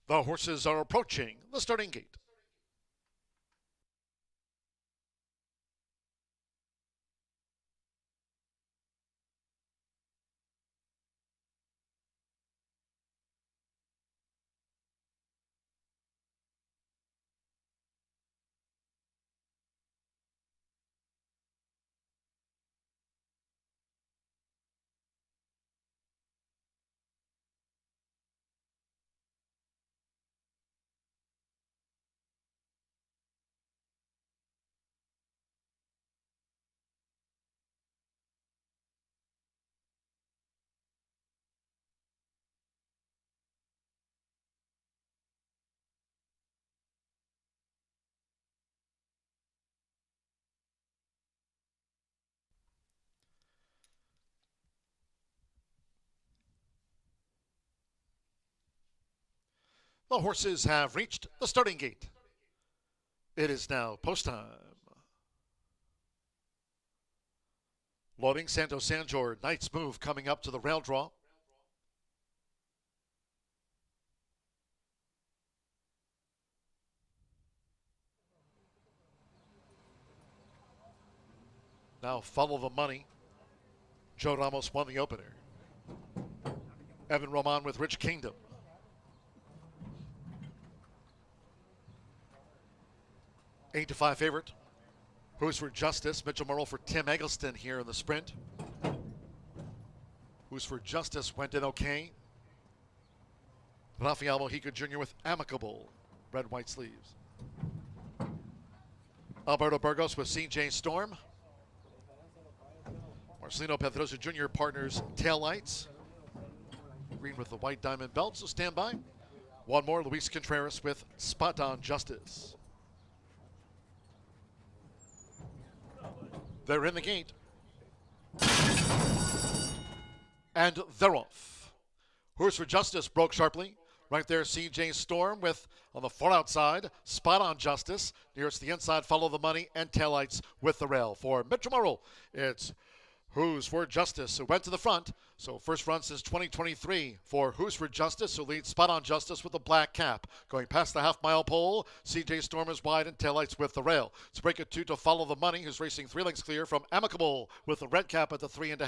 The horses are approaching the starting gate. The horses have reached the starting gate. It is now post time. Loading Santo Sanjor, Knight's Move coming up to the rail draw. Now Follow the Money. Joe Ramos won the opener. Evan Roman with Rich Kingdom. Eight to 5 favorite. Who's for Justice? Mitchell Murrow for Tim Eggleston here in the sprint. Who's for Justice went in okay. Rafael Mojica Jr. with Amicable. Red, white sleeves. Alberto Burgos with CJ Storm. Marcelino Pedrosa Jr. partners Taillights. Green with the white diamond belt, so stand by. One more, Luis Contreras with Spot on Justice. They're in the gate. And they're off. Horse for Justice broke sharply. Right there, CJ Storm with, on the far outside, Spot on Justice. Nearest the inside, Follow the Money, and Taillights with the rail. For Mitchell Murrow, it's Who's for Justice, who went to the front. So first run since 2023 for Who's for Justice, who leads Spot on Justice with a black cap. Going past the half-mile pole, CJ Storm is wide and Taillights with the rail. It's break it 2 to Follow the Money, who's racing 3 lengths clear from Amicable with the red cap at the 3.5. And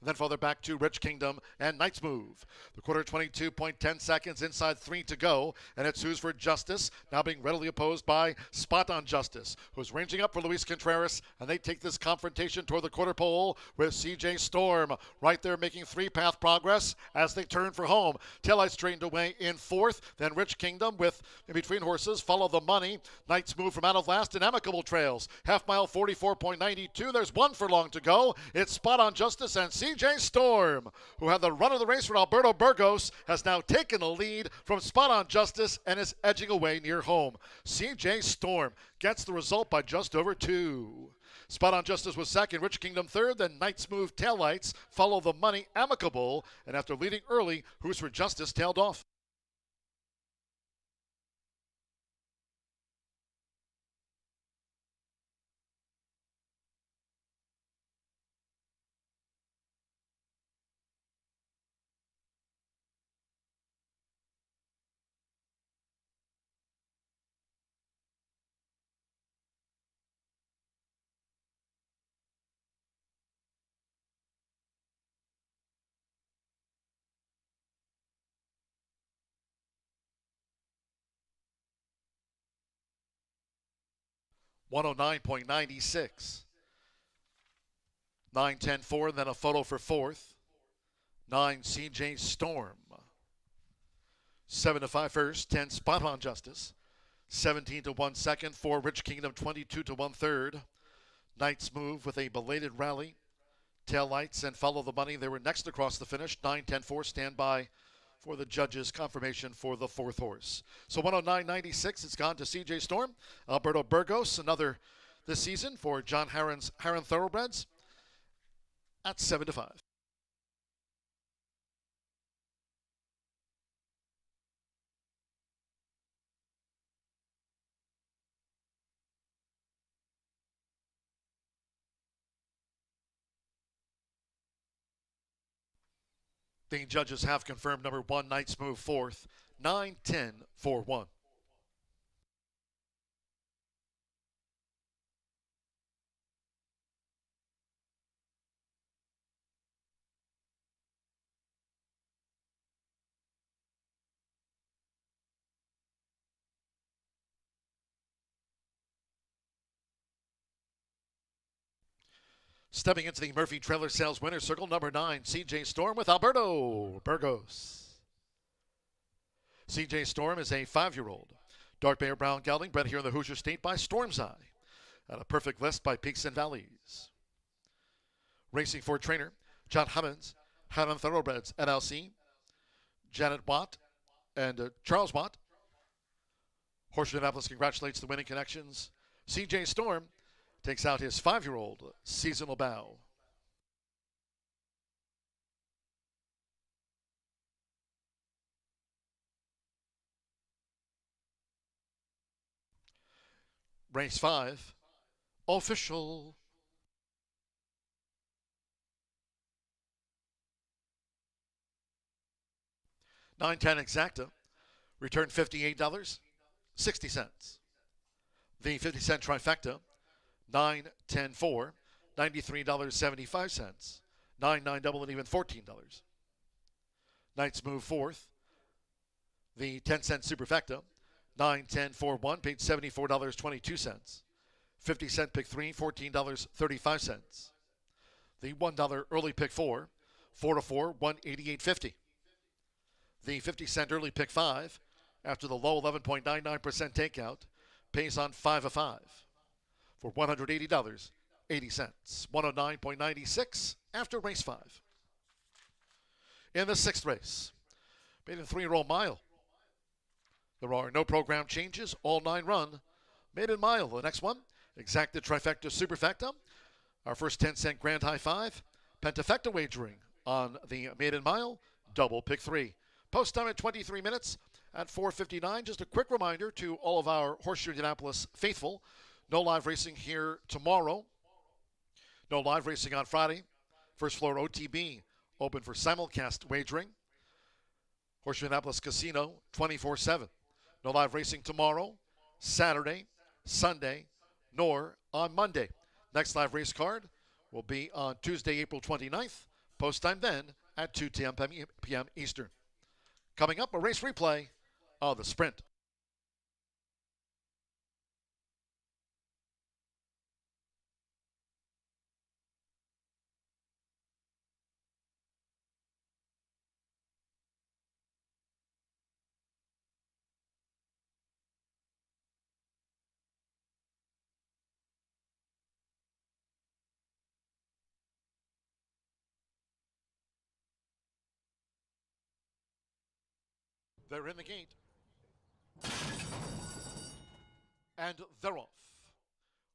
then further back to Rich Kingdom and Knight's Move. The quarter 22.10 seconds, inside 3 to go. And it's Who's for Justice, now being readily opposed by Spot on Justice, who's ranging up for Luis Contreras. And they take this confrontation toward the quarter pole with CJ Storm right there making 3-path progress as they turn for home. Taillights straightened away in 4th. Then Rich Kingdom with, in between horses, Follow the Money. Knight's Move from out of last and Amicable trails. Half mile 44.92. There's 1 furlong to go. It's Spot on Justice and CJ Storm, who had the run of the race for Alberto Burgos, has now taken the lead from Spot on Justice and is edging away near home. CJ Storm gets the result by just over 2. Spot on Justice was second, Rich Kingdom third, then Knight's Move, Taillights, Follow the Money, Amicable, and after leading early, Who's for Justice tailed off. $109.96. 9-10-4, and then a photo for 4th. 9 CJ Storm. 7 to 5 first, 10 Spot on Justice. 17 to 1 second, 4 Rich Kingdom, 22 to 1 third. Knight's Move with a belated rally. Taillights and Follow the Money. They were next across the finish. 9-10-4, stand by for the judges' confirmation for the 4th horse. So 109.96, it's gone to CJ Storm. Alberto Burgos, another this season for John Herron's Herron Thoroughbreds at 7 to 5. The judges have confirmed number 1, Knight's Move, 4th. 9, 10 for 1. Stepping into the Murphy Trailer Sales winner's circle, number 9, CJ Storm with Alberto Burgos. CJ Storm is a 5-year-old. Dark Bear Brown Gelding, bred here in the Hoosier State by Storm's Eye, at a perfect list by Peaks and Valleys. Racing for trainer, John Hummins, Hammond Thoroughbreds, LLC, Janet Watt, and Charles Watt. Horseshoe Indianapolis congratulates the winning connections. CJ Storm takes out his 5-year-old seasonal bow. Race 5, official. 910 exacta, return $58.60. The 50-cent trifecta, 9-10-4, $93.75. 9-9 double and even $14. Knights move fourth. The 10-cent superfecta, 9-10-4-1, paid $74.22. 50-cent pick 3, $14.35. The $1 early pick 4, 4-4, $188.50. The 50-cent early pick 5, after the low 11.99% takeout, pays on 5 of 5 for $180.80. 109.96 after race 5. In the 6th race, maiden 3-year-old mile. There are no program changes, all 9 run. Maiden mile, the next one, exacta trifecta superfecta. Our first 10-cent grand high 5. Pentafecta wagering on the maiden mile, double pick 3. Post time at 23 minutes at 4:59. Just a quick reminder to all of our Horseshoe Indianapolis faithful, no live racing here tomorrow. No live racing on Friday. First floor OTB open for simulcast wagering. Horseshoe Indianapolis Casino 24/7. No live racing tomorrow, Saturday, Sunday, nor on Monday. Next live race card will be on Tuesday, April 29th. Post time then at 2 p.m. Eastern. Coming up, a race replay of the Sprint. They're in the gate. And they're off.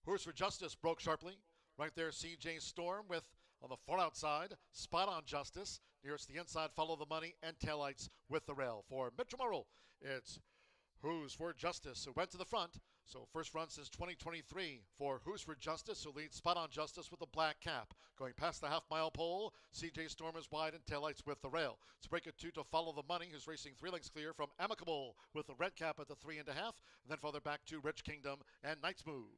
Horse for Justice broke sharply. Right there, CJ Storm with, on the far outside, Spot on Justice. Nearest the inside, Follow the Money, and Taillights with the rail. For Mitchell Murrell, it's Who's for Justice, who went to the front. So first run since 2023 for Who's for Justice, who leads Spot on Justice with a black cap. Going past the half-mile pole, CJ Storm is wide and Taillights with the rail. It's break it 2 to Follow the Money, who's racing 3 lengths clear from Amicable with the red cap at the 3.5. And then further back to Rich Kingdom and Knight's Move.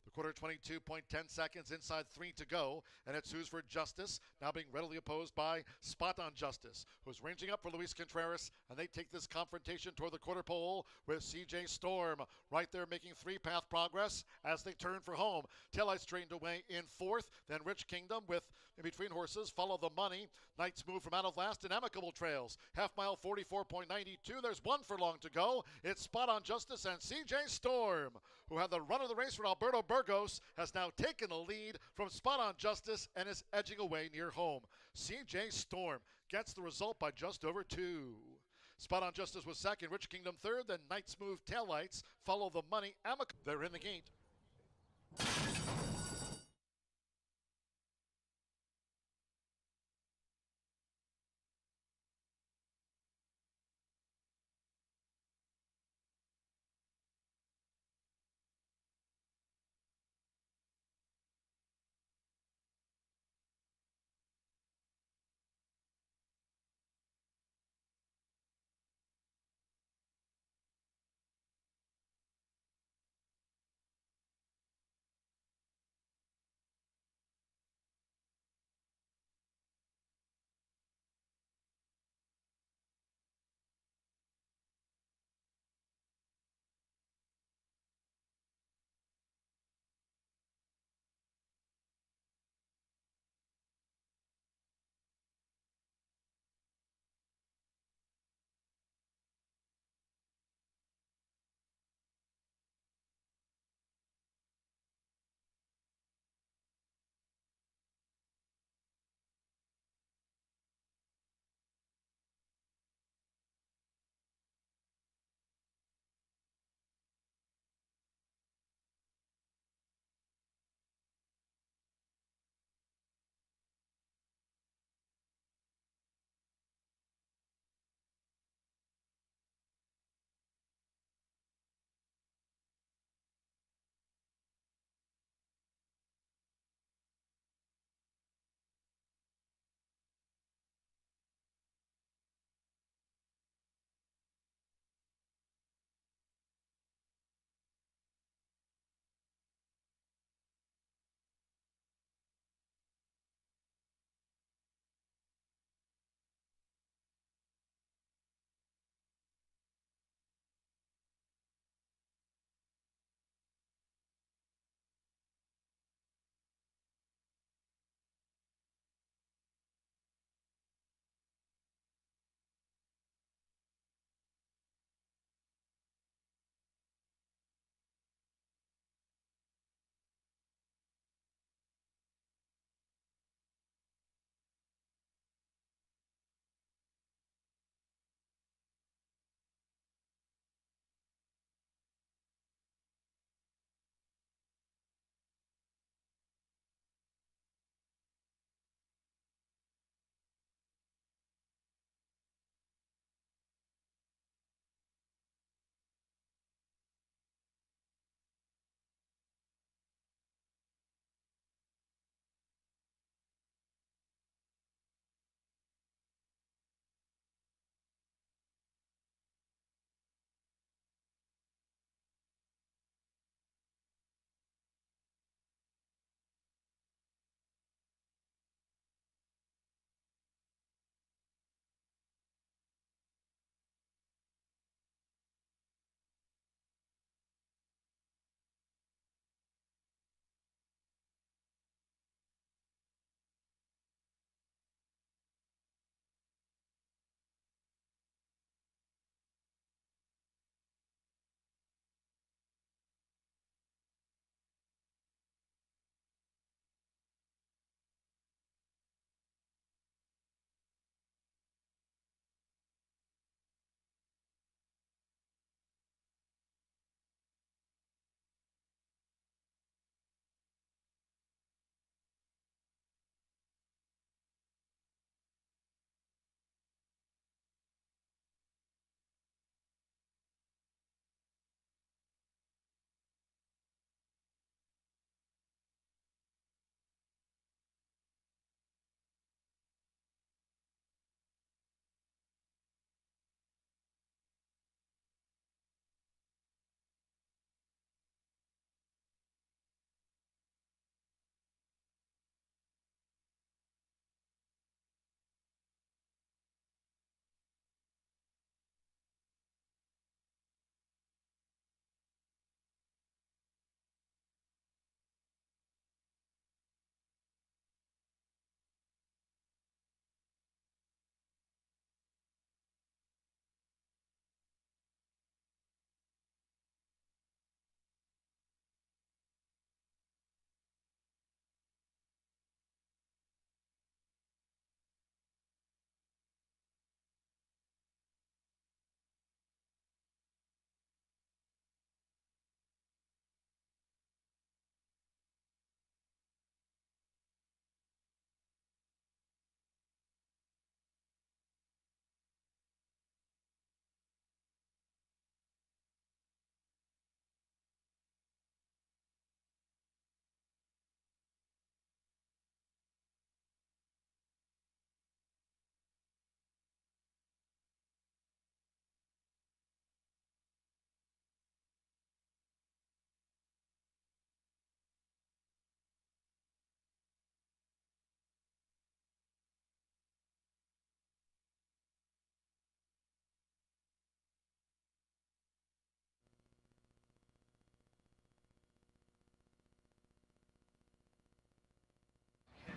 The quarter 22.10 seconds, inside 3 to go, and it's Who's for Justice, now being readily opposed by Spot on Justice, who's ranging up for Luis Contreras, and they take this confrontation toward the quarter pole with CJ Storm right there making 3-path progress as they turn for home. Taillights straightened away in 4th, then Rich Kingdom with in between horses, Follow the Money. Knight's Move from out of last and Amicable trails. Half mile 44.92, there's 1 furlong to go. It's Spot on Justice and CJ Storm, who had the run of the race for Alberto Burgos, has now taken the lead from Spot on Justice and is edging away near home. CJ Storm gets the result by just over 2. Spot on Justice was second, Rich Kingdom third, then Knight's Move, Taillights, Follow the Money, Amicable. They're in the gate.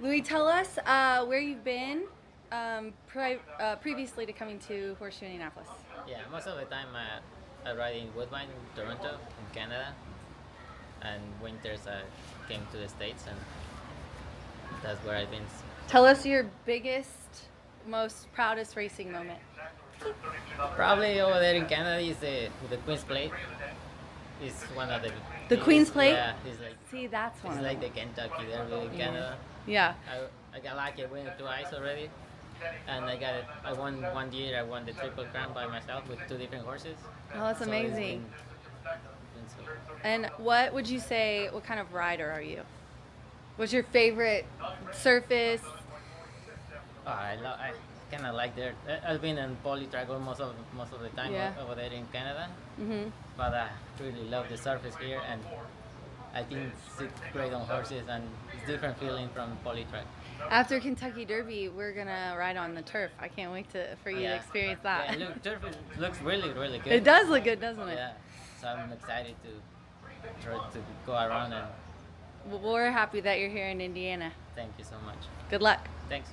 Louis, tell us where you've been previously to coming to Horseshoe Indianapolis. Yeah, most of the time I ride in Woodbine, Toronto, in Canada, and winters I came to the States, and that's where I've been. Tell us your biggest, most proudest racing moment. Probably over there in Canada is the Queen's Plate. It's one of the Queen's Plate. Yeah, it's like. See, that's one. It's like the Kentucky Derby in Canada. Yeah. I got lucky. I win 2 ice already, and I got it. I won one year. I won the Triple Crown by myself with 2 different horses. Oh, that's so amazing. So. And what would you say? What kind of rider are you? What's your favorite surface? Oh, I kind of like there. I've been in poly track most of the time over there in Canada. Mm-hmm. But I really love the surface here, and I think it's great on horses, and it's different feeling from poly track. After Kentucky Derby, we're gonna ride on the turf. I can't wait for you to experience that. Yeah, look, turf looks really, really good. It does look good, doesn't it? Yeah. So I'm excited to try to go around and. Well, we're happy that you're here in Indiana. Thank you so much. Good luck. Thanks.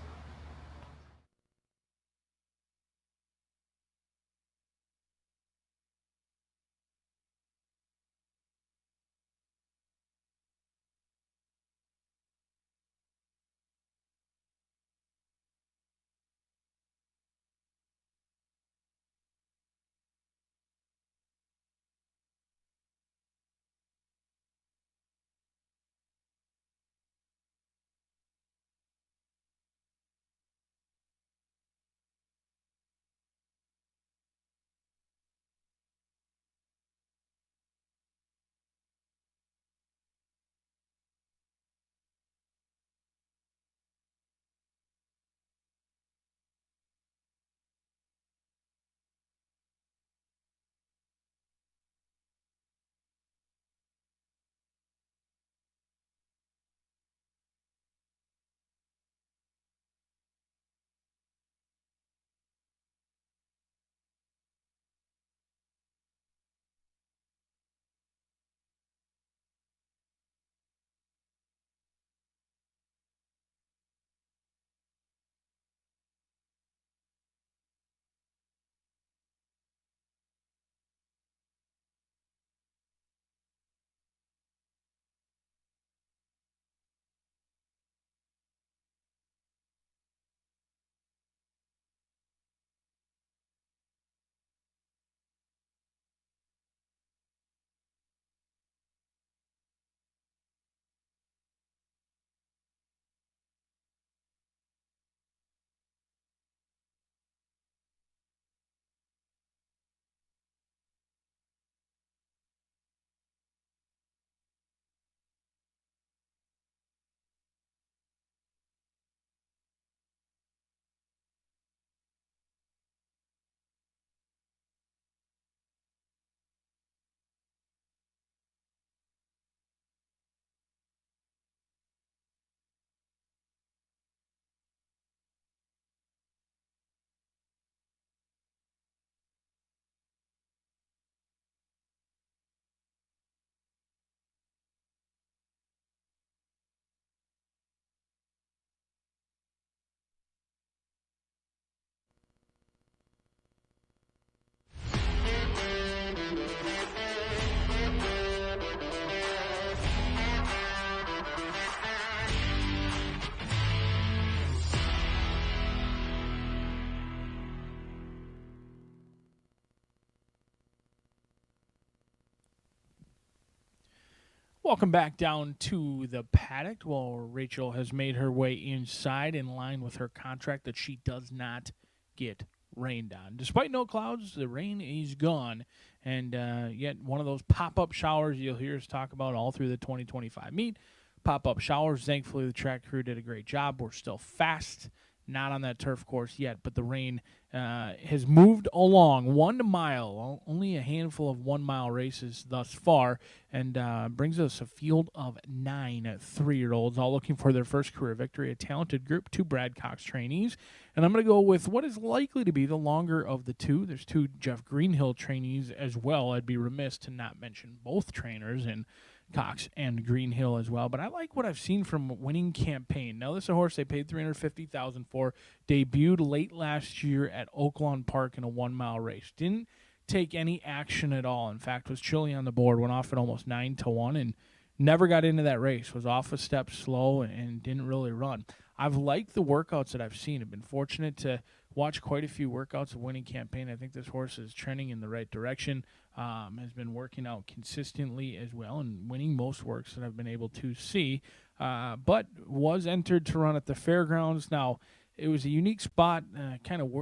Welcome back down to the paddock. Well, Rachel has made her way inside in line with her contract that she does not get rained on. Despite no clouds, the rain is gone. And yet one of those pop-up showers you'll hear us talk about all through the 2025 meet. Pop-up showers. Thankfully, the track crew did a great job. We're still fast. Not on that turf course yet, but the rain has moved along 1 mile, only a handful of 1 mile races thus far, and brings us a field of 9 3-year-olds, all looking for their first career victory, a talented group, 2 Brad Cox trainees. And I'm going to go with what is likely to be the longer of the two. There's 2 Jeff Greenhill trainees as well. I'd be remiss to not mention both trainers, and Cox and Green Hill as well. But I like what I've seen from Winning Campaign. Now, this is a horse they paid $350,000 for. Debuted late last year at Oaklawn Park in a 1-mile race. Didn't take any action at all. In fact, was chilly on the board. Went off at almost 9-1 and never got into that race. Was off a step slow and didn't really run. I've liked the workouts that I've seen. I've been fortunate to watch quite a few workouts of Winning Campaign. I think this horse is trending in the right direction. Has been working out consistently as well and winning most works that I've been able to see. But was entered to run at the fairgrounds. Now, it was a unique spot,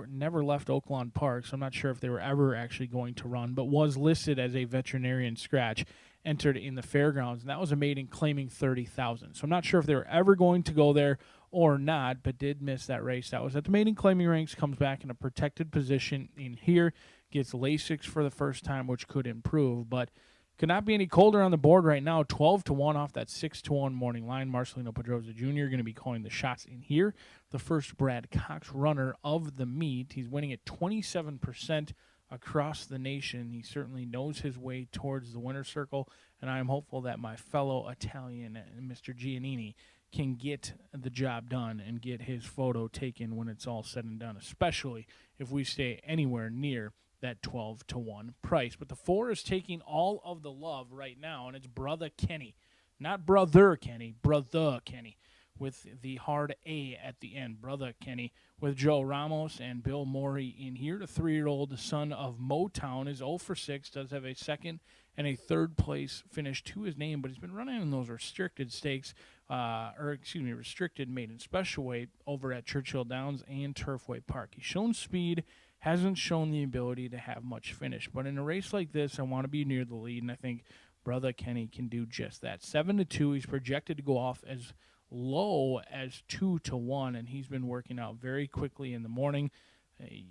never left Oaklawn Park, so I'm not sure if they were ever actually going to run, but was listed as a veterinarian scratch, entered in the fairgrounds, and that was a maiden claiming $30,000. So I'm not sure if they were ever going to go there or not, but did miss that race. That was at the maiden claiming ranks, comes back in a protected position in here, gets Lasix for the first time, which could improve, but could not be any colder on the board right now. 12-1 off that 6-1 morning line. Marcelino Pedroza Jr. going to be calling the shots in here. The first Brad Cox runner of the meet. He's winning at 27% across the nation. He certainly knows his way towards the winner's circle, and I am hopeful that my fellow Italian, Mr. Giannini, can get the job done and get his photo taken when it's all said and done, especially if we stay anywhere near that 12-1 price. But the 4 is taking all of the love right now, and it's Brother Kenny. Not Brother Kenny, Brother Kenny, with the hard A at the end. Brother Kenny with Joe Ramos and Bill Morey in here. The 3-year-old son of Motown is 0 for 6, does have a second and a third place finish to his name, but he's been running in those restricted stakes, restricted maiden special weight over at Churchill Downs and Turfway Park. He's shown speed, hasn't shown the ability to have much finish. But in a race like this, I want to be near the lead, and I think Brother Kenny can do just that. 7-2, he's projected to go off as low as 2-1, and he's been working out very quickly in the morning. I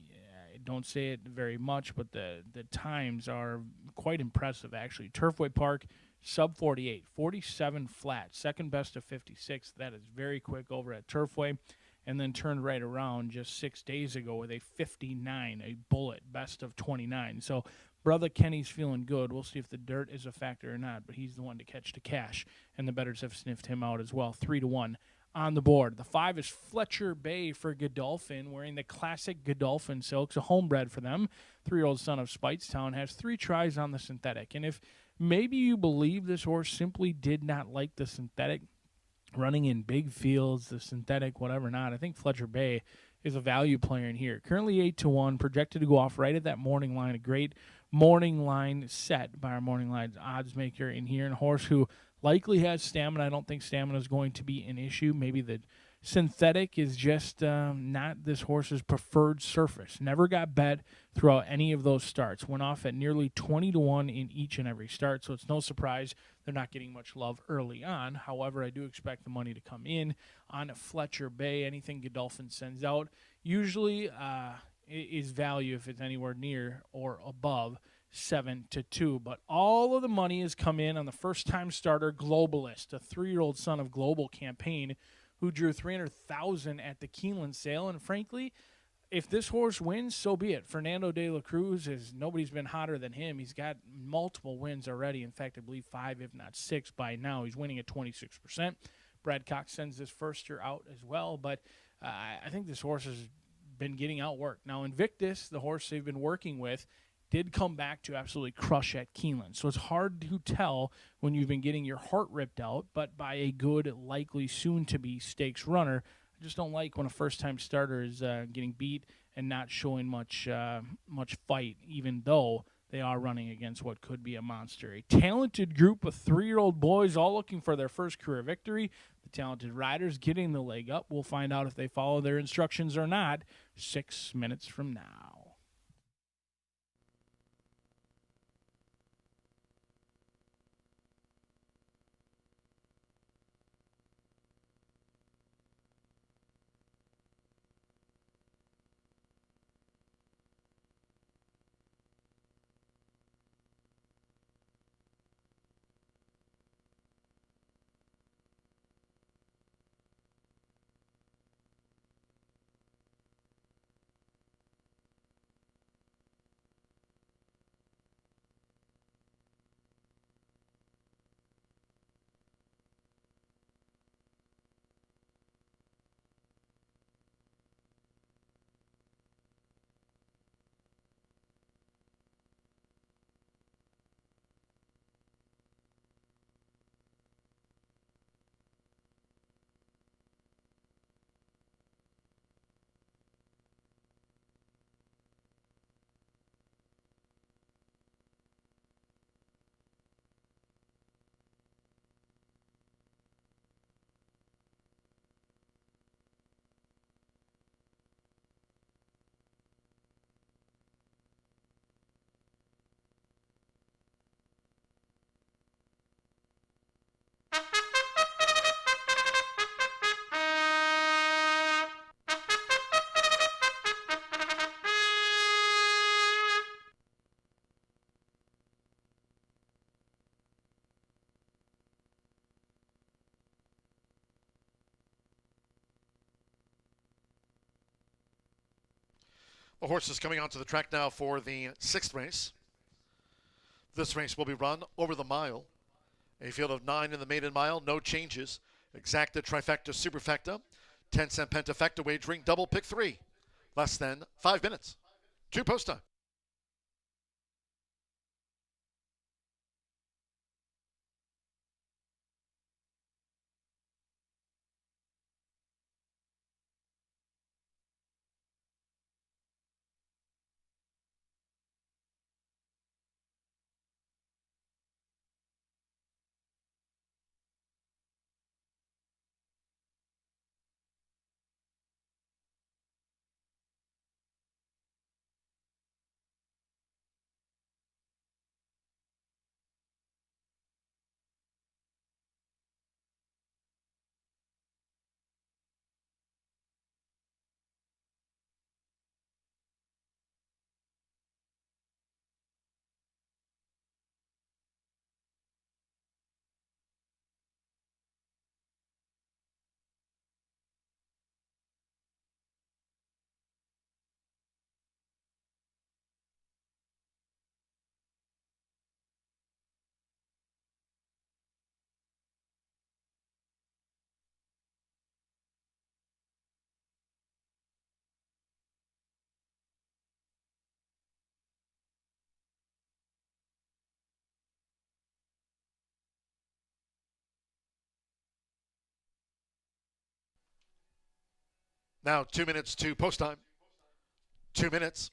don't say it very much, but the times are quite impressive, actually. Turfway Park, sub 48, 47 flat, second best of 56. That is very quick over at Turfway. And then turned right around just 6 days ago with a 59, a bullet, best of 29. So Brother Kenny's feeling good. We'll see if the dirt is a factor or not, but he's the one to catch the cash, and the bettors have sniffed him out as well. 3-1 on the board. The 5 is Fletcher Bay for Godolphin, wearing the classic Godolphin silks, a homebred for them. 3-year-old son of Speightstown has 3 tries on the synthetic. And if maybe you believe this horse simply did not like the synthetic, running in big fields, the synthetic, whatever not, I think Fletcher Bay is a value player in here. Currently 8-1, projected to go off right at that morning line. A great morning line set by our morning lines odds maker in here. And a horse who likely has stamina. I don't think stamina is going to be an issue. Maybe the synthetic is just not this horse's preferred surface. Never got bet throughout any of those starts. Went off at nearly 20-1 in each and every start, so it's no surprise they're not getting much love early on. However, I do expect the money to come in on Fletcher Bay. Anything Godolphin sends out usually is value if it's anywhere near or above 7-2. But all of the money has come in on the first-time starter Globalist, a 3-year-old son of Global Campaign, who drew $300,000 at the Keeneland sale. And frankly, if this horse wins, so be it. Fernando de la Cruz, nobody's been hotter than him. He's got multiple wins already. In fact, I believe 5, if not 6 by now. He's winning at 26%. Brad Cox sends his firster out as well. But I think this horse has been getting outworked. Now, Invictus, the horse they've been working with, did come back to absolutely crush at Keeneland. So it's hard to tell when you've been getting your heart ripped out, but by a good, likely soon-to-be stakes runner. I just don't like when a first-time starter is getting beat and not showing much fight, even though they are running against what could be a monster. A talented group of 3-year-old boys all looking for their first career victory. The talented riders getting the leg up. We'll find out if they follow their instructions or not 6 minutes from now. The horses coming onto the track now for the 6th race. This race will be run over the mile. A field of 9 in the maiden mile, no changes. Exacta, trifecta, superfecta, 10-cent pentafecta wagering, double pick 3. Less than 5 minutes. 2 post time. Now 2 minutes to post time. 2 minutes.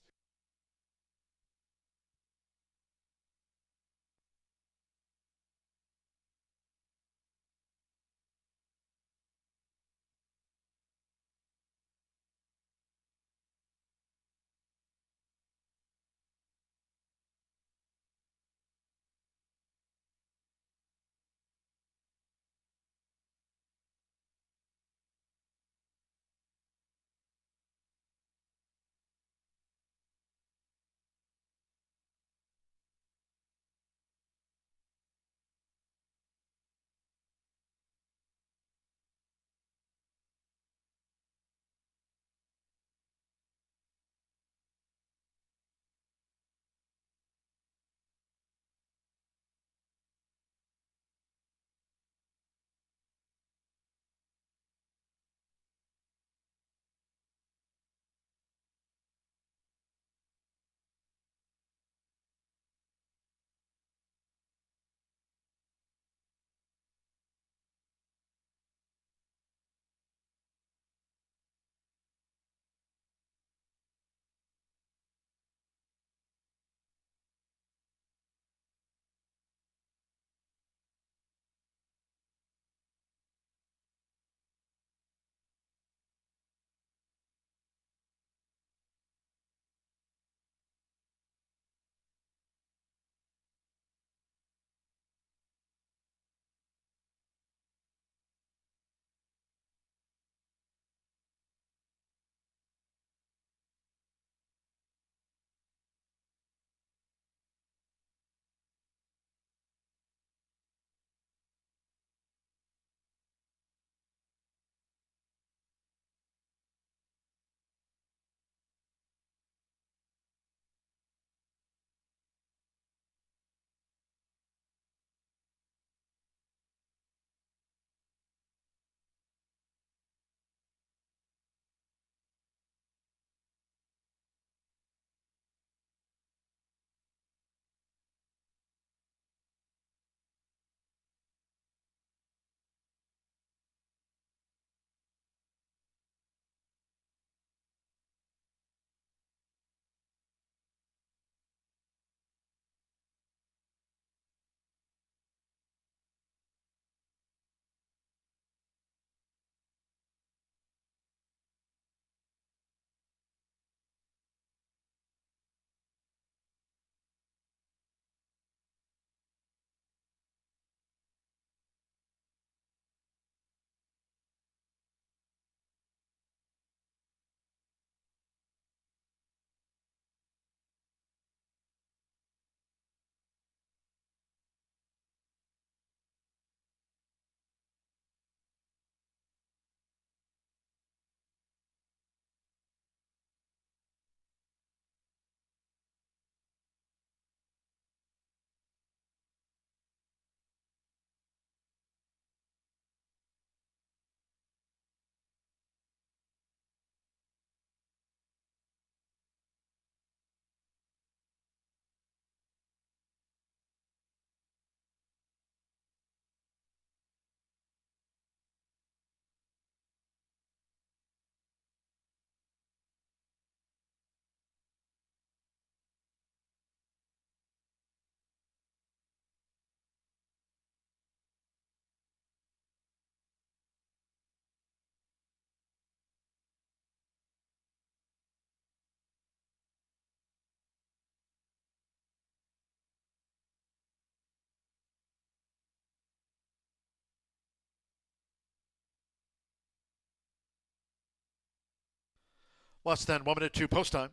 Less than 1 minute to post time.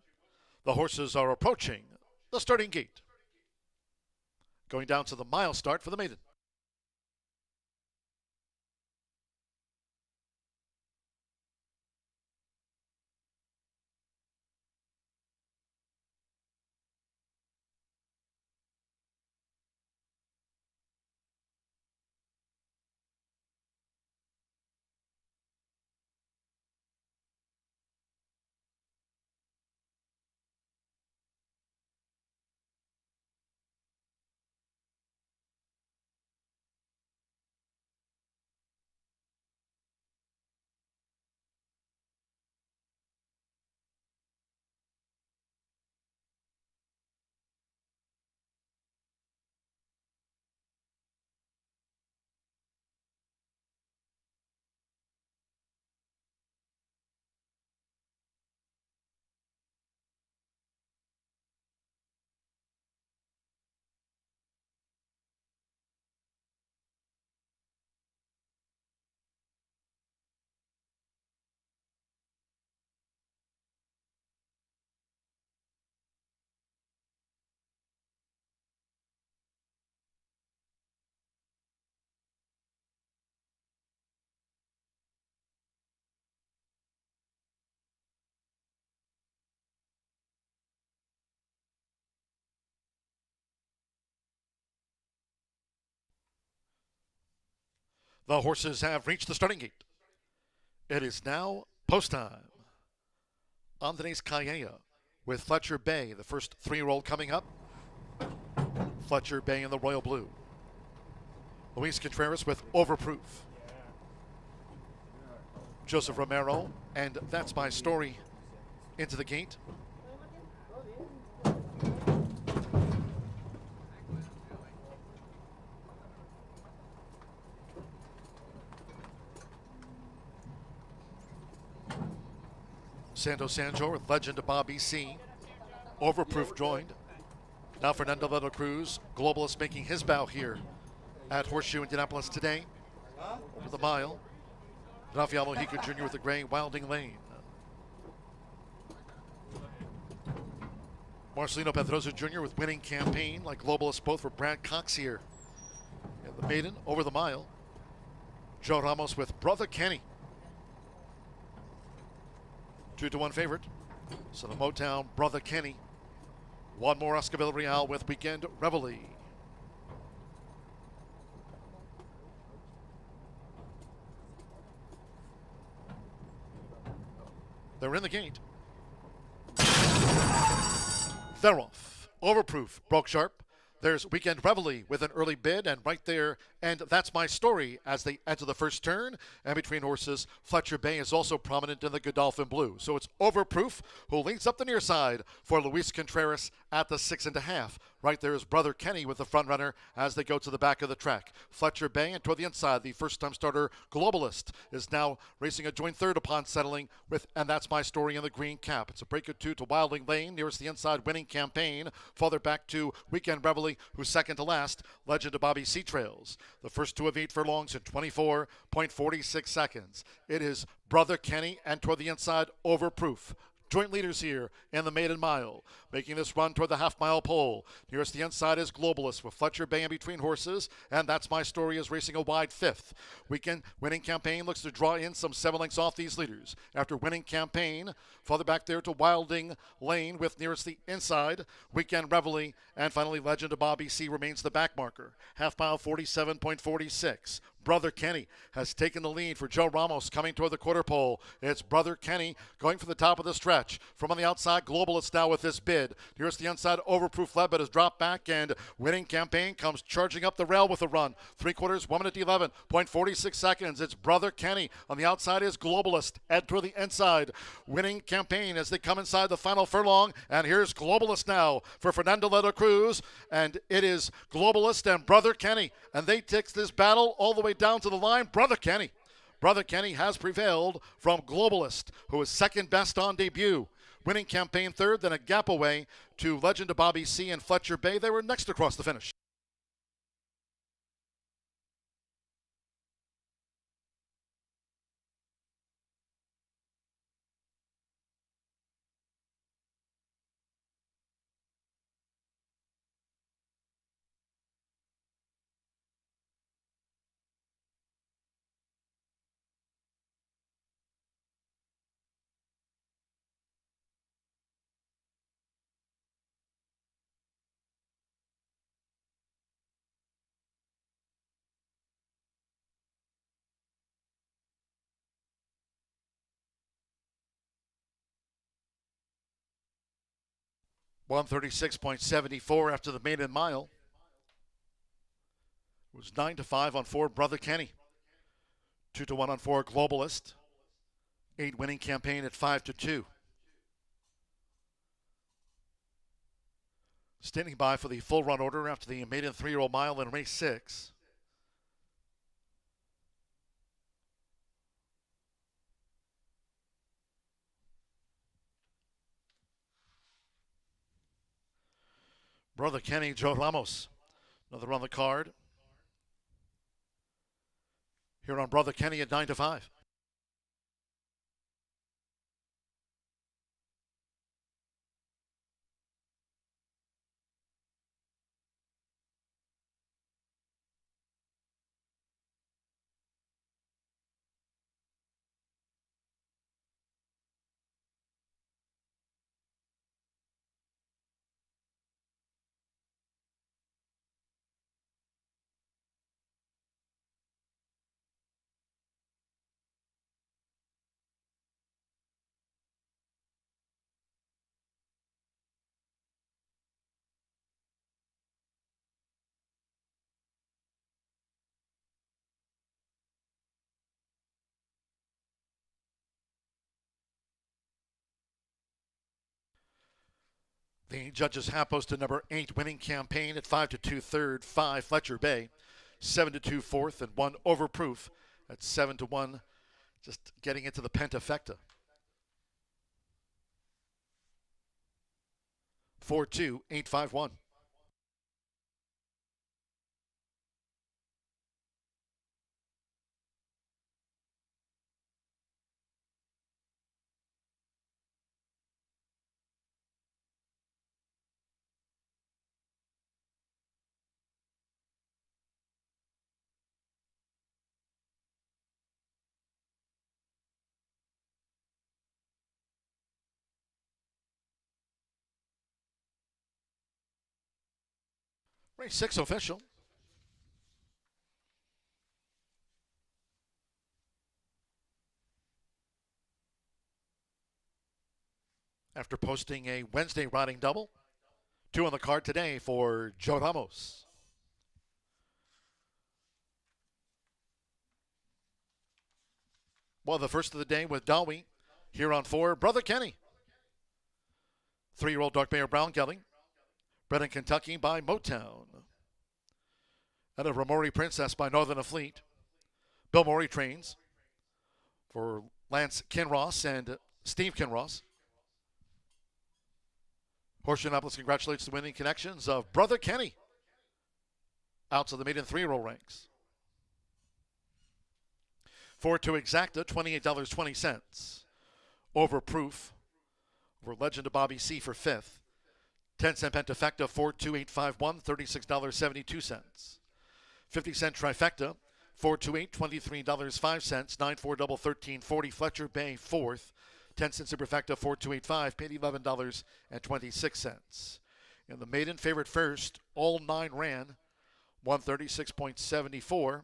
The horses are approaching the starting gate. Going down to the mile start for the maiden. The horses have reached the starting gate. It is now post time. Andres Calleja with Fletcher Bay, the first 3-year-old coming up. Fletcher Bay in the royal blue. Luis Contreras with Overproof. Joseph Romero and That's My Story into the gate. Santo Sanjor with Legend of Bobby C. Overproof joined. Now Fernando de la Cruz, Globalist, making his bow here at Horseshoe Indianapolis today. Over the mile. Rafael Mojica Jr. with the gray Wilding Lane. Marcelino Pedroza Jr. with Winning Campaign, like Globalist both for Brad Cox here. And the maiden over the mile. Joe Ramos with Brother Kenny. 2-1 favorite. So the Motown Brother Kenny. One more Escobar Real with Weekend Reveille. They're in the gate. They're off. Overproof broke sharp. There's Weekend Reveille with an early bid, and right there, and That's My Story as they enter the first turn. And between horses, Fletcher Bay is also prominent in the Godolphin Blue. So it's Overproof who leads up the near side for Luis Contreras at the 6.5. Right there is Brother Kenny with the front runner as they go to the back of the track. Fletcher Bay, and toward the inside, the first-time starter Globalist is now racing a joint third upon settling with And That's My Story in the green cap. It's a break of 2 to Wilding Lane, nearest the inside Winning Campaign. Farther back to Weekend Reveille, who's second to last, Legend of Bobby C. trails. The first 2 of 8 furlongs in 24.46 seconds. It is Brother Kenny, and toward the inside, Overproof. Joint leaders here in the maiden mile, making this run toward the half-mile pole. Nearest the inside is Globalist with Fletcher Bay in between horses, and That's My Story is racing a wide 5th. Weekend Winning Campaign looks to draw in some 7 lengths off these leaders. After Winning Campaign, farther back there to Wilding Lane with nearest the inside, Weekend Reveille, and finally Legend of Bobby C. remains the back marker. Half-mile 47.46. Brother Kenny has taken the lead for Joe Ramos coming toward the quarter pole. It's Brother Kenny going for the top of the stretch. From on the outside, Globalist now with this bid. Here's the inside, Overproof led, but has dropped back, and Winning Campaign comes charging up the rail with a run. 3/4, 1 minute 11.46 seconds. It's Brother Kenny. On the outside is Globalist. Head toward the inside. Winning Campaign as they come inside the final furlong. And here's Globalist now for Fernando de la Cruz. And it is Globalist and Brother Kenny. And they take this battle all the way down to the line. Brother Kenny. Brother Kenny has prevailed from Globalist, who is second best on debut. Winning Campaign third, then a gap away to Legend of Bobby C. and Fletcher Bay. They were next across the finish. 136.74 after the maiden mile. It was 9-5 on 4 Brother Kenny. 2-1 on 4 Globalist. 8 winning campaign at 5-2. Standing by for the full run order after the maiden 3-year-old mile in race 6. Brother Kenny, Joe Ramos. Another on the card. Here on Brother Kenny at 9-5. The judges have posted number 8 winning campaign at 5-2 third, 5 Fletcher Bay, 7-2 fourth, and 1 Overproof at 7-1, just getting into the pentafecta. 4-2, 8-5-1. Race 6 official. After posting a Wednesday riding double, 2 on the card today for Joe Ramos. Well, the first of the day with Dowie. Here on 4, Brother Kenny. 3-year-old Dark Bear Brown Gelding. Bred in Kentucky by Motown. Out of Ramori Princess by Northern Fleet. Bill Morey trains for Lance Kinross and Steve Kinross. Horseshoe Indianapolis congratulates the winning connections of Brother Kenny. Out to the maiden 3-year-old ranks. 4-2 Exacta, $28.20. Overproof over Legend of Bobby C for 5th. 10-cent Pentafecta, 42851, $36.72. 50-cent Trifecta, 428, $23.05. 94 double, $13.40. Fletcher Bay, 4th. 10-cent Superfecta, 4285, paid $11.26. In the maiden favorite first, all 9 ran, 136.74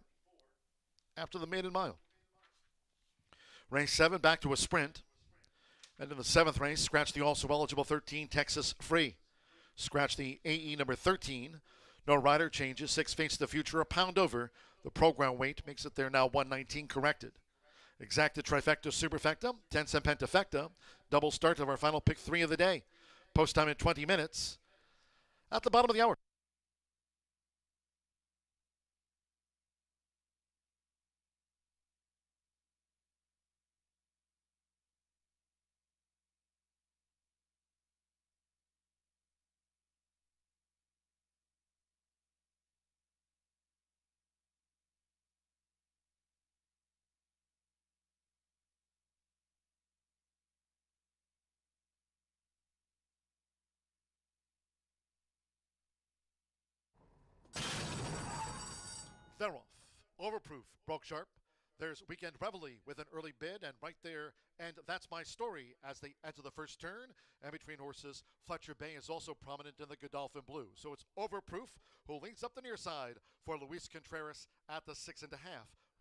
after the maiden mile. Race 7, back to a sprint. And in the 7th race, scratch the also eligible 13 Texas Free. Scratch the AE number 13. No rider changes. 6 Fates to the Future, a pound over. The program weight makes it there now 119 corrected. Exacta Trifecta Superfecta, 10-cent Pentafecta. Double start of our final pick 3 of the day. Post time in 20 minutes. At the bottom of the hour. They're off. Overproof broke sharp. There's Weekend Reveille with an early bid, and right there, and that's my story as they enter the first turn. And between horses, Fletcher Bay is also prominent in the Godolphin Blue. So it's Overproof who leads up the near side for Luis Contreras at the 6.5.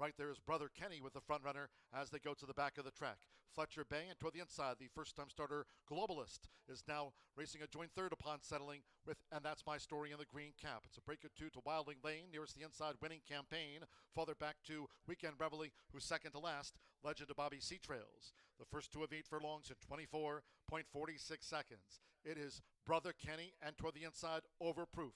Right there is Brother Kenny with the front runner as they go to the back of the track. Fletcher Bay, and toward the inside, the first-time starter Globalist is now racing a joint third upon settling with And That's My Story in the green cap. It's a break of two to Wilding Lane, nearest the inside, Winning Campaign. Farther back to Weekend Reveille, who's second to last. Legend of Bobby C trails. The first two of 8 furlongs in 24.46 seconds. It is Brother Kenny, and toward the inside, Overproof.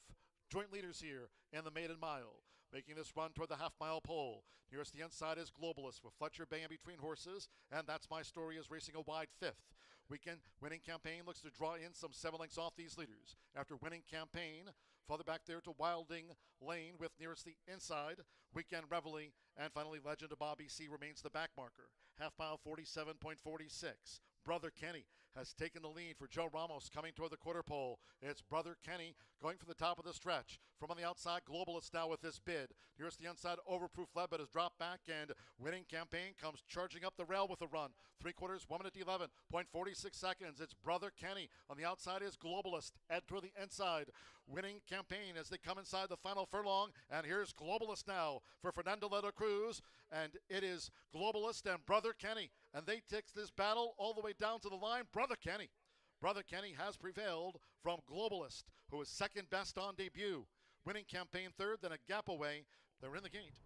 Joint leaders here in the maiden mile, making this run toward the half-mile pole. Nearest the inside is Globalist with Fletcher Bay in between horses, and That's My Story is racing a wide fifth. Weekend Winning Campaign looks to draw in some 7 lengths off these leaders. After Winning Campaign, farther back there to Wilding Lane with nearest the inside, Weekend Reveille, and finally Legend of Bobby C remains the back marker. Half-mile 47.46. Brother Kenny has taken the lead for Joe Ramos coming toward the quarter pole. It's Brother Kenny going for the top of the stretch. From on the outside, Globalist now with this bid. Nearest the inside, Overproof led, but has dropped back, and Winning Campaign comes charging up the rail with a run. 3/4, 1 minute 11.46 seconds. It's Brother Kenny. On the outside is Globalist. And toward the inside, Winning Campaign as they come inside the final furlong. And here's Globalist now for Fernando Ledo Cruz. And it is Globalist and Brother Kenny. And they take this battle all the way down to the line. Brother Kenny has prevailed from Globalist, who is second best on debut. Winning Campaign third, then a gap away. They're in the gate.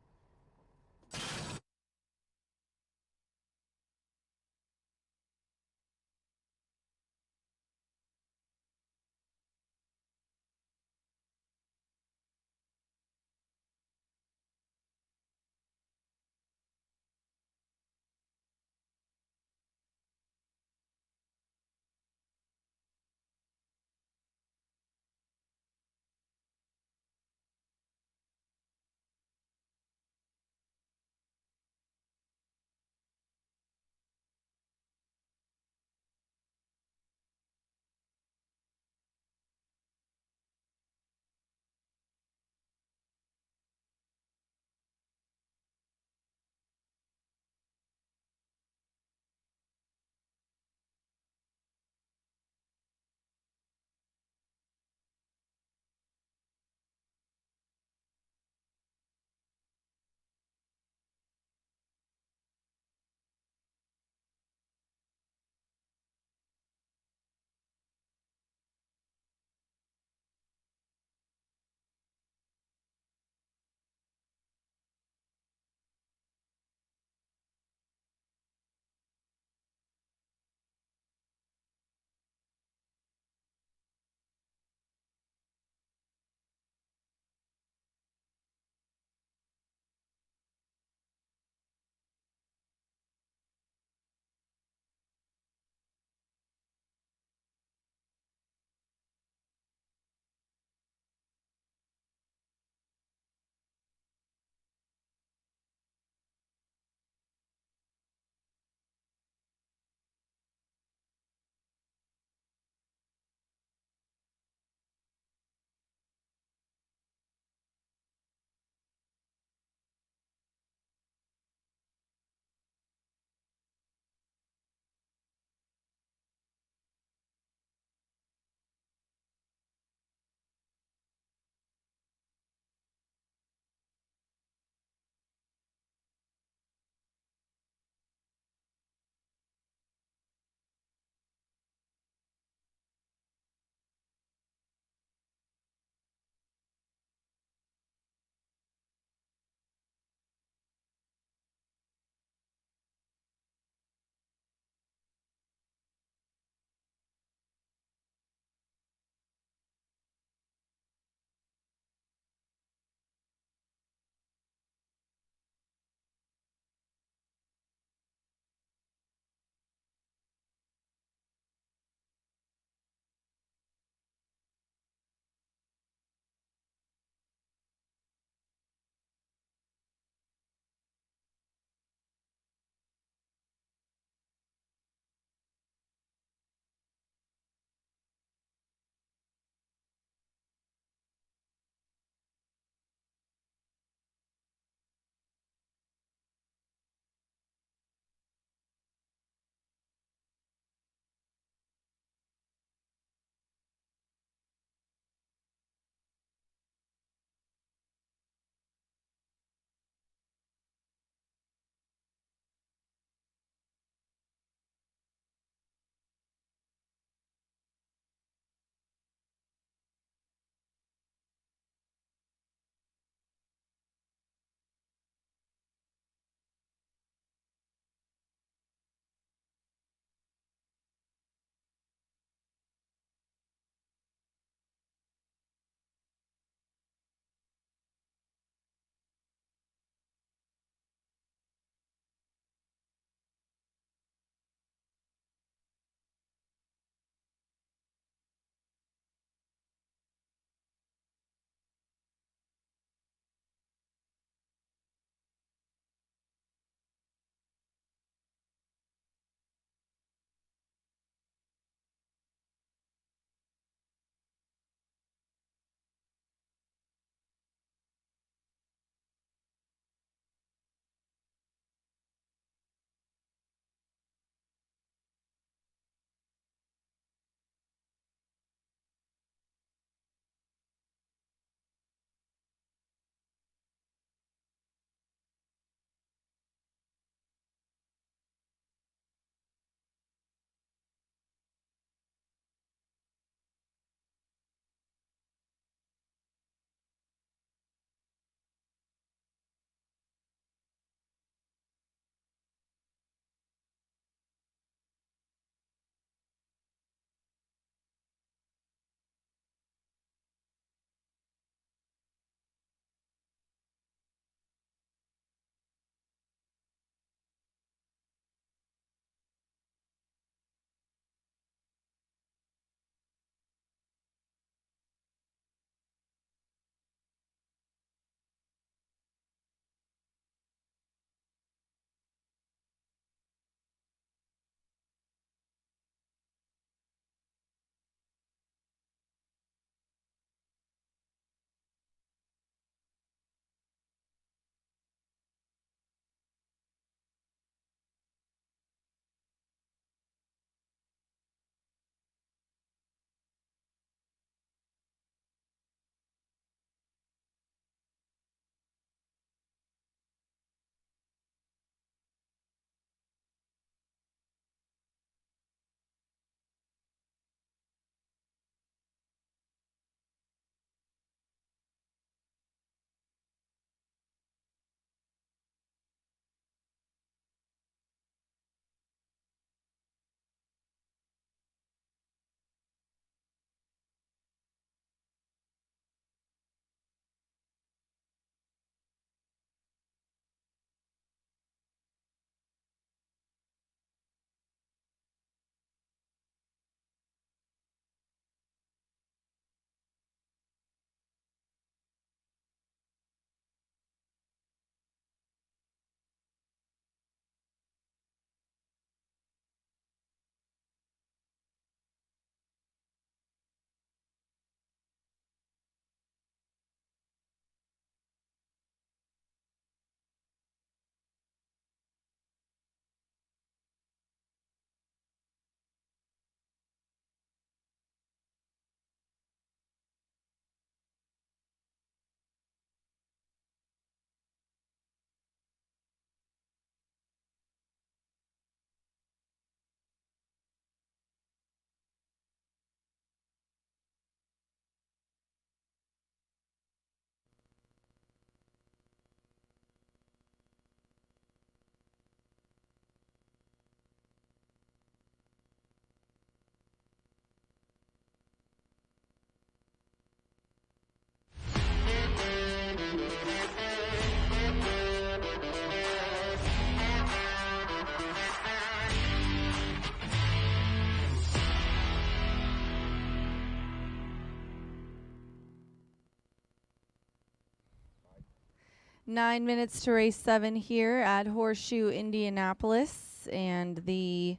9 minutes to race 7 here at Horseshoe Indianapolis, and the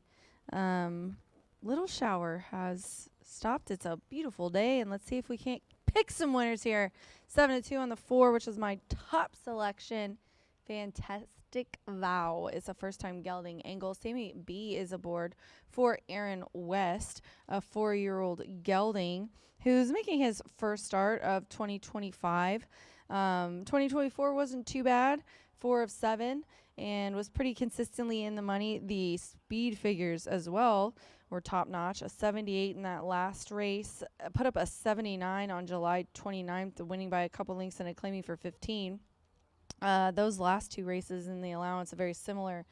little shower has stopped. It's a beautiful day, and let's see if we can't pick some winners here. 7-2 on the 4, which was my top selection. Fantastic Vow is a first-time gelding angle. Sammy B is aboard for Aaron West, a 4-year-old gelding who's making his first start of 2025. 2024 wasn't too bad, 4 of 7, and was pretty consistently in the money. The speed figures as well were top notch. A 78 in that last race, put up a 79 on July 29th, winning by a couple lengths and a claiming for 15. Those last 2 races in the allowance are very similar,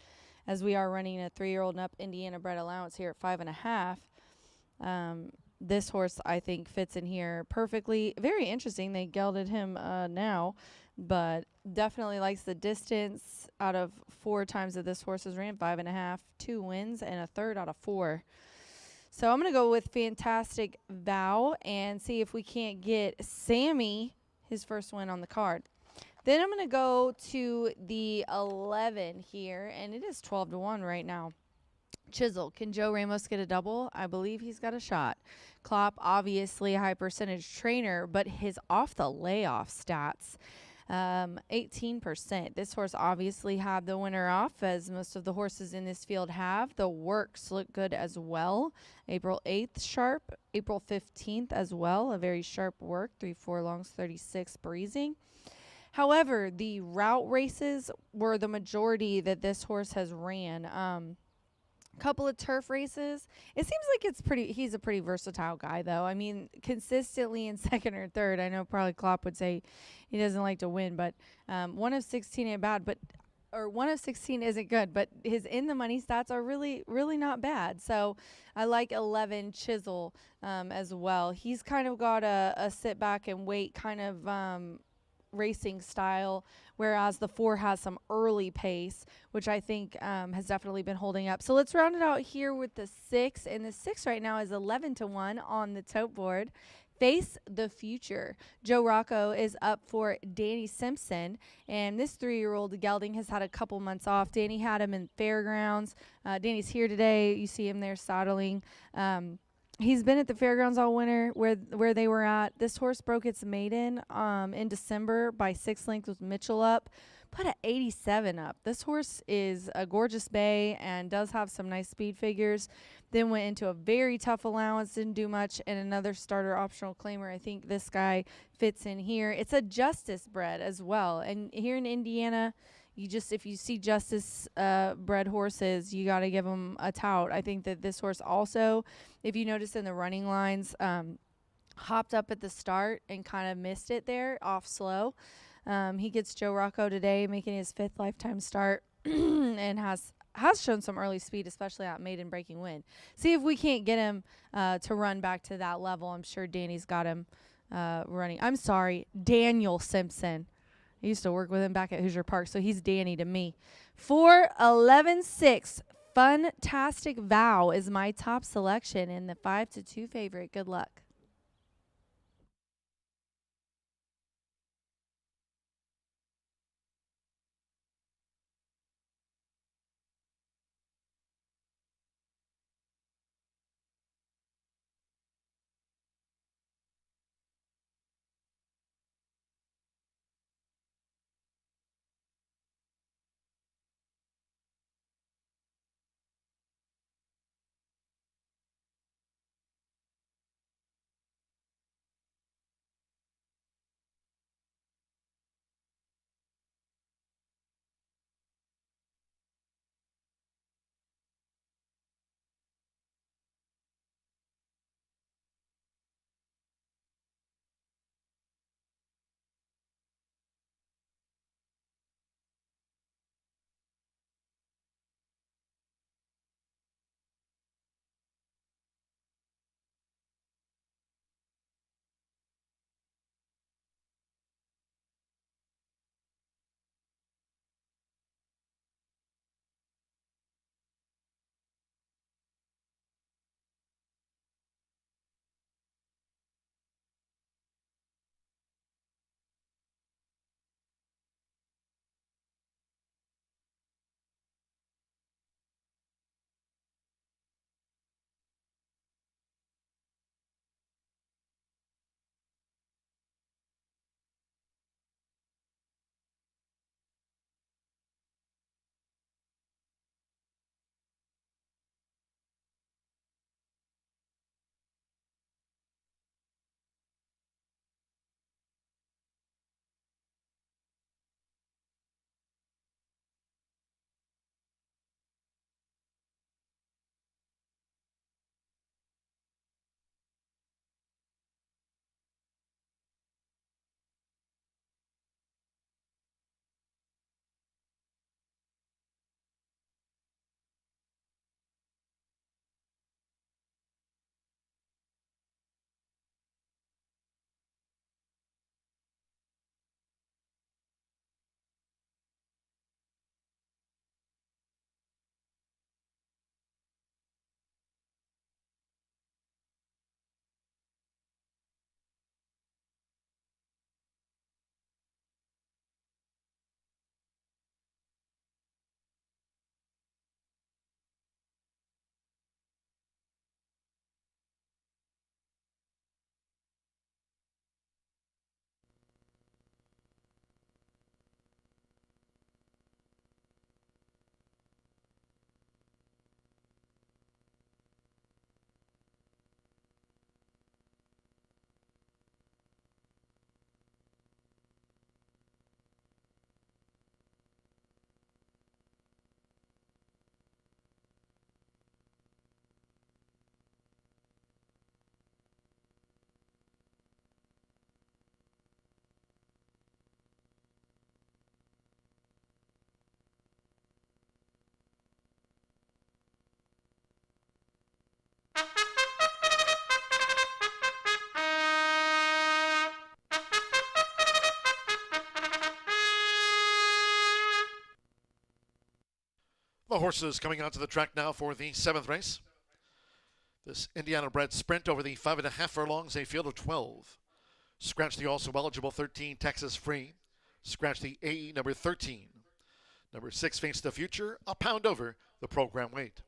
as we are running a 3-year-old and up Indiana bred allowance here at 5.5. This horse, I think, fits in here perfectly. Very interesting. They gelded him now, but definitely likes the distance. Out of 4 times that this horse has ran, 5.5, 2 wins, and a third out of 4. So I'm going to go with Fantastic Vow and see if we can't get Sammy his first win on the card. Then I'm going to go to the 11 here, and it is 12-1 right now. Chisel. Can Joe Ramos get a double? I believe he's got a shot. Klopp, obviously a high percentage trainer, but his off the layoff stats, 18%. This horse obviously had the winner off, as most of the horses in this field have. The works look good as well. April 8th sharp, April 15th as well. A very sharp work, 3-4 longs, 36 breezing. However, the route races were the majority that this horse has ran. Couple of turf races. It seems like he's a pretty versatile guy, though. I mean, consistently in second or third. I know probably Klopp would say he doesn't like to win, but 1 of 16 ain't bad, or 1 of 16 isn't good, but his in the money stats are really, really not bad. So I like 11 Chisel as well. He's kind of got a sit back and wait kind of racing style, whereas the 4 has some early pace, which I think has definitely been holding up. So let's round it out here with the 6, and the 6 right now is 11-1 on the tote board. Face the Future. Joe Rocco is up for Danny Simpson, and this 3-year-old gelding has had a couple months off. Danny had him in fairgrounds. Danny's here today. You see him there saddling. He's been at the fairgrounds all winter where they were at. This horse broke its maiden in December by 6 lengths with Mitchell up. Put a 87 up. This horse is a gorgeous bay and does have some nice speed figures. Then went into a very tough allowance, didn't do much, and another starter optional claimer. I think this guy fits in here. It's a Justice bred as well. And here in Indiana, if you see Justice bred horses, you got to give them a tout. I think that this horse also, if you notice in the running lines, hopped up at the start and kind of missed it there off slow. He gets Joe Rocco today, making his 5th lifetime start, and has shown some early speed, especially at maiden breaking win. See if we can't get him to run back to that level. I'm sure Danny's got him running. I'm sorry, Daniel Simpson. I used to work with him back at Hoosier Park, so he's Danny to me. 4-11-6, Fantastic Vow is my top selection in the 5-2 favorite. Good luck. The horses coming onto the track now for the 7th race. This Indiana bred sprint over the 5.5 furlongs, a field of 12. Scratch the also eligible 13 Texas Free. Scratch the AE number 13. Number 6 Face the Future, a pound over the program weight.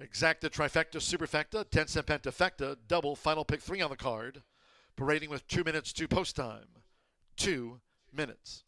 Exacta, Trifecta, Superfecta, 10 cent Pentafecta, double final pick 3 on the card. Parading with 2 minutes to post time. 2 minutes.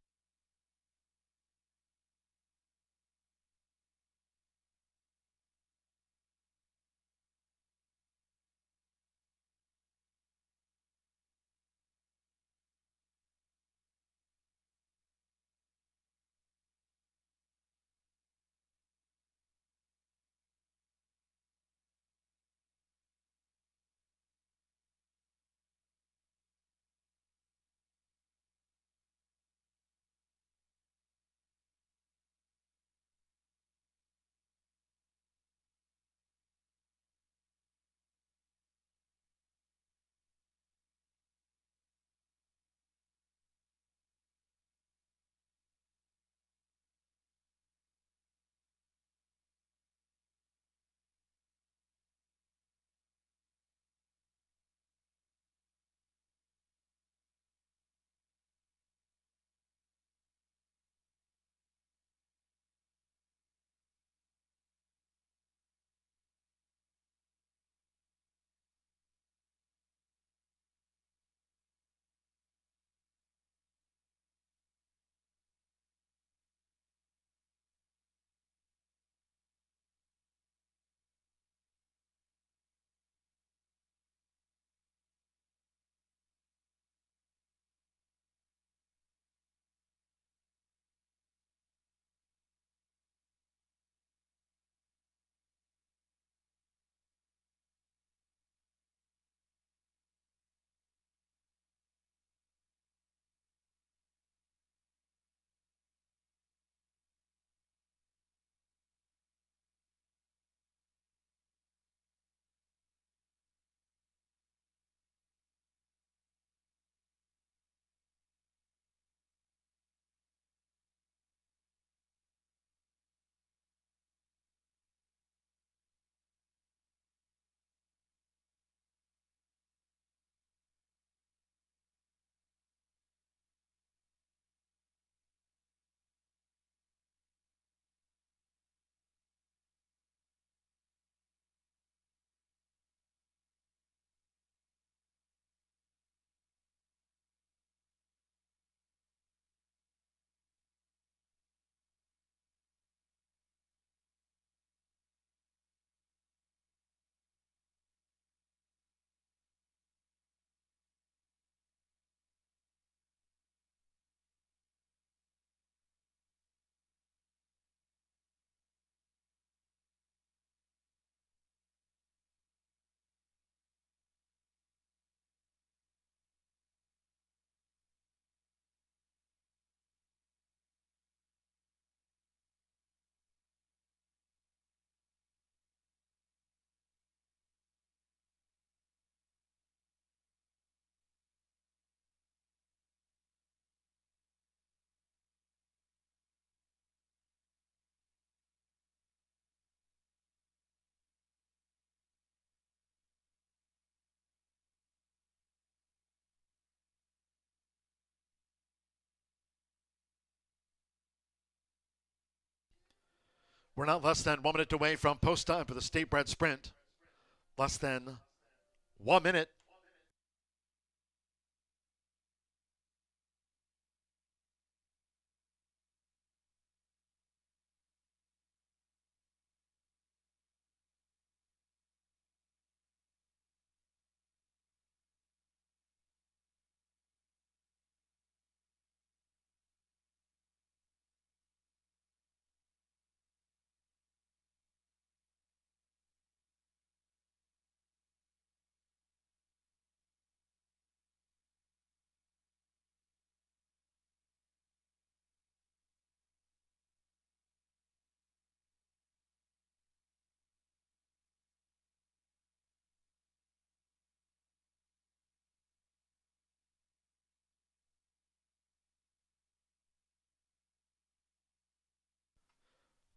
We're not less than 1 minute away from post time for the state bred sprint. Less than 1 minute.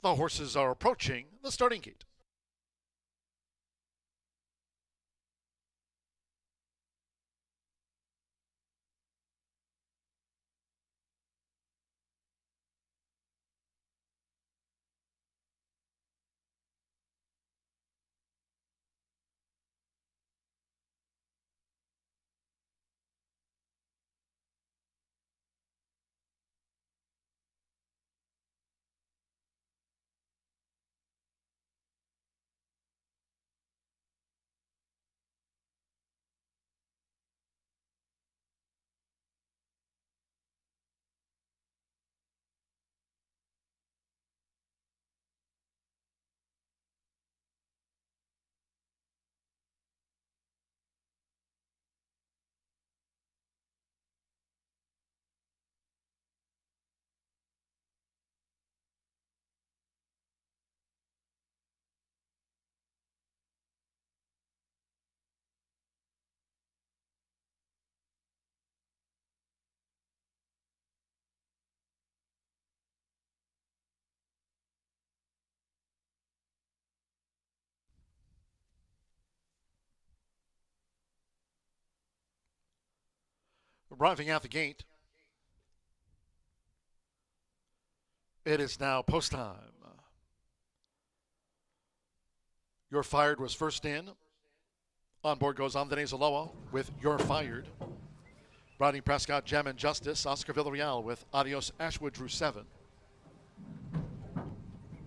The horses are approaching the starting gate. Arriving at the gate, it is now post time. You're Fired was first in. On board goes Andres Aloa with You're Fired. Riding Prescott, Gem and Justice. Oscar Villarreal with Adios Ashwood drew 7.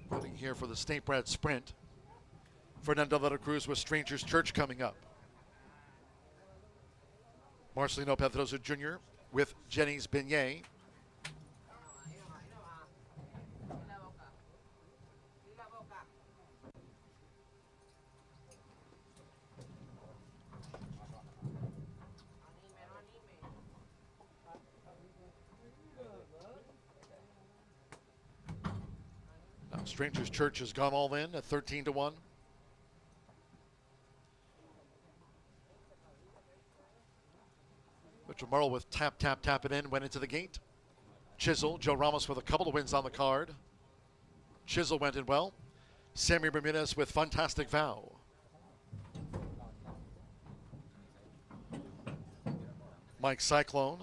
Riding here for the State Bred Sprint. Fernando de la Cruz with Stranger's Church coming up. Marcelino Pedrosa Jr. with Jenny's Beignet. Now Stranger's Church has gone all in at 13-1. Mitchell Merle with Tap, Tap, Tap It In went into the gate. Chisel, Joe Ramos with a couple of wins on the card. Chisel went in well. Sammy Bermudez with Fantastic Vow. Mike Cyclone.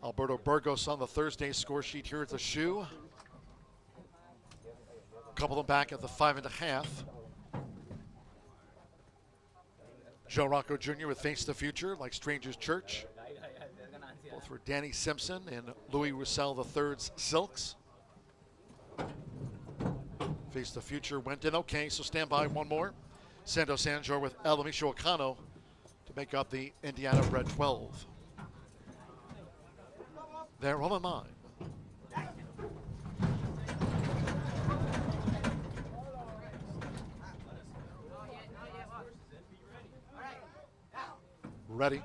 Alberto Burgos on the Thursday score sheet here at the shoe. A couple of them back at the 5.5. Joe Rocco Jr. with Face the Future, like Stranger's Church. Both for Danny Simpson and Louis Roussel III's Silks. Face the Future went in okay, so stand by one more. Sando Sanjor with El Amicio Ocano to make up the Indiana Bred 12. They're all in line. Ready.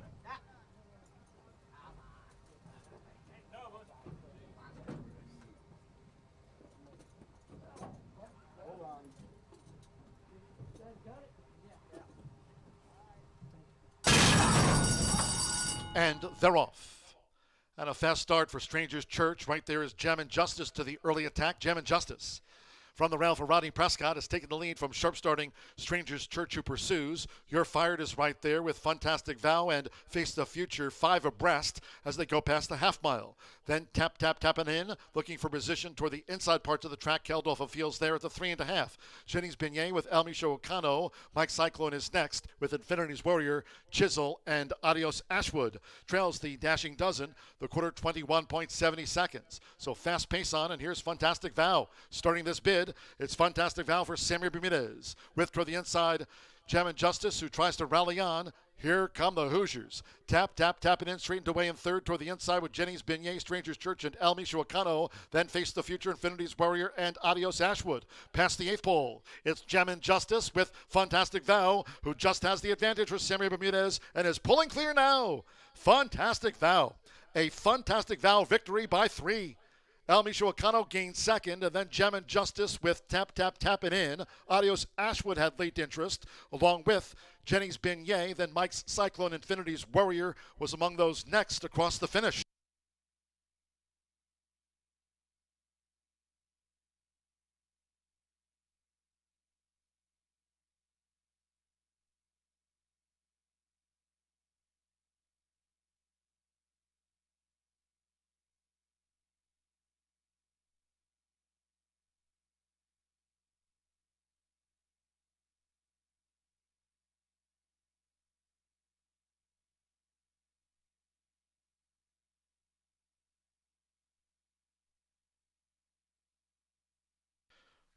And they're off. And a fast start for Stranger's Church. Right there is Gem and Justice to the early attack. Gem and Justice. From the rail for Rodney Prescott has taken the lead from sharp starting Stranger's Church, who pursues. You're Fired is right there with Fantastic Vow and Face the Future, 5 abreast as they go past the half mile. Then Tap, Tap, Tapping in, looking for position toward the inside parts of the track. Keldorf Fields there at the 3.5. Jenny's Beignet with El Micho Ocano. Mike Cyclone is next with Infinity's Warrior, Chisel, and Adios Ashwood. Trails the Dashing Dozen, the quarter 21.70 seconds. So fast pace on, and here's Fantastic Vow. Starting this bid, it's Fantastic Vow for Sammy Bermudez. With toward the inside, Gem and Justice, who tries to rally on. Here come the Hoosiers. Tap, tap, tapping in, straightened away in third toward the inside with Jenny's Beignet, Stranger's Church, and El Micho Ocano. Then Face the Future, Infinity's Warrior, and Adios Ashwood. Past the 8th pole, it's Gem and Justice with Fantastic Vow, who just has the advantage for Sammy Bermudez and is pulling clear now. Fantastic Vow. A Fantastic Vow victory by 3. El Micho Ocano gained second, and then Gem and Justice with Tap, Tap, Tapping in. Adios Ashwood had late interest, along with Jenny's Beignet. Then Mike's Cyclone Infinity's Warrior was among those next across the finish.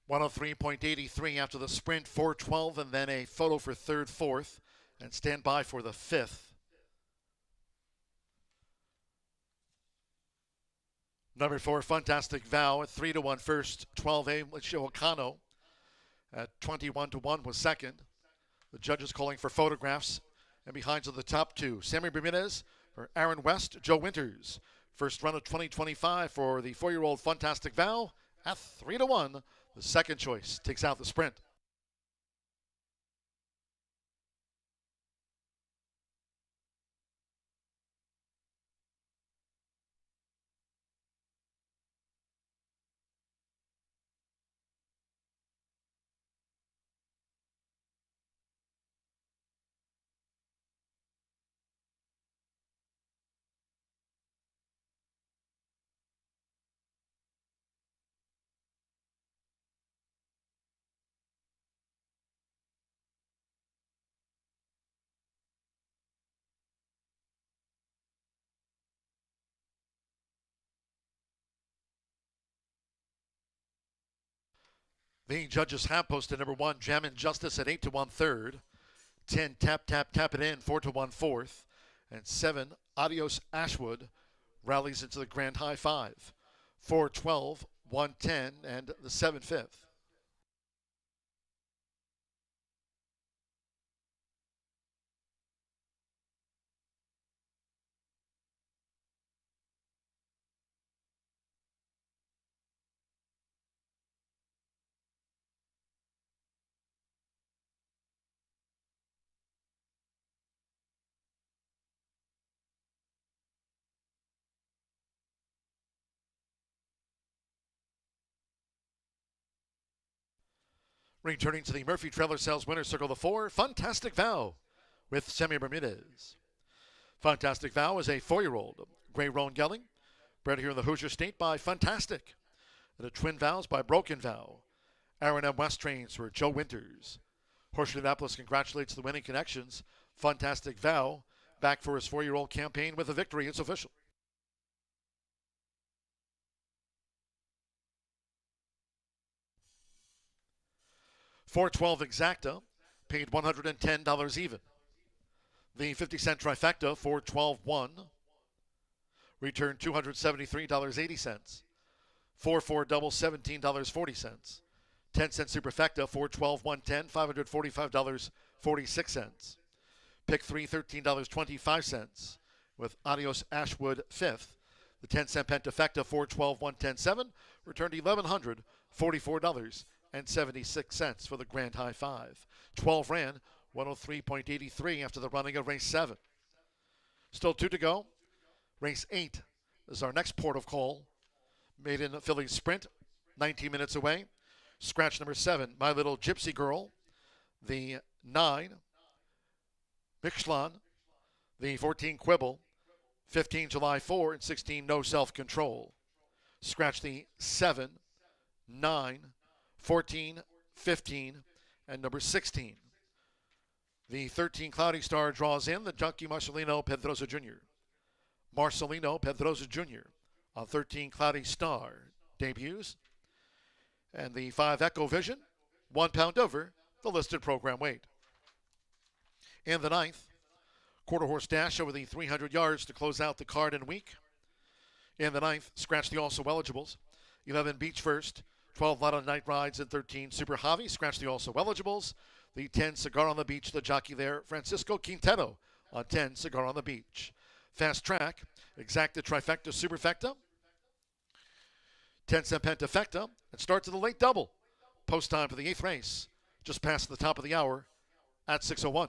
103.83 after the sprint, 4:12, and then a photo for third, fourth, and stand by for the fifth. Number 4, Fantastic Vow at 3-1 first. 12A, Lichio Okano at 21-1 was second. The judges calling for photographs, and behind to the top two. Sammy Bermudez for Aaron West, Joe Winters. First run of 2025 for the 4-year-old Fantastic Vow at 3-1. The second choice takes out the sprint. The judges have posted number 1, Jammin' Justice at 8-1 third. 10, Tap Tap Tap It In, 4-1 fourth. And 7, Adios Ashwood rallies into the grand high 5. 4-12, 1-10, and the 7 fifth. Returning to the Murphy Trailer Sales winner circle, the 4, Fantastic Vow with Sammy Bermudez. Fantastic Vow is a 4-year-old Gray Roan Gelding, bred here in the Hoosier State by Fantastic. The Twin Vows by Broken Vow. Aaron M. West trains for Joe Winters. Horseshoe Indianapolis congratulates the winning connections. Fantastic Vow back for his 4-year-old campaign with a victory. It's official. $412 exacta, paid $110 even. The 50-cent trifecta, $412.1, returned $273.80. 4-4 double, $17.40. 10-cent superfecta, $412.110, $545.46. Pick 3, $13.25, with Adios Ashwood 5th. The 10-cent pentafecta, $412.110.7, returned $1,144.76 for the grand high 5. 12 ran, 103.83 after the running of race 7. Still 2 to go. Race 8 is our next port of call. Maiden Phillies Sprint, 19 minutes away. Scratch number 7, My Little Gypsy Girl. The 9, Michelin. The 14, Quibble. 15, July 4, and 16, No Self-Control. Scratch the 7, 9, 14, 15, and number 16. The 13, Cloudy Star draws in the junkie Marcelino Pedrosa Jr. Marcelino Pedrosa Jr. on 13, Cloudy Star debuts. And the 5, Echo Vision, 1 pound over the listed program weight. In the 9th, quarter horse dash over the 300 yards to close out the card and week. In the 9th, scratch the also eligibles. 11, Beach First. 12, Lot of Night Rides, and 13, Super Javi. Scratch the also eligibles. The 10, Cigar on the Beach, the jockey there, Francisco Quintero on 10, Cigar on the Beach. Fast Track, Exacta Trifecta Superfecta. 10-cent pentafecta, and start to the late double. Post time for the 8th race, just past the top of the hour at 6:01.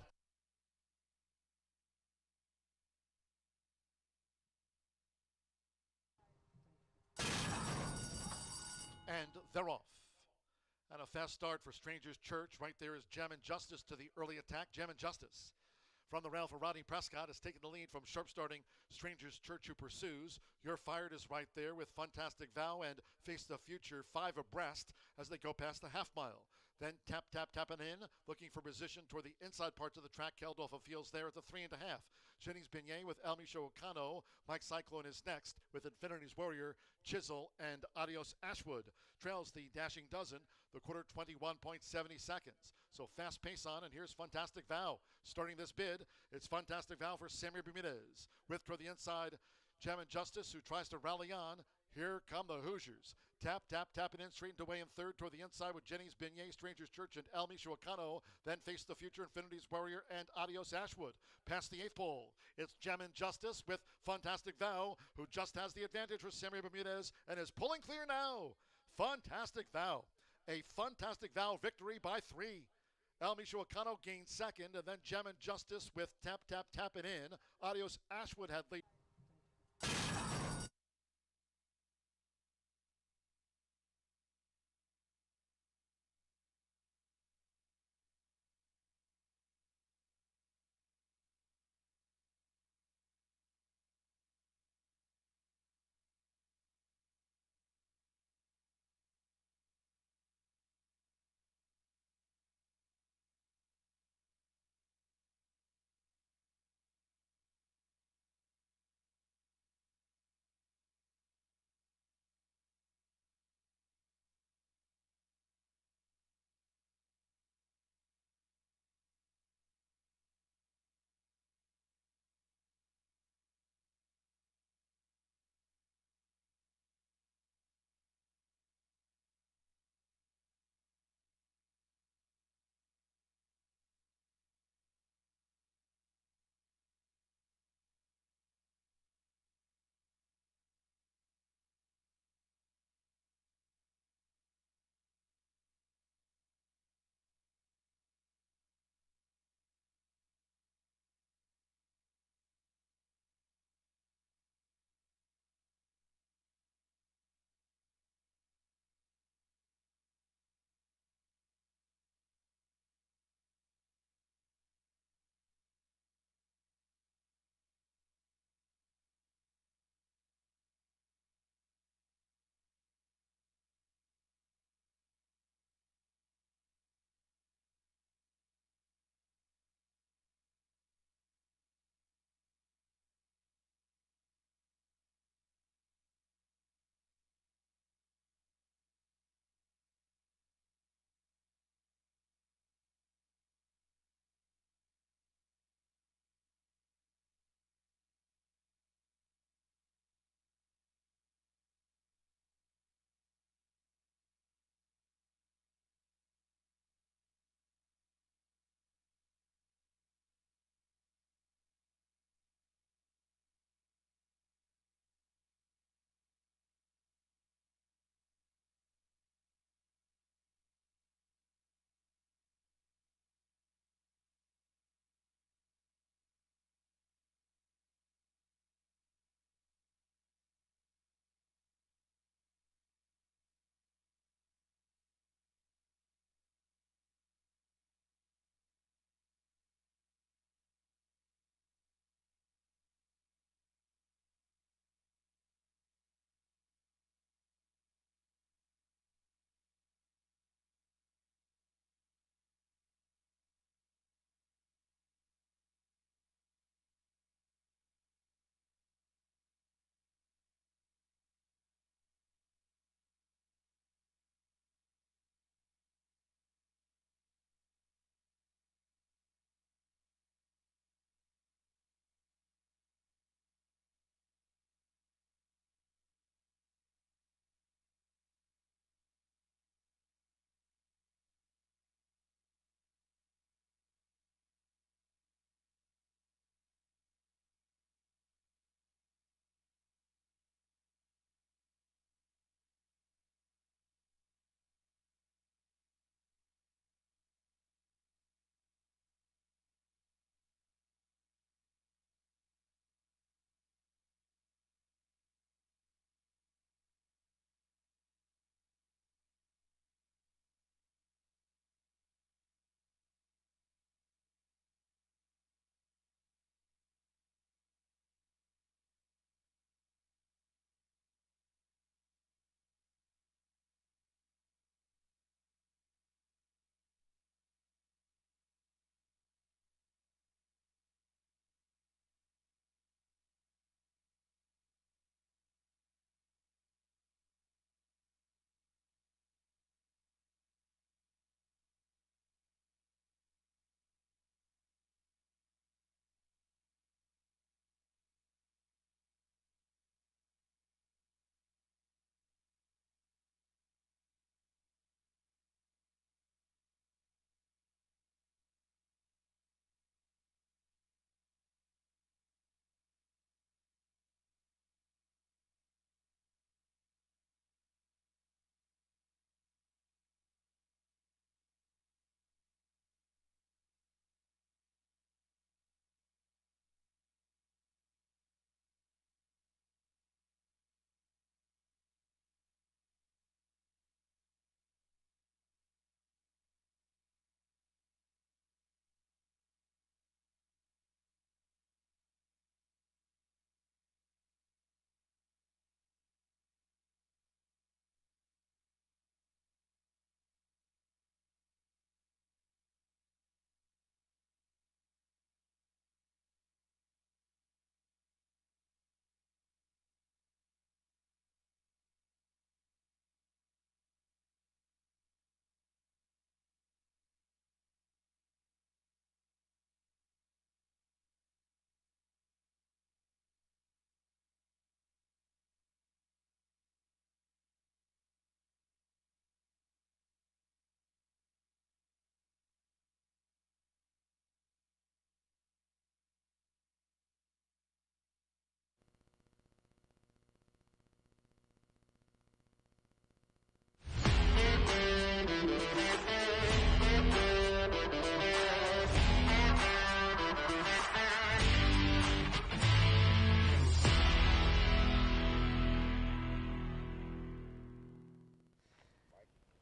And they're off. And a fast start for Strangers Church. Right there is Jammin' Justice to the early attack. Jammin' Justice from the rail for Rodney Prescott has taken the lead from sharp starting Strangers Church, who pursues. You're Fired is right there with Fantastic Vow and Face the Future 5 abreast as they go past the half mile. Then Tap Tap Tapping in, looking for position toward the inside parts of the track. Keldorf feels there at the 3.5. Jennings Beignet with El Micho Okano. Mike Cyclone is next with Infinity's Warrior, Chisel, and Adios Ashwood. Trails the Dashing Dozen, the quarter 21.70 seconds. So fast pace on, and here's Fantastic Vow. Starting this bid, it's Fantastic Vow for Sammy Bermudez. With toward the inside, Jam and Justice, who tries to rally on. Here come the Hoosiers. Tapping in, straightened away in third toward the inside with Jennings Beignet, Strangers Church, and El Micho Okano. Then face the future, Infinity's Warrior and Adios Ashwood. Past the eighth pole, it's Gem and Justice with Fantastic Vow, who just has the advantage for Sammy Bermudez and is pulling clear now. Fantastic Vow. A Fantastic Vow victory by 3. El Micho Okano gained second, and then Gem and Justice with tapping in. Adios Ashwood had lead.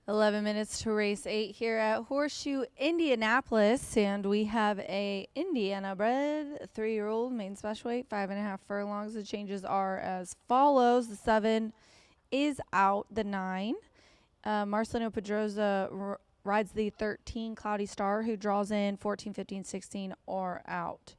11 minutes to race 8 here at Horseshoe Indianapolis, and we have a Indiana bred 3-year-old main special weight, 5.5 furlongs. The changes are as follows. The 7 is out. The 9, Marcelino Pedroza rides the 13 Cloudy Star, who draws in 14, 15, 16 are out.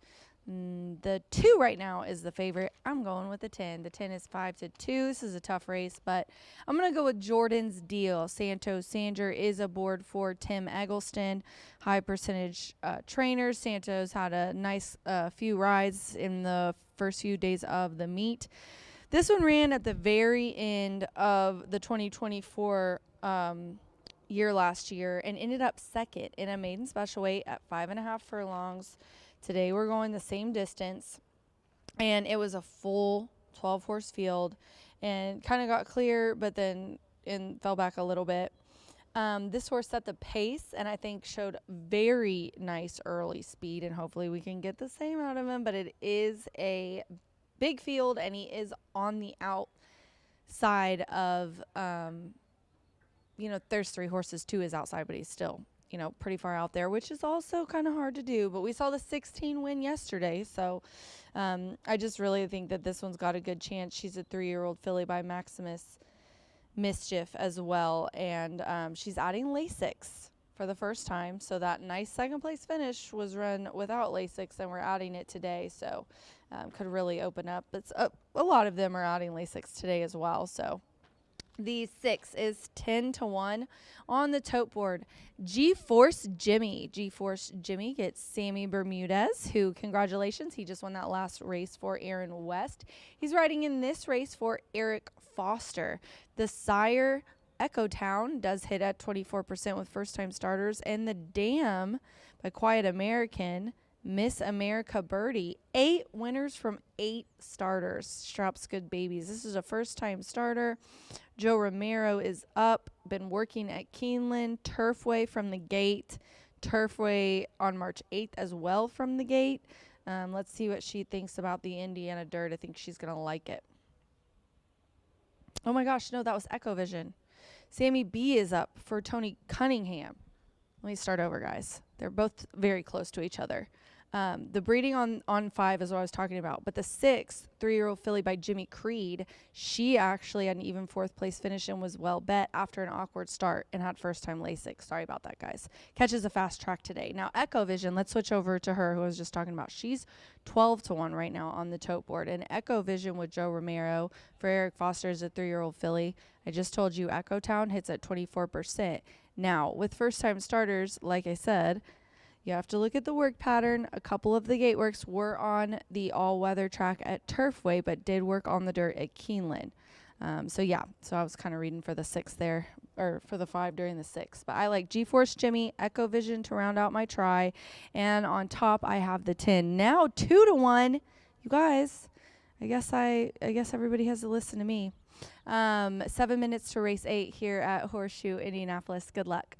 The 2 right now is the favorite. I'm going with the 10. The 10 is 5-2. This is a tough race, but I'm going to go with Jordan's Deal. Santos Sanger is aboard for Tim Eggleston, high percentage trainers. Santos had a nice few rides in the first few days of the meet. This one ran at the very end of the 2024 year last year and ended up second in a maiden special weight at 5.5 furlongs. Today we're going the same distance, and it was a full 12-horse field and kind of got clear, but then fell back a little bit. This horse set the pace and I think showed very nice early speed, and hopefully we can get the same out of him, but it is a big field and he is on the outside of, there's 3 horses, 2 is outside, but he's still pretty far out there, which is also kind of hard to do. But we saw the 16 win yesterday, so I just really think that this one's got a good chance. She's a 3-year-old filly by Maximus Mischief as well, and she's adding Lasix for the first time. So that nice second place finish was run without Lasix, and we're adding it today, so could really open up. It's a lot of them are adding Lasix today as well, so. The 6 is 10-1 on the tote board. G-Force Jimmy. G-Force Jimmy gets Sammy Bermudez, who, congratulations, he just won that last race for Aaron West. He's riding in this race for Eric Foster. The sire, Echo Town, does hit at 24% with first-time starters. And the Dam by Quiet American, Miss America Birdie, 8 winners from 8 starters. Straps good babies. This is a first-time starter. Joe Romero is up, been working at Keeneland. Turfway from the gate. Turfway on March 8th as well from the gate. Let's see what she thinks about the Indiana Dirt. I think she's going to like it. Oh my gosh, no, that was Echo Vision. Sammy B is up for Tony Cunningham. Let me start over, guys. They're both very close to each other. The breeding on 5 is what I was talking about. But the 6, 3-year-old filly by Jimmy Creed, she actually had an even 4th place finish and was well bet after an awkward start and had first-time Lasix. Sorry about that, guys. Catches a fast track today. Now, Echo Vision, let's switch over to her, who I was just talking about. She's 12-1 right now on the tote board. And Echo Vision with Joe Romero for Eric Foster is a 3-year-old filly. I just told you Echo Town hits at 24%. Now, with first-time starters, like I said, you have to look at the work pattern. A couple of the gate works were on the all-weather track at Turfway, but did work on the dirt at Keeneland. So I was kind of reading for the 6 there, or for the 5 during the 6. But I like G-Force Jimmy, Echo Vision to round out my try. And on top, I have the 10. Now 2-1. You guys, I guess everybody has to listen to me. 7 minutes to race 8 here at Horseshoe Indianapolis. Good luck.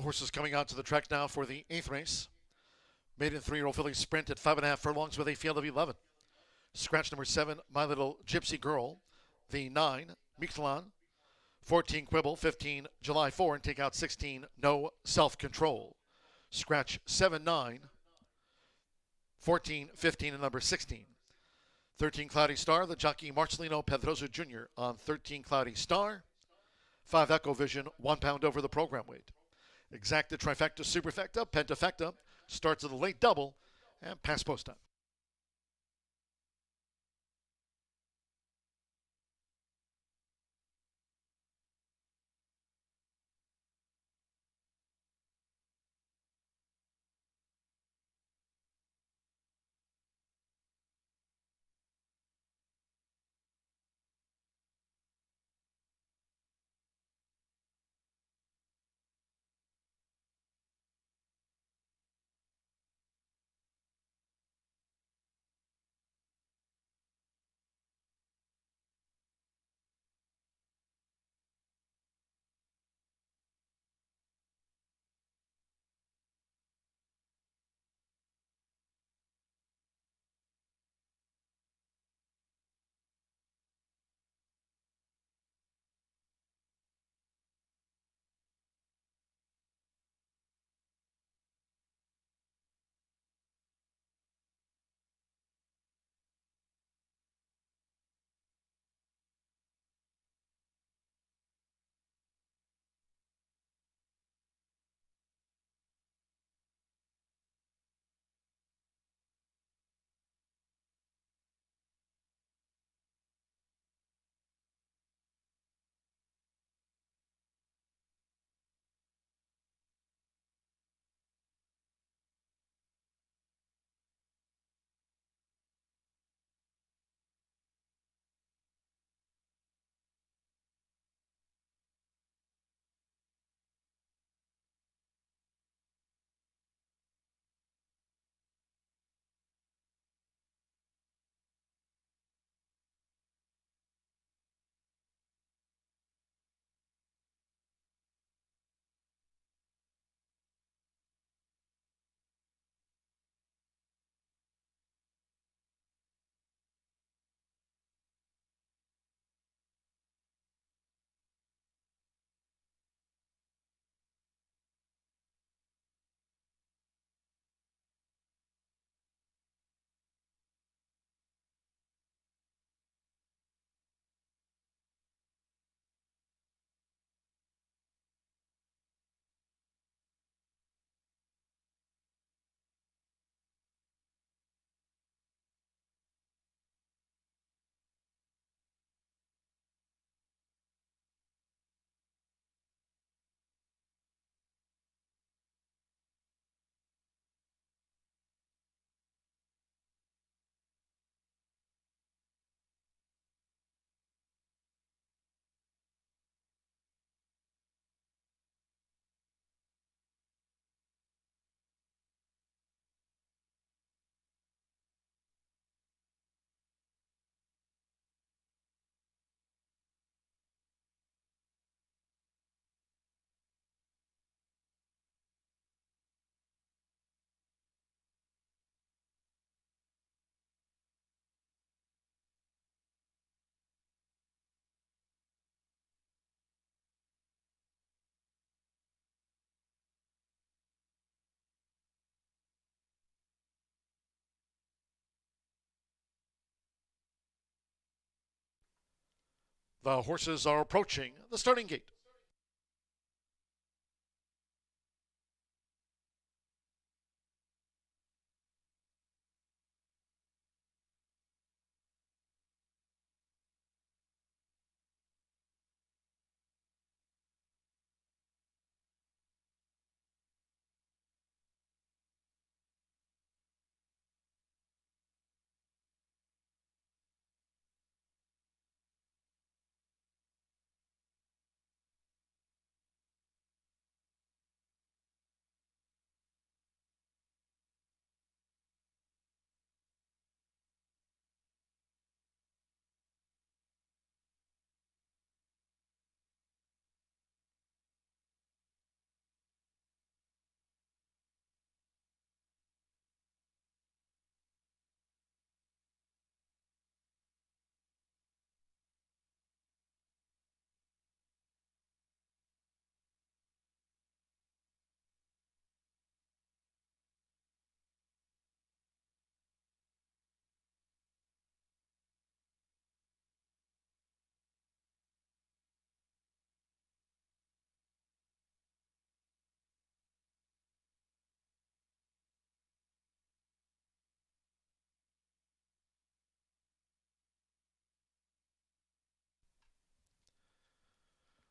The horses coming out to the track now for the 8th race. Maiden 3-year-old filly sprint at 5.5 furlongs with a field of 11. Scratch number 7, My Little Gypsy Girl. The 9, Mixlan. 14, Quibble. 15, July 4. And take out 16, No Self-Control. Scratch 7, 9. 14, 15, and number 16. 13, Cloudy Star, the jockey Marcelino Pedroso Jr. on 13, Cloudy Star. 5, Echo Vision, 1 pound over the program weight. Exacta, Trifecta, Superfecta, Pentafecta, starts at the late double, and pass post time. The horses are approaching the starting gate.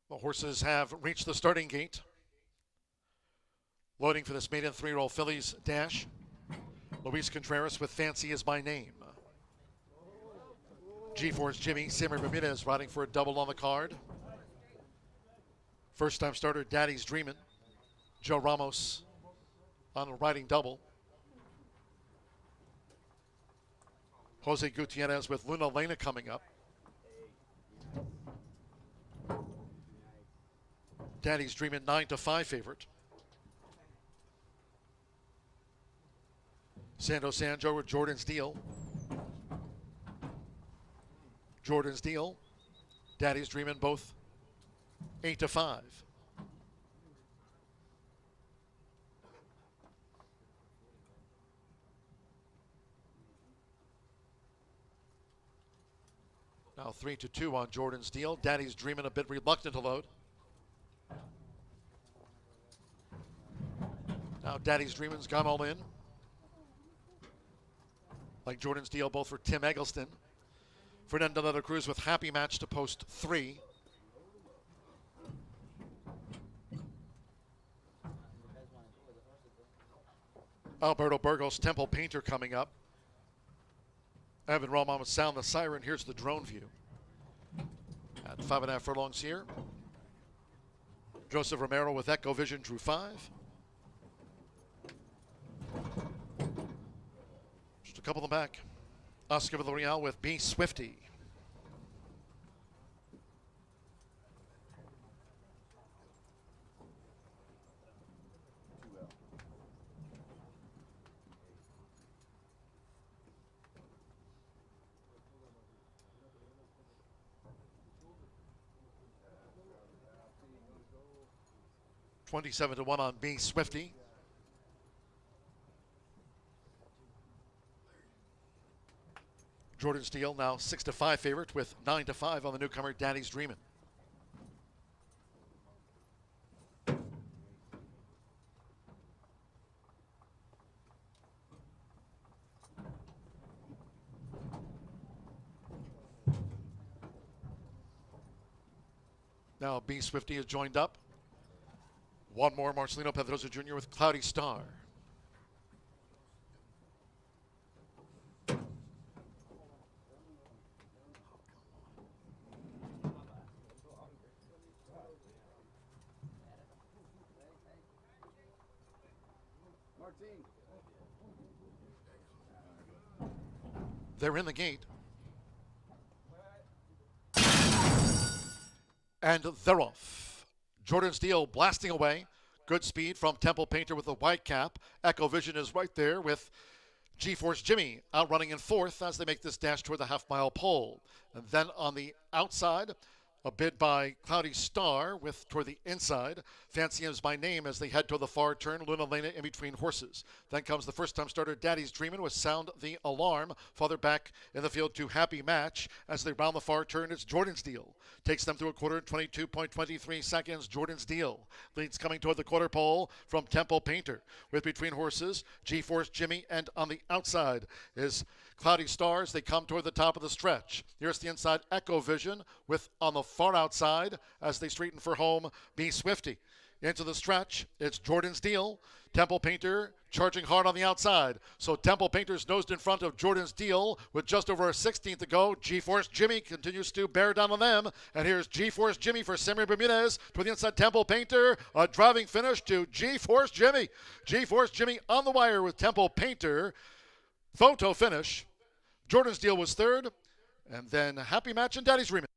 The horses have reached the starting gate. Loading for this maiden 3-year-old fillies dash. Luis Contreras with Fancy Is My Name. G-Force Jimmy, Samuel Bermudez riding for a double on the card. First time starter Daddy's Dreamin'. Joe Ramos on a riding double. Jose Gutierrez with Luna Lena coming up. Daddy's Dreamin' 9-5 favorite. Sando Sanjo with Jordan's Deal. Jordan's Deal, Daddy's Dreamin' both 8-5. Now 3-2 on Jordan's Deal. Daddy's Dreamin' a bit reluctant to load. Now Daddy's Dreamin's gone all in. Like Jordan's Deal, both for Tim Eggleston. Fernando de la Cruz with Happy Match to post 3. Alberto Burgos, Temple Painter coming up. Evan Roman with Sound the Siren. Here's the drone view. At 5.5 furlongs here. Joseph Romero with Echo Vision drew 5. Just a couple of them back. Oscar Villarreal with B. Swifty. $27-1 on B. Swifty. Jordan Steele now 6-5 favorite with 9-5 on the newcomer Daddy's Dreamin'. Now B. Swifty has joined up. One more, Marcelino Pedrosa Jr. with Cloudy Star. They're in the gate. And they're off. Jordan Steele blasting away. Good speed from Temple Painter with the white cap. Echo Vision is right there with G-Force Jimmy outrunning in 4th as they make this dash toward the half-mile pole. And then on the outside, a bid by Cloudy Star with toward the inside. Fancy Is My Name as they head toward the far turn. Luna Lena in between horses. Then comes the first-time starter Daddy's Dreamin' with Sound the Alarm. Farther back in the field to Happy Match. As they round the far turn, it's Jordan's Deal. Takes them through a quarter in 22.23 seconds. Jordan's Deal leads coming toward the quarter pole from Temple Painter. With between horses, G-Force Jimmy, and on the outside is Cloudy Stars. They come toward the top of the stretch. Here's the inside Echo Vision with on the far outside as they straighten for home B. Swifty. Into the stretch, it's Jordan's Deal. Temple Painter charging hard on the outside. So Temple Painter's nosed in front of Jordan's Deal with just over a 16th to go. G-Force Jimmy continues to bear down on them. And here's G-Force Jimmy for Samuel Bermudez to the inside Temple Painter. A driving finish to G-Force Jimmy. G-Force Jimmy on the wire with Temple Painter. Photo finish. Jordan's Deal was 3rd. And then Happy Match and Daddy's Dreamin'.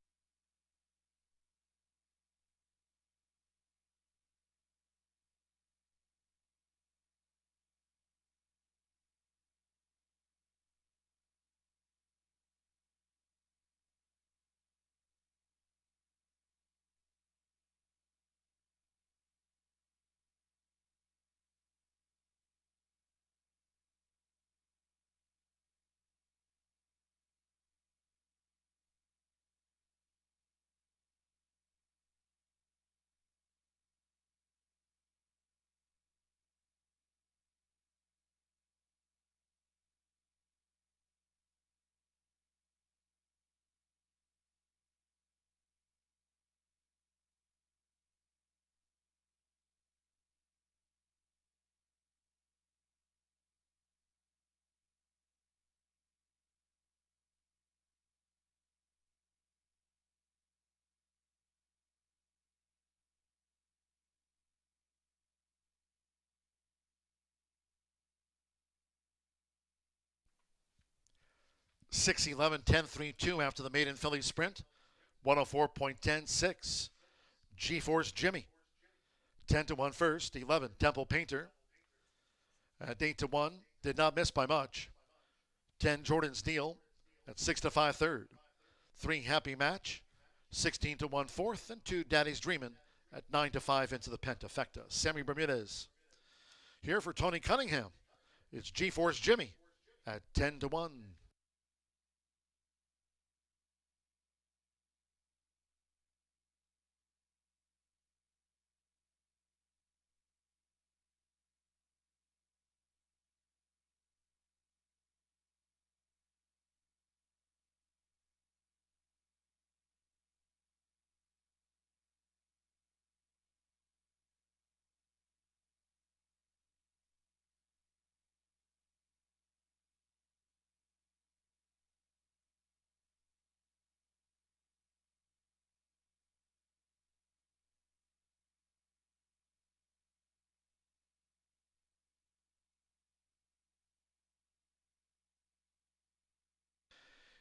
6:11, 10:32 after the maiden filly sprint. 104.106. G-Force Jimmy. 10-1 first. 11 Temple Painter. At 8-1, did not miss by much. 10 Jordan's Deal at 6-5 third. 3 Happy Match. 16-1 fourth, and 2 Daddy's Dreamin' at 9-5 into the Pentafecta. Sammy Bermudez. Here for Tony Cunningham, it's G-Force Jimmy at 10-1.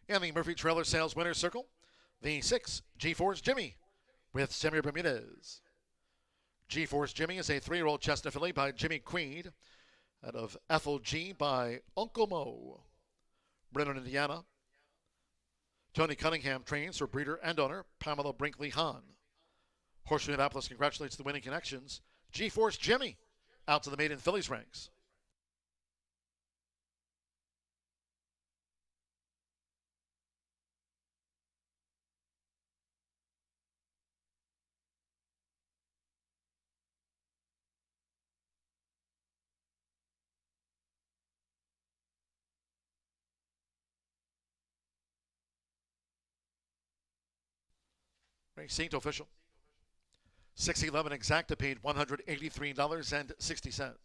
And the Murphy Trailer Sales Winner's Circle, the 6 G-Force Jimmy with Sammy Bermudez. G-Force Jimmy is a 3-year-old Chestnut filly by Jimmy Queed out of Ethel G by Uncle Mo. Brennan, Indiana. Tony Cunningham trains for breeder and owner Pamela Brinkley Hahn. Horseshoe Indianapolis congratulates the winning connections. G-Force Jimmy out to the maiden fillies ranks. Racing official. 6:11 exacta paid $183.60.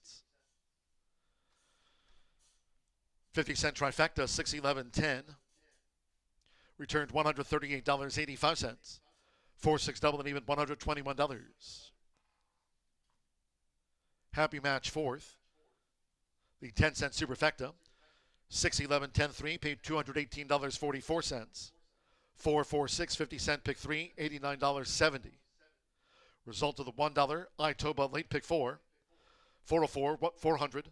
50-cent trifecta, 6:11.10. Returned $138.85. 4-6 double and even $121. Happy Match fourth. The 10-cent superfecta. 6:11.10.3 paid $218.44. 4-4-6, 50-cent pick 3, $89.70. Result of the $1 Itoba late pick 4. 404, $400,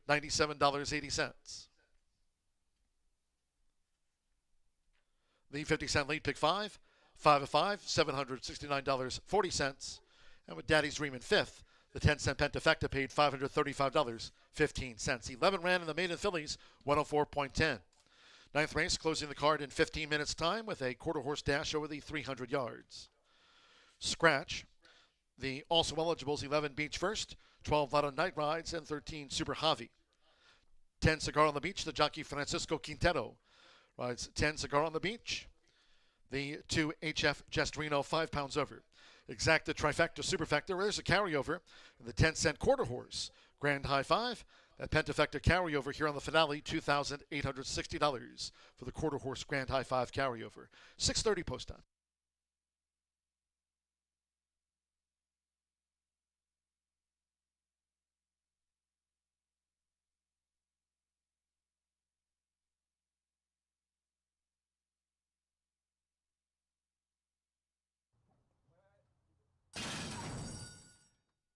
$97.80. The 50-cent late pick 5, 5 of 5, $769.40. And with Daddy's Dream in fifth, the 10-cent Pentafecta paid $535.15. 11 ran in the maiden fillies, 104.10. Ninth race closing the card in 15 minutes time with a quarter horse dash over the 300 yards. Scratch. The also eligibles 11 Beach First, 12 Lotto Night Rides, and 13 Super Javi. 10 Cigar on the Beach, the jockey Francisco Quintero rides 10 Cigar on the Beach. The 2 HF Gestrino 5 pounds over. Exacta Trifecta Superfecta, there's a carryover. And the 10-cent quarter horse Grand High Five. That Pentafecta carryover here on the finale, $2,860 for the quarter horse Grand High Five carryover. 6:30 post time.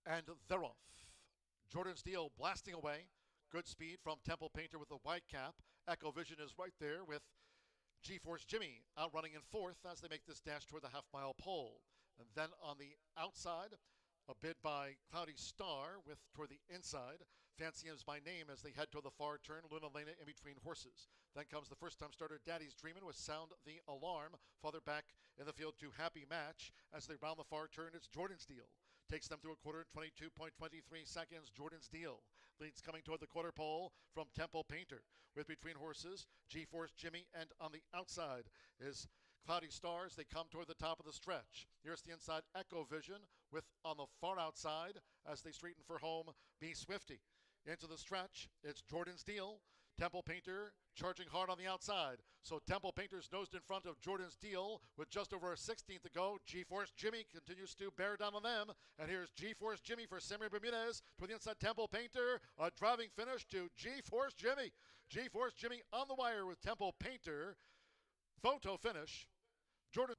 And they're off. Jordan's Deal blasting away. Good speed from Temple Painter with the white cap. Echo Vision is right there with G-Force Jimmy outrunning in fourth as they make this dash toward the half-mile pole. And then on the outside, a bid by Cloudy Star with toward the inside. Fancy Him's by name as they head toward the far turn. Luna Lena in between horses. Then comes the first-time starter Daddy's Dreamin' with Sound the Alarm. Farther back in the field to Happy Match. As they round the far turn, it's Jordan's Deal. Takes them through a quarter, 22.23 seconds. Jordan's Deal leads coming toward the quarter pole from Temple Painter. With between horses, G-Force Jimmy, and on the outside is Cloudy Stars. They come toward the top of the stretch. Here's the inside Echo Vision with on the far outside as they straighten for home, Be Swifty. Into the stretch, it's Jordan's Deal. Temple Painter charging hard on the outside. So Temple Painter's nosed in front of Jordan's Deal with just over a 16th to go. G-Force Jimmy continues to bear down on them. And here's G-Force Jimmy for Samuel Bermudez to the inside. Temple Painter, a driving finish to G-Force Jimmy. G-Force Jimmy on the wire with Temple Painter. Photo finish. Jordan.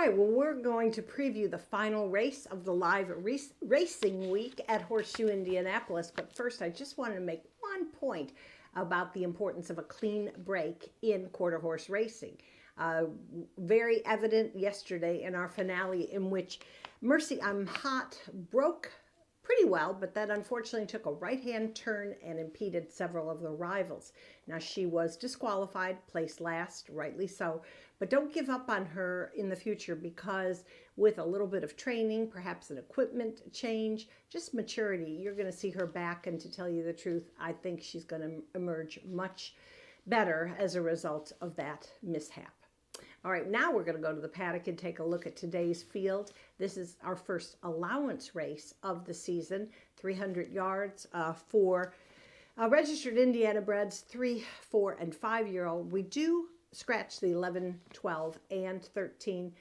right, well, we're going to preview the final race of the live racing week at Horseshoe Indianapolis. But first, I just wanted to make one point about the importance of a clean break in quarter horse racing. Very evident yesterday in our finale, in which Mercy I'm Hot broke pretty well, but that unfortunately took a right-hand turn and impeded several of the rivals. Now, she was disqualified, placed last, rightly so, but don't give up on her in the future, because with a little bit of training, perhaps an equipment change, just maturity, you're going to see her back. And to tell you the truth, I think she's going to emerge much better as a result of that mishap. All right, now we're going to go to the paddock and take a look at today's field. This is our first allowance race of the season, 300 yards for registered Indiana breds, 3, 4, and 5-year-old. We do scratch the 11, 12, and 13,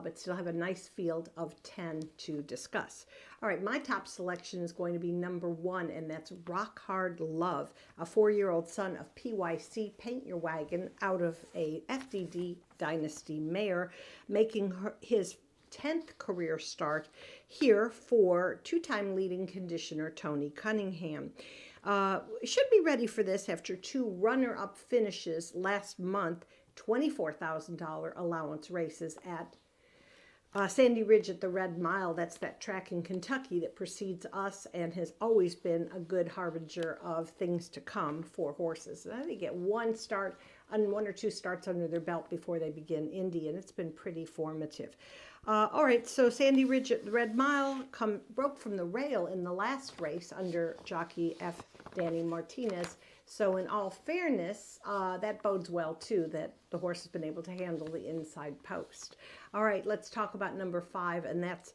but still have a nice field of 10 to discuss. All right, my top selection is going to be number 1, and that's Rock Hard Love, a 4-year-old son of PYC Paint Your Wagon out of a FDD Dynasty mare, making his 10th career start here for 2-time leading conditioner Tony Cunningham. Should be ready for this after 2 runner-up finishes last month, $24,000 allowance races at Sandy Ridge at the Red Mile. That's that track in Kentucky that precedes us and has always been a good harbinger of things to come for horses. And they get 1 or 2 starts under their belt before they begin Indy, and it's been pretty formative. All right, so Sandy Ridge at the Red Mile broke from the rail in the last race under jockey F. Danny Martinez. So in all fairness, that bodes well, too, that the horse has been able to handle the inside post. All right, let's talk about number 5, and that's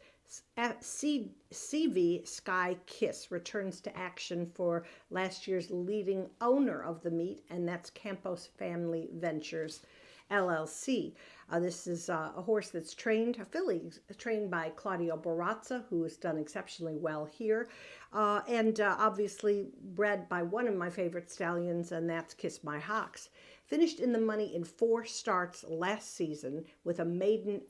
CV Sky Kiss returns to action for last year's leading owner of the meet, and that's Campos Family Ventures, LLC. This is a horse that's a filly trained by Claudio Barazza, who has done exceptionally well here, and obviously bred by one of my favorite stallions, and that's Kiss My Hawks. Finished in the money in 4 starts last season with a maiden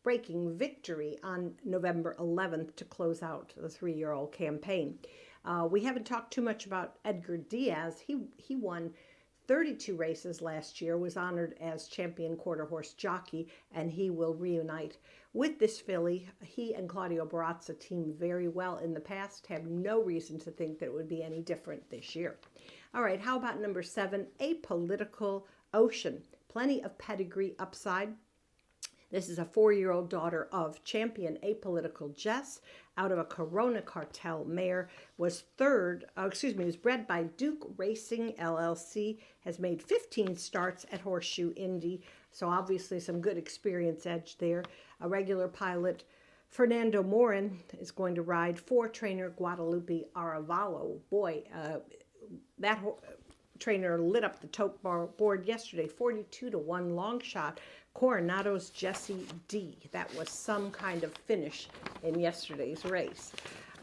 breaking victory on November 11th to close out the 3-year-old campaign. We haven't talked too much about Edgar Diaz. He won 32 races last year, was honored as champion quarter horse jockey, and he will reunite with this filly. He and Claudio Barazza teamed very well in the past, have no reason to think that it would be any different this year. All right, how about number 7, Apolitical Ocean? Plenty of pedigree upside. This is a 4-year-old daughter of champion Apolitical Jess out of a Corona Cartel mare, was bred by Duke Racing LLC, has made 15 starts at Horseshoe Indy, so obviously some good experience edge there. A regular pilot, Fernando Morin, is going to ride for trainer Guadalupe Arevalo. Boy, that trainer lit up the tote board yesterday, 42-1 long shot. Coronado's Jesse D. That was some kind of finish in yesterday's race.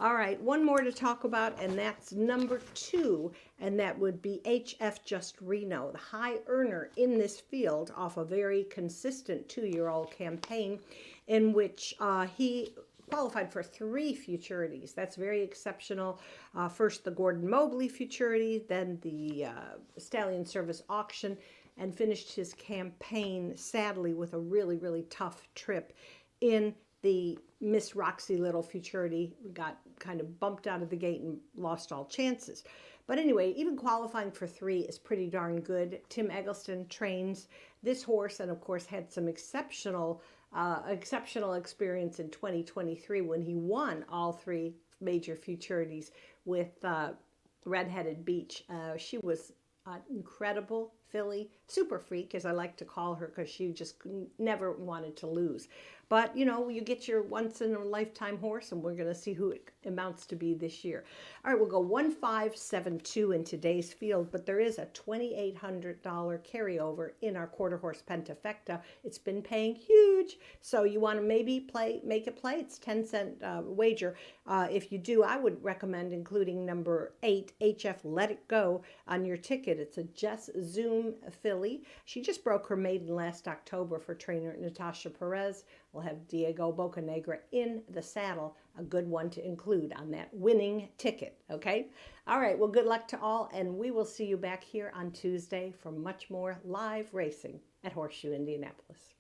All right, one more to talk about, and that's number 2, and that would be HF Just Reno, the high earner in this field off a very consistent 2-year-old campaign in which he qualified for 3 futurities. That's very exceptional. First, the Gordon Mobley futurity, then the Stallion Service auction, and finished his campaign, sadly, with a really, really tough trip in the Miss Roxy Little futurity. Got kind of bumped out of the gate and lost all chances. But anyway, even qualifying for 3 is pretty darn good. Tim Eggleston trains this horse and, of course, had some exceptional experience in 2023 when he won all 3 major futurities with Redheaded Beach. She was incredible filly, super freak, as I like to call her, because she just never wanted to lose. But, you know, you get your once-in-a-lifetime horse, and we're going to see who it amounts to be this year. All right, we'll go 1572 in today's field, but there is a $2,800 carryover in our quarter horse Pentafecta. It's been paying huge, so you want to maybe make it play. It's 10-cent wager. If you do, I would recommend including number 8, HF Let It Go, on your ticket. It's a Jess Zoom filly. She just broke her maiden last October for trainer Natasha Perez. We'll We'll have Diego Bocanegra in the saddle, a good one to include on that winning ticket, okay? All right, well, good luck to all, and we will see you back here on Tuesday for much more live racing at Horseshoe Indianapolis.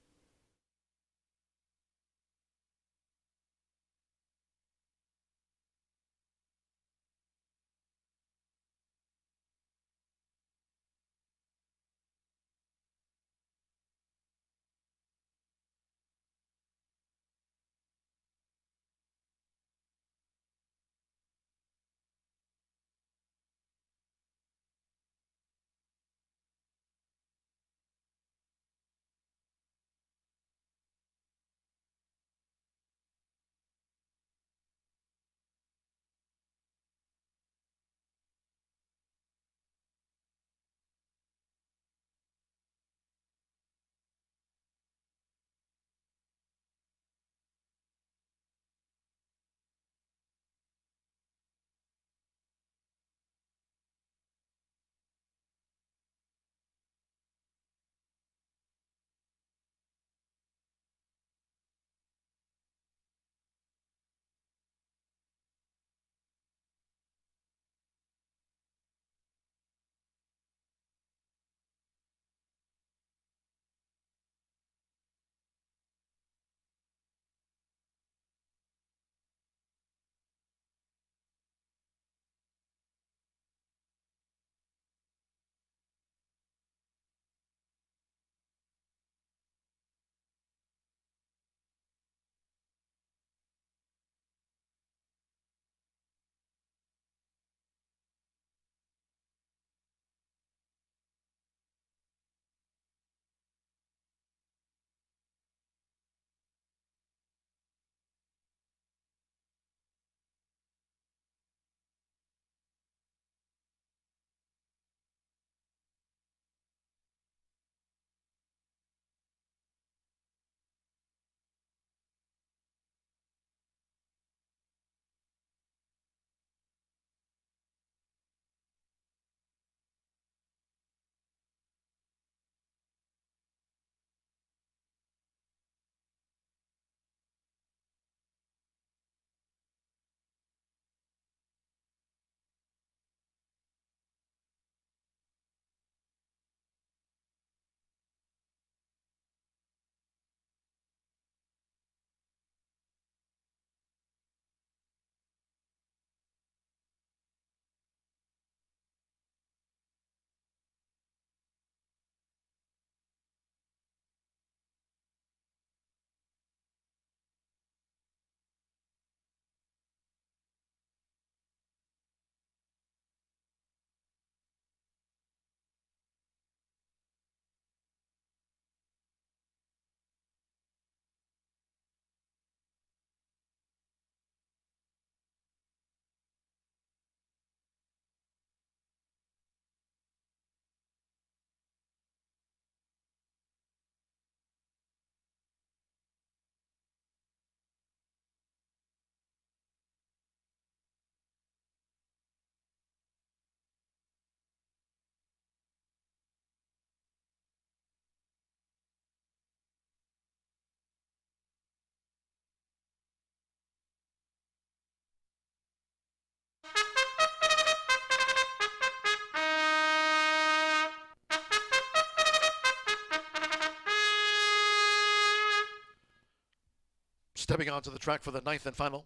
Stepping onto the track for the ninth and final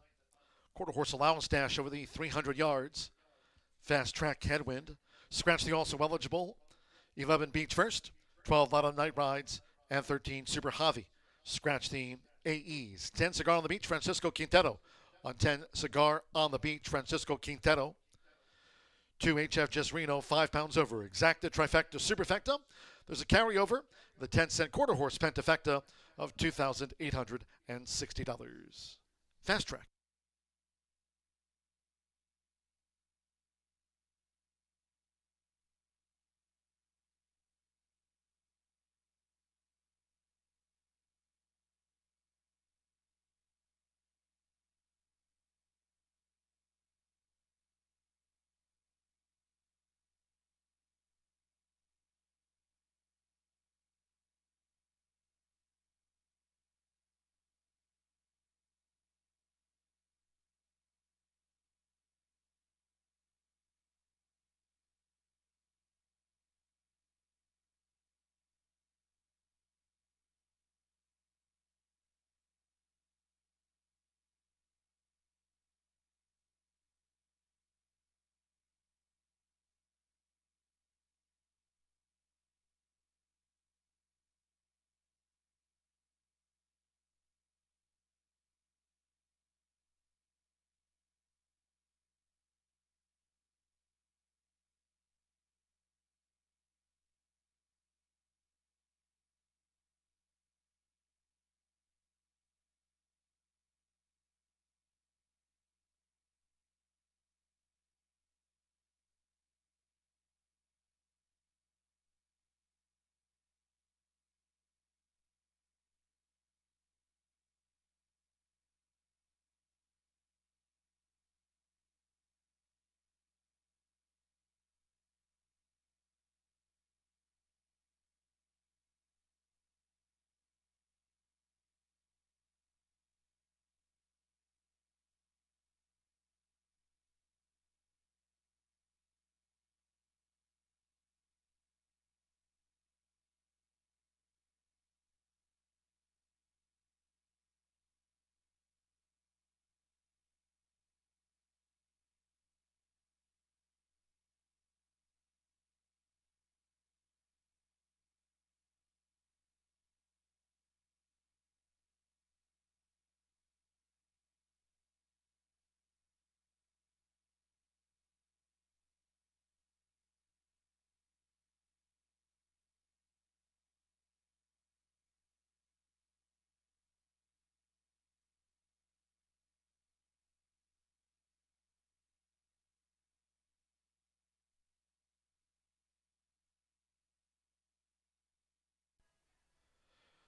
quarter horse allowance dash over the 300 yards. Fast track headwind. Scratch the also eligible 11 Beach First, 12 Lotto Night Rides, and 13 Super Javi. Scratch the AEs. 10 Cigar on the Beach, Francisco Quintero. On 10 Cigar on the Beach, Francisco Quintero. 2 HF Just Reno, 5 pounds over. Exacta, Trifecta, Superfecta. There's a carryover, the 10-cent quarter horse Pentafecta of $2,860. Fast track.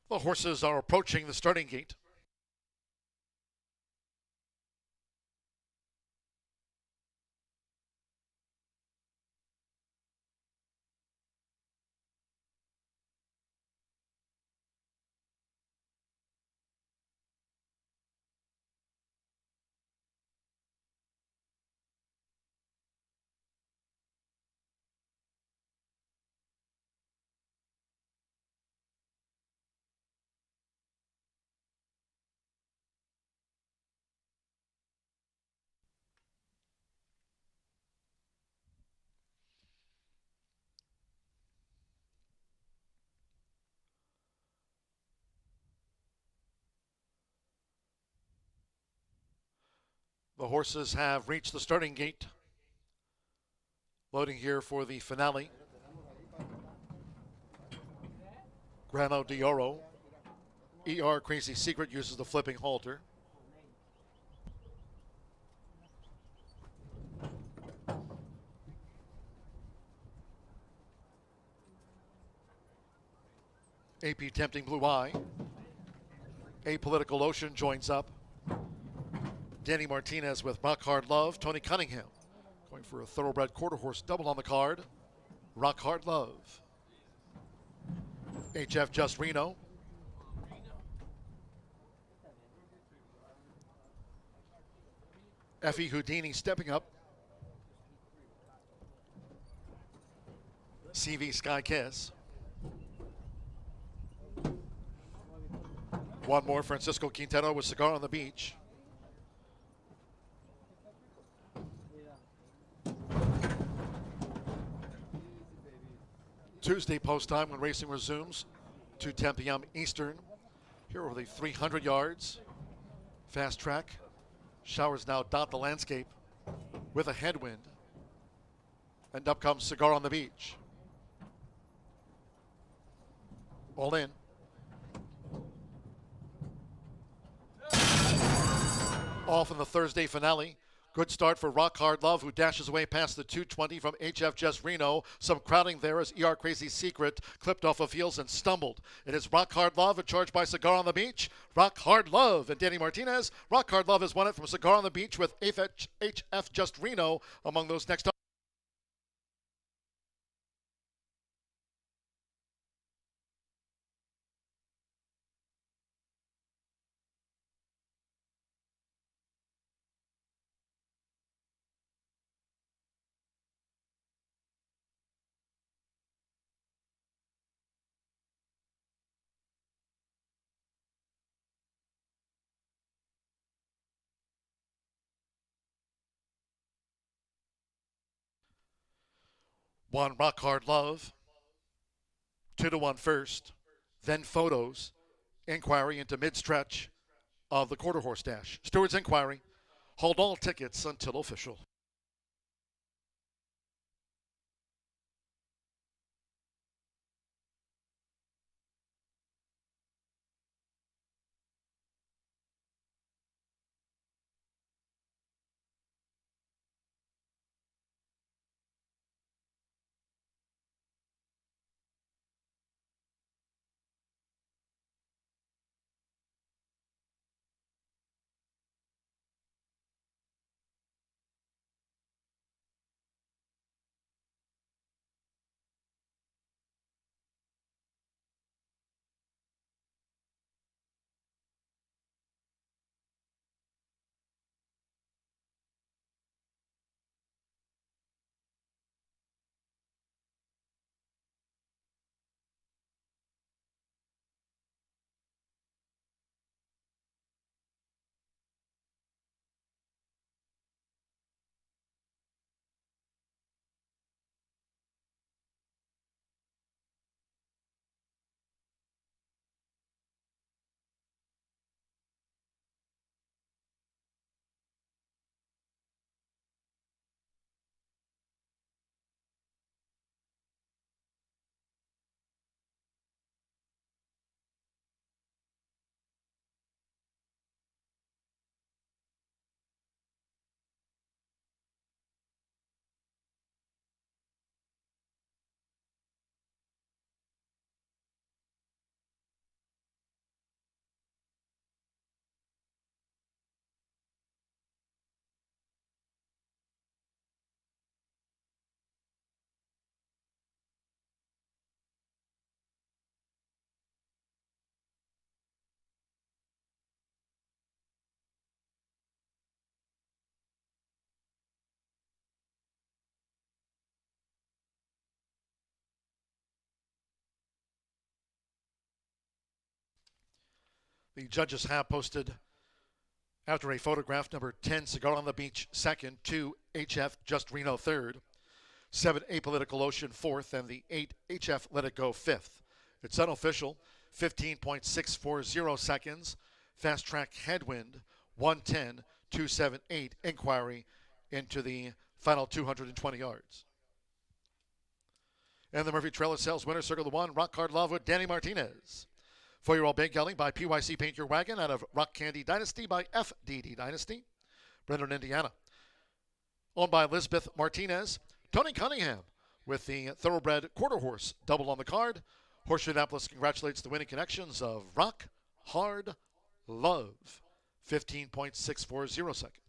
The horses are approaching the starting gate. The horses have reached the starting gate. Loading here for the finale. Grano de Oro. ER Crazy Secret uses the flipping halter. AP Tempting Blue Eye. Apolitical Ocean joins up. Danny Martinez with Rock Hard Love. Tony Cunningham going for a thoroughbred quarter horse double on the card. Rock Hard Love. HF Just Reno. Effie Houdini stepping up. CV Sky Kiss. One more, Francisco Quintero with Cigar on the Beach. Tuesday post time when racing resumes, 2:10 p.m. Eastern. Here over the 300 yards. Fast track. Showers now dot the landscape with a headwind. And up comes Cigar on the Beach. All in. Off in the Thursday finale. Good start for Rock Hard Love, who dashes away past the 220 from HF Just Reno. Some crowding there as ER Crazy Secret clipped off of heels and stumbled. It is Rock Hard Love, charged by Cigar on the Beach. Rock Hard Love and Danny Martinez. Rock Hard Love has won it from Cigar on the Beach with HF Just Reno among those next. One Rock Hard Love, 2-1 first, then photos, inquiry into mid-stretch of the quarter horse dash. Stewards inquiry, hold all tickets until official. The judges have posted after a photograph number 10 Cigar on the Beach second, 2 HF Just Reno third, 7 Apolitical Ocean fourth, and the 8 HF Let It Go fifth. It's unofficial, 15.640 seconds. Fast track headwind, 110.278. Inquiry into the final 220 yards. And the Murphy Trailer Sales winner, Circle the One, Rock Hard Love with Danny Martinez. 4-year-old bake gelding by PYC Paint Your Wagon out of Rock Candy Dynasty by FDD Dynasty. Brendan, Indiana. Owned by Elizabeth Martinez. Tony Cunningham with the Thoroughbred Quarter Horse double on the card. Horseshoe Indianapolis congratulates the winning connections of Rock Hard Love. 15.640 seconds.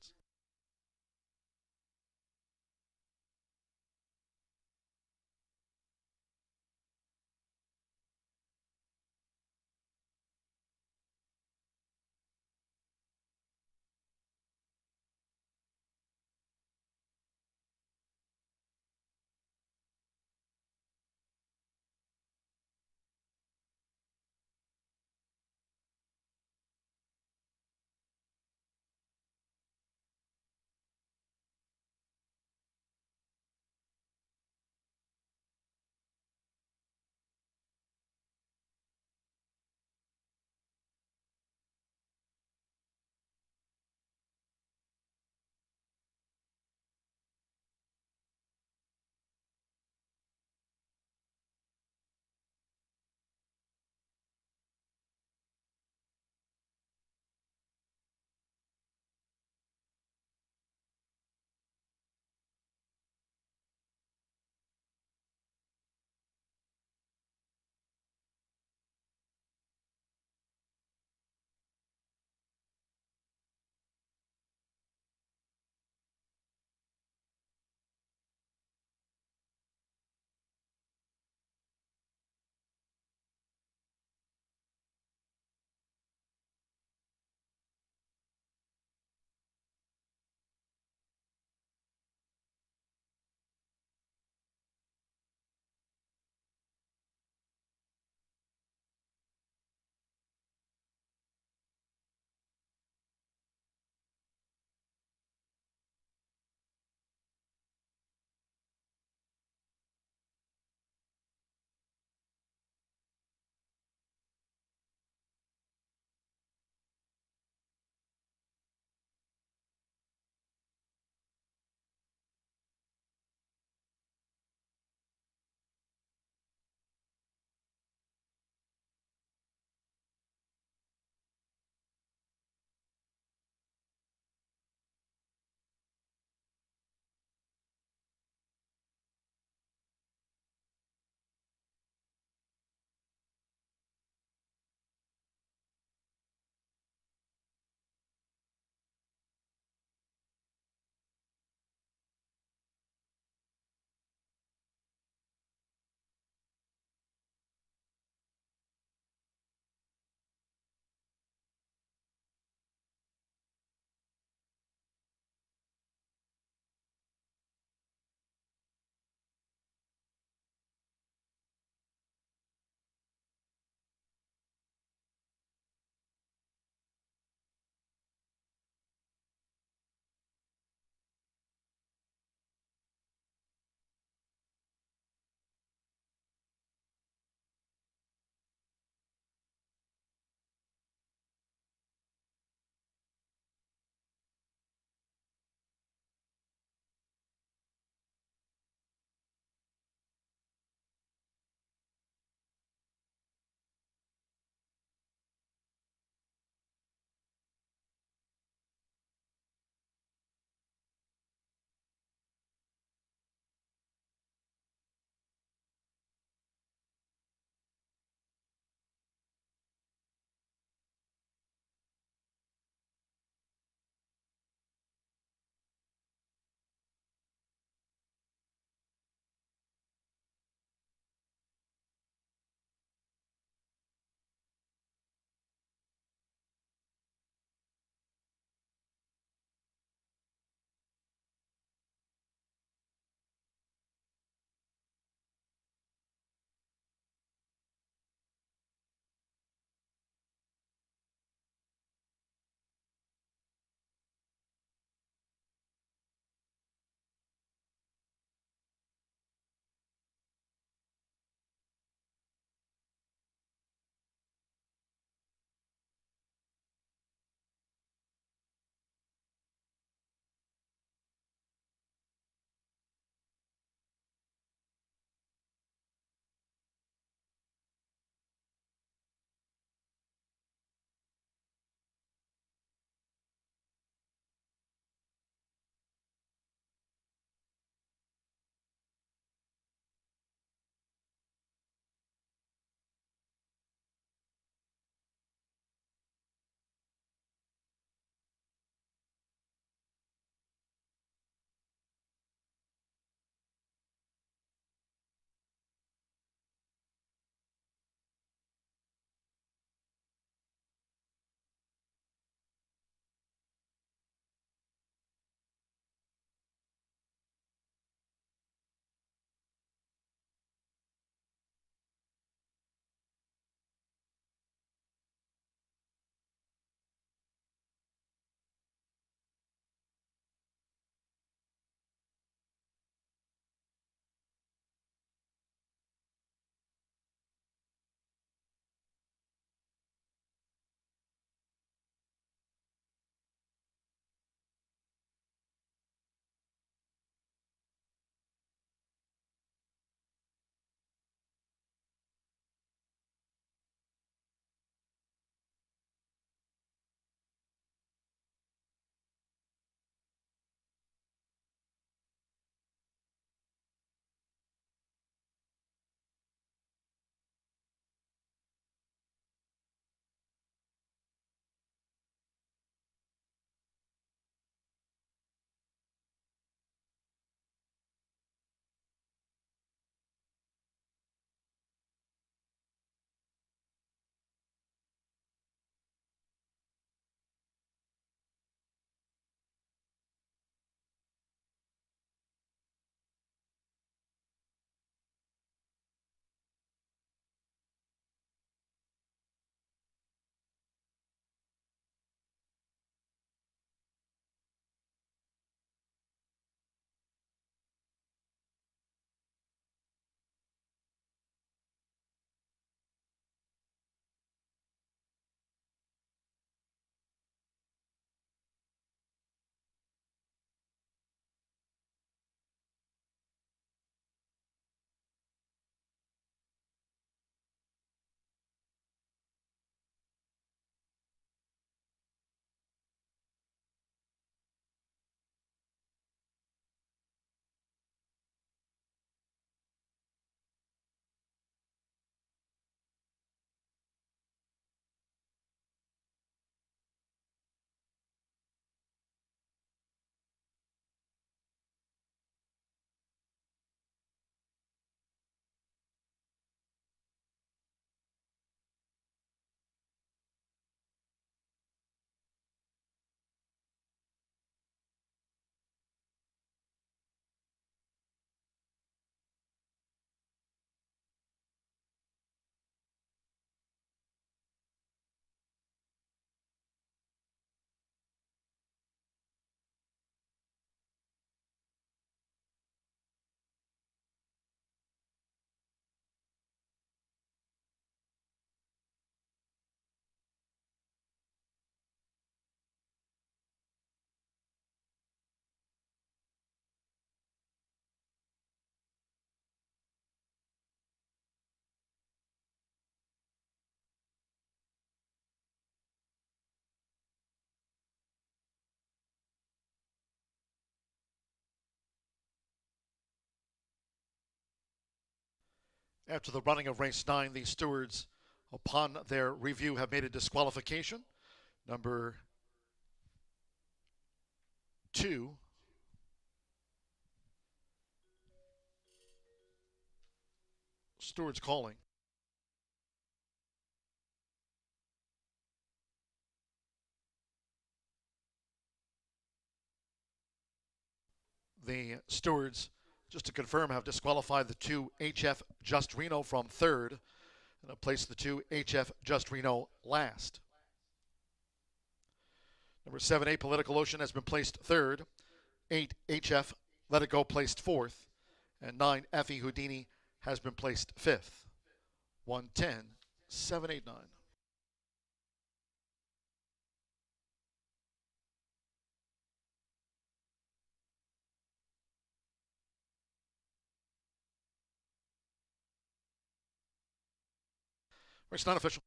After the running of race 9, the stewards, upon their review, have made a disqualification. Number 2, stewards calling. The stewards, just to confirm, have disqualified the 2 HF Just Reno from 3rd and have placed the 2 HF Just Reno last. Number 7, A Political Ocean has been placed 3rd. 8 HF Let It Go placed 4th. And 9 FE Houdini has been placed 5th. 110, 789. Race 9 official.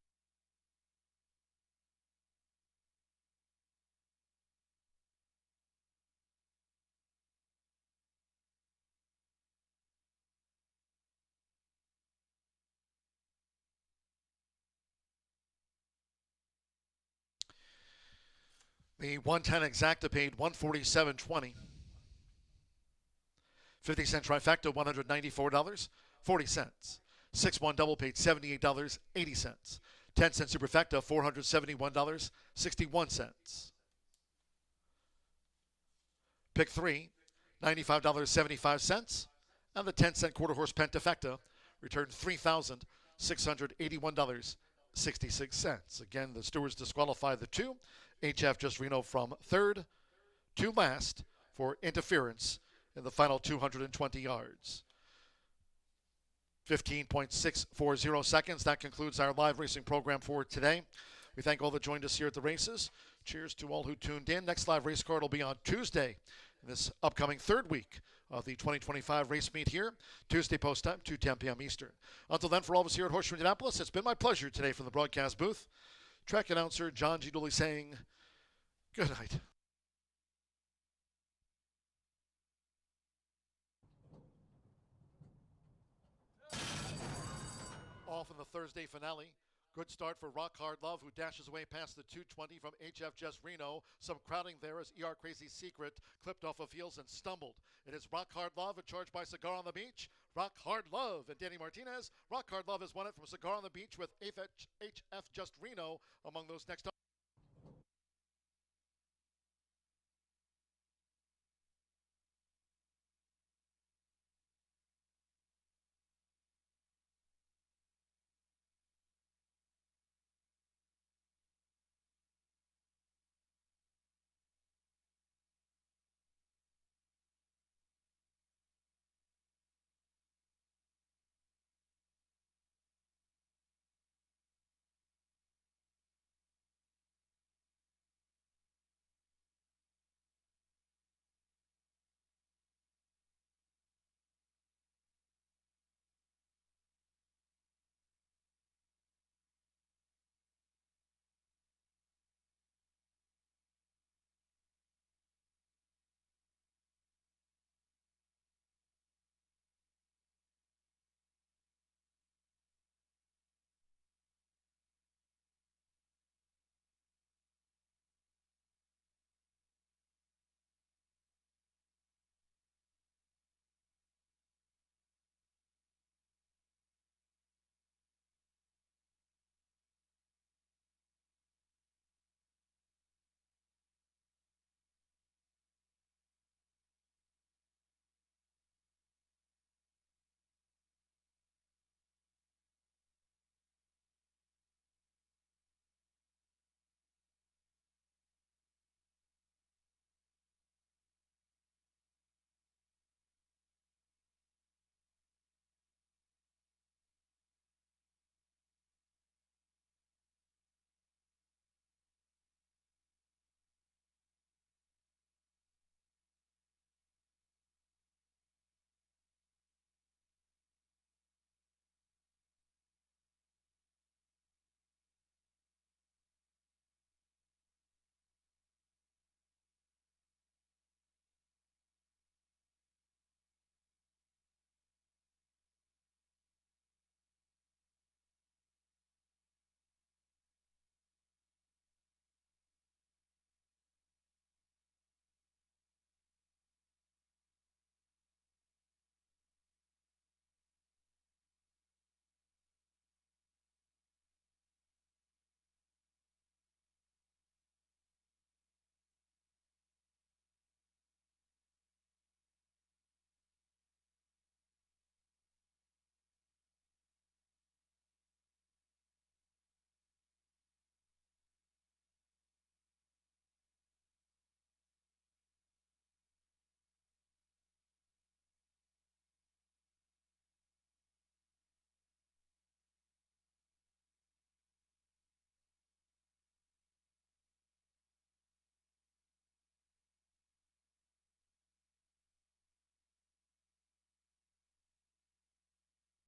The 110 exacta paid $147.20. 50-cent trifecta, $194.40. 6-1 double paid $78.80. 10-cent superfecta, $471.61. Pick 3, $95.75. And the 10-cent quarter horse pentafecta returned $3,681.66. Again, the stewards disqualify the 2 HF Just Reno from 3rd to last for interference in the final 220 yards. 15.640 seconds. That concludes our live racing program for today. We thank all that joined us here at the races. Cheers to all who tuned in. Next live race card will be on Tuesday, in this upcoming 3rd week of the 2025 race meet here. Tuesday post time, 2:10 p.m. Eastern. Until then, for all of us here at Horseshoe Indianapolis, it's been my pleasure today from the broadcast booth. Track announcer John G. Dooley saying good night. Off in the Thursday finale. Good start for Rock Hard Love, who dashes away past the 220 from HF Just Reno. Some crowding there as ER Crazy Secret clipped off of heels and stumbled. It is Rock Hard Love and charged by Cigar on the Beach. Rock Hard Love and Danny Martinez. Rock Hard Love has won it from Cigar on the Beach with HF Just Reno among those next up.